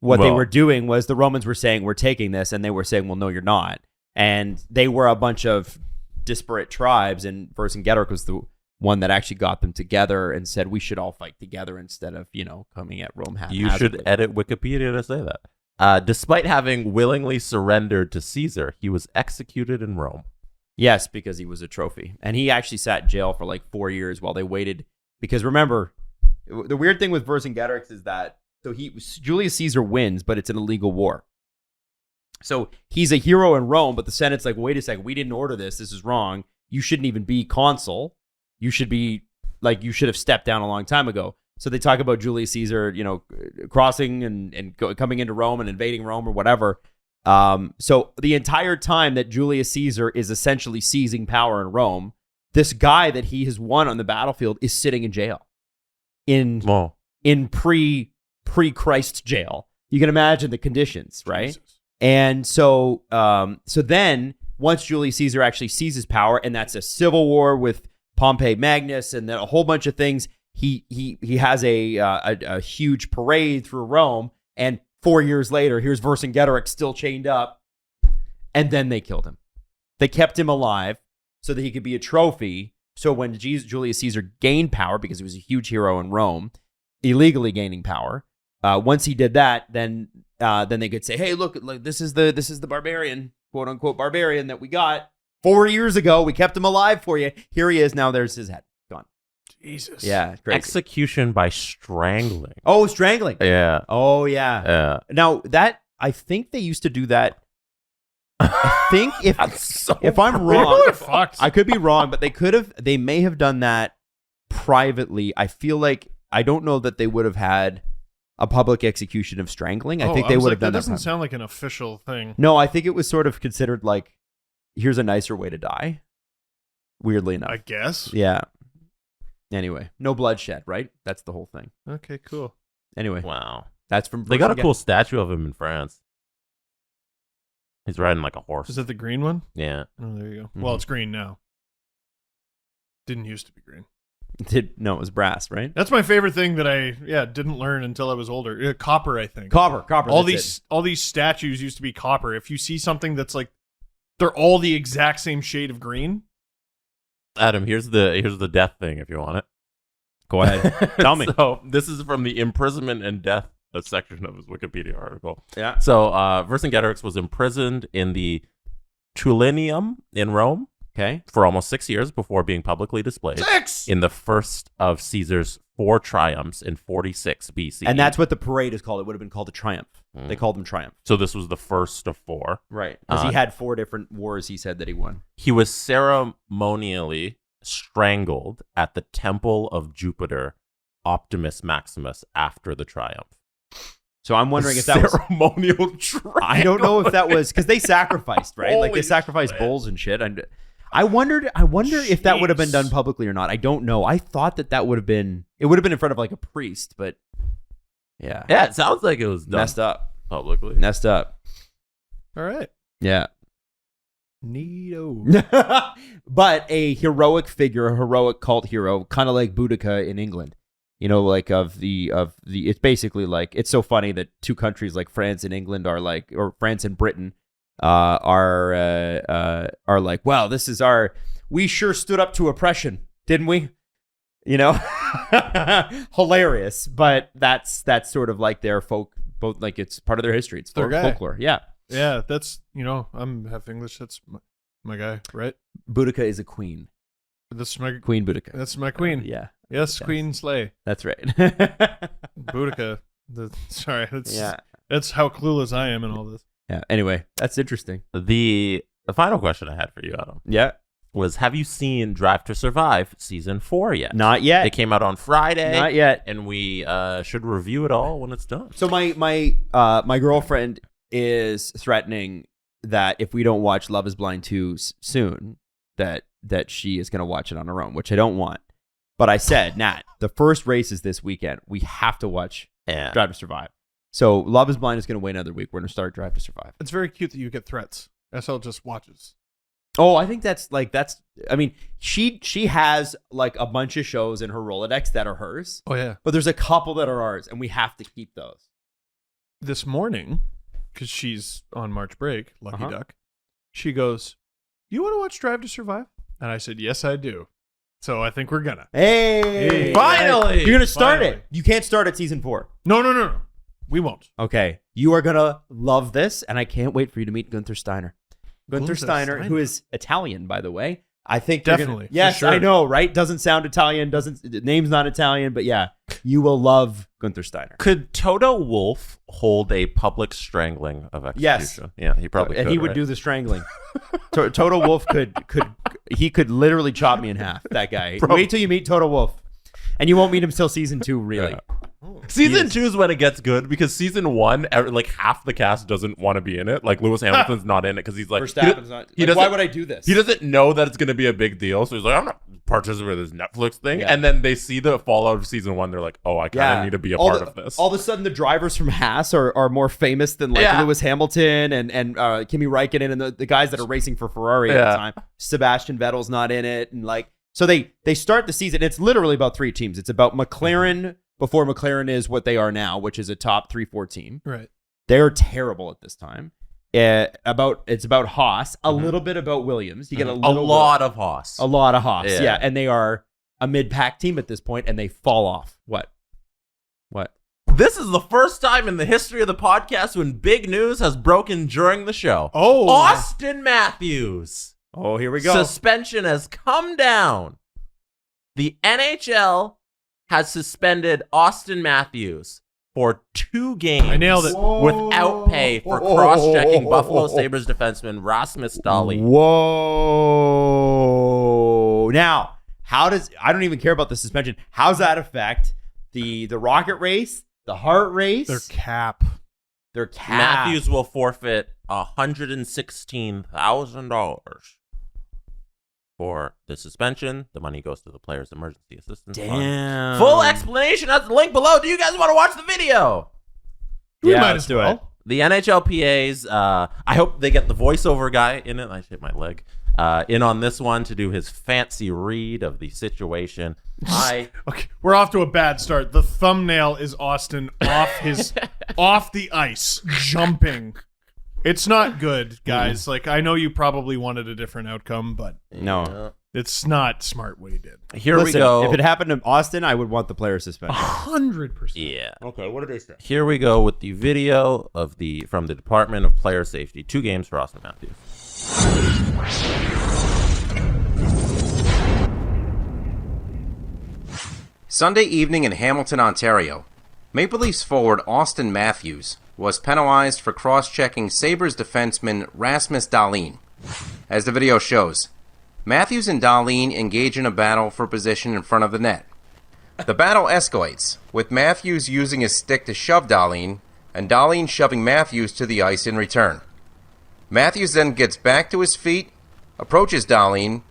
what they were doing was the Romans were saying, we're taking this, and they were saying, well, no, you're not. And they were a bunch of disparate tribes, and Vercingetorix was the one that actually got them together and said we should all fight together instead of coming at Rome haphazardly. You should edit Wikipedia to say that. Despite having willingly surrendered to Caesar, he was executed in Rome. Yes, because he was a trophy, and he actually sat in jail for like 4 years while they waited. Because remember, the weird thing with Vercingetorix is that Julius Caesar wins, but it's an illegal war. So he's a hero in Rome, but the Senate's like, wait a second, we didn't order this. This is wrong. You shouldn't even be consul. You should have stepped down a long time ago. So they talk about Julius Caesar, crossing and coming into Rome and invading Rome or whatever. So the entire time that Julius Caesar is essentially seizing power in Rome, this guy that he has won on the battlefield is sitting in jail. In pre-Christ jail. You can imagine the conditions, right? Jesus. And so then once Julius Caesar actually seizes power, and that's a civil war with Pompey Magnus and then a whole bunch of things, he has a huge parade through Rome, and 4 years later, here's Vercingetorix still chained up, and then they killed him. They kept him alive so that he could be a trophy. So when Julius Caesar gained power, because he was a huge hero in Rome, illegally gaining power, once he did that, then they could say, hey, look, this is the barbarian, quote unquote barbarian that we got 4 years ago. We kept him alive for you. Here he is. Now there's his head gone. Jesus. Yeah. Crazy. Execution by strangling. Oh, strangling. Yeah. Oh, yeah. Yeah. Now I think they used to do that. I think if I'm wrong, I could be wrong, but they may have done that privately. I feel like, I don't know that they would have had a public execution of strangling. I think they would have done that. That doesn't sound like an official thing. No, I think it was sort of considered like, here's a nicer way to die. Weirdly enough. I guess. Yeah. Anyway, no bloodshed, right? That's the whole thing. Okay, cool. Anyway. Wow. That's from... They got a cool statue of him in France. He's riding like a horse. Is it the green one? Yeah. Oh, there you go. Mm-hmm. Well, it's green now. Didn't used to be green. No, it was brass, right? That's my favorite thing that I didn't learn until I was older. Copper, I think. Copper. All these statues used to be copper. If you see something that's like they're all the exact same shade of green. Adam, here's the death thing if you want it. Go ahead. Tell me. So this is from the imprisonment and death section of his Wikipedia article. Yeah. So Vercingetorix was imprisoned in the Tullianum in Rome. Okay. For almost 6 years before being publicly displayed. 6! In the first of Caesar's 4 triumphs in 46 BC. And that's what the parade is called. It would have been called a triumph. They called them triumph. So this was the first of 4. Right. Because he had 4 different wars he said that he won. He was ceremonially strangled at the temple of Jupiter Optimus Maximus after the triumph. So I'm wondering if that was ceremonial trial. I don't know if that was because they sacrificed, right? Like they Holy sacrificed shit. bulls and shit. And I wonder if that would have been done publicly or not. I don't know. I thought that would have been in front of like a priest, but yeah. Yeah, it sounds like it was done Messed up. publicly. Messed up. All right. Yeah. Neato. But a heroic figure, a heroic cult hero, kind of like Boudica in England. You know, like of the it's basically like, it's so funny that 2 countries like France and England are like, or France and Britain are like, wow, this is we sure stood up to oppression, didn't we? You know, hilarious. But that's sort of like their both like it's part of their history. It's Their guy. folklore. Yeah. Yeah, that's, I'm half English. That's my guy, right? Boudica is a queen. That's my Queen Boudica. That's my queen. Yeah. Yes, Queen Slay. That's right. Boudica. Sorry, Yeah. that's how clueless I am in all this. Yeah. Anyway, that's interesting. The final question I had for you, Adam, Yeah. was have you seen Drive to Survive season 4 yet? Not yet. It came out on Friday. Not yet. And we should review it all when it's done. So my girlfriend is threatening that if we don't watch Love is Blind 2 soon, that she is going to watch it on her own, which I don't want. But I said, Nat, the first race is this weekend. We have to watch Drive to Survive. So Love is Blind is going to wait another week. We're going to start Drive to Survive. It's very cute that you get threats. SL just watches. Oh, I think I mean, she has like a bunch of shows in her Rolodex that are hers. Oh, yeah. But there's a couple that are ours, and we have to keep those. This morning, because she's on March break, lucky duck, she goes, you want to watch Drive to Survive? And I said, yes, I do. So I think we're gonna. Hey! Finally! You're going to start Finally. it. You can't start at season 4. No. We won't. Okay. You are going to love this, and I can't wait for you to meet Gunther Steiner. Gunther Steiner, who is Italian, by the way. I think definitely. Yes, sure. I know, right? Doesn't sound Italian, name's not Italian, but yeah, you will love Gunther Steiner. Could Toto Wolff hold a public strangling of execution? Yes. Yeah, he probably and could, he would right? do the strangling. Toto Wolff could literally chop me in half, that guy. Wait till you meet Toto Wolff. And you won't meet him till season 2, really. Yeah. Season 2 is when it gets good because season 1, like half the cast doesn't want to be in it. Like Lewis Hamilton's not in it because he's like, Verstappen's not. Like, why would I do this? He doesn't know that it's going to be a big deal, so he's like, I'm not participating in this Netflix thing. Yeah. And then they see the fallout of season 1, they're like, oh, I kind of need to be a part of this. All of a sudden, the drivers from Haas are more famous than like Lewis Hamilton and Kimi Räikkönen and the guys that are racing for Ferrari at the time. Sebastian Vettel's not in it, and like so they start the season. It's literally about 3 teams. It's about McLaren before McLaren is what they are now, which is a top 3-4 team. Right. They're terrible at this time. It's about Haas, a little bit about Williams. You get a lot of Haas. A lot of Haas, Yeah. and they are a mid-pack team at this point, and they fall off. What? This is the first time in the history of the podcast when big news has broken during the show. Oh. Auston Matthews. Oh, here we go. Suspension has come down. The NHL has suspended Auston Matthews for 2 games. I nailed it. Without pay for cross-checking Buffalo Sabres defenseman Rasmus Dahlin. Whoa. Now, I don't even care about the suspension. How's that affect the Rocket race, The heart race. Their cap. Matthews will forfeit $116,000 for the suspension. The money goes to the player's emergency assistance fund. Full explanation at the link below. Do you guys want to watch the video? We might as well. It. The NHLPA's, I hope they get the voiceover guy in it. I hit my leg. In on this one to do his fancy read of the situation. Okay, we're off to a bad start. The thumbnail is Auston off the ice, jumping. It's not good, guys. Like, I know you probably wanted a different outcome, but no, it's not smart what he did. We go. If it happened to Auston, I would want the player suspended. 100%. Yeah. Okay. What did they say? Here we go with the video from the Department of Player Safety. 2 games for Auston Matthews. Sunday evening in Hamilton, Ontario, Maple Leafs forward Auston Matthews was penalized for cross-checking Sabres defenseman Rasmus Dahlin. As the video shows, Matthews and Dahlin engage in a battle for position in front of the net. The battle escalates, with Matthews using his stick to shove Dahlin, and Dahlin shoving Matthews to the ice in return. Matthews then gets back to his feet, approaches Dahlin,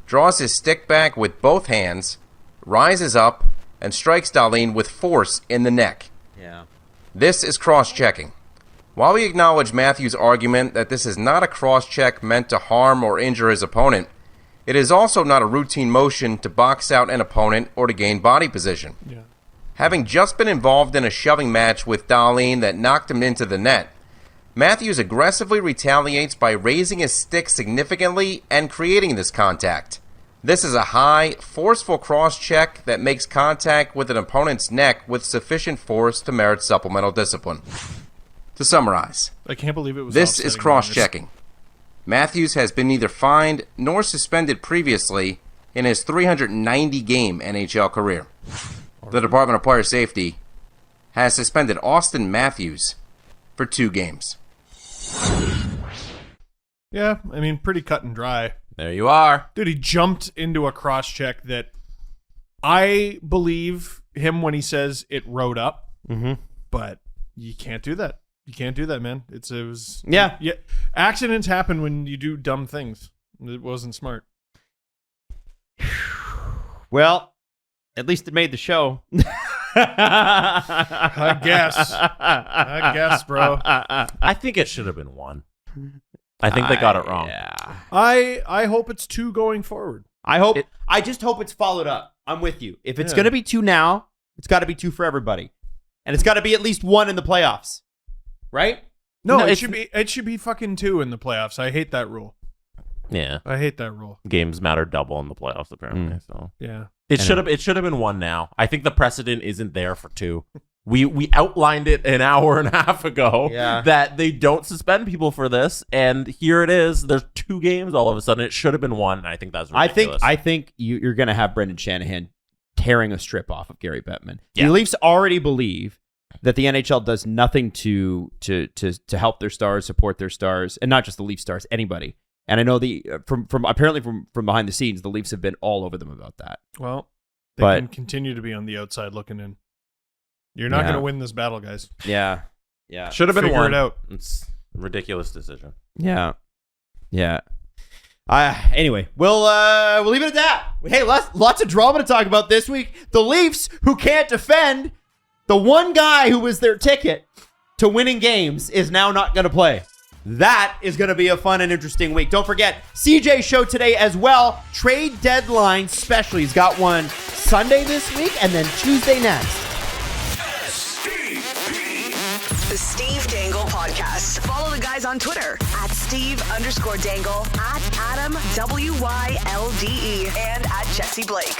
draws his stick back with both hands, rises up, and strikes Dahlin with force in the neck. Yeah. This is cross-checking. While we acknowledge Matthews' argument that this is not a cross-check meant to harm or injure his opponent, it is also not a routine motion to box out an opponent or to gain body position. Yeah. Having just been involved in a shoving match with Dahlin that knocked him into the net, Matthews aggressively retaliates by raising his stick significantly and creating this contact. This is a high, forceful cross-check that makes contact with an opponent's neck with sufficient force to merit supplemental discipline. To summarize, I can't believe it was. This is cross-checking. Matthews has been neither fined nor suspended previously in his 390-game NHL career. The Department of Player Safety has suspended Auston Matthews for 2 games. Yeah, I mean, pretty cut and dry. There you are. Dude, he jumped into a cross-check that I believe him when he says it rode up, but you can't do that. You can't do that, man. It was Yeah. Accidents happen when you do dumb things. It wasn't smart. Well, at least it made the show. I guess, bro. I think it should have been 1. I think they got it wrong. Yeah. I hope it's 2 going forward. I just hope it's followed up. I'm with you. If it's going to be 2 now, it's got to be 2 for everybody. And it's got to be at least 1 in the playoffs. Right? No, it should be fucking 2 in the playoffs. I hate that rule. Yeah. I hate that rule. Games matter double in the playoffs, apparently. So yeah. It should have been 1 now. I think the precedent isn't there for 2. We outlined it an hour and a half ago that they don't suspend people for this, and here it is. There's 2 games all of a sudden. It should have been 1. And I think that's ridiculous. I think you're going to have Brendan Shanahan tearing a strip off of Gary Bettman. Yeah. The Leafs already believe that the NHL does nothing to help their stars, support their stars, and not just the Leaf stars, anybody. And I know from behind the scenes, the Leafs have been all over them about that. Well, they can continue to be on the outside looking in. You're not going to win this battle, guys. Yeah. Should have been Figure 1. it out. It's a ridiculous decision. Yeah. Anyway, we'll leave it at that. Hey, lots of drama to talk about this week. The Leafs, who can't defend, the one guy who was their ticket to winning games is now not going to play. That is going to be a fun and interesting week. Don't forget, CJ show today as well. Trade deadline special. He's got one Sunday this week and then Tuesday next. The Steve Dangle Podcast. Follow the guys on Twitter at Steve_Dangle, at Adam WYLDE, and at Jesse Blake.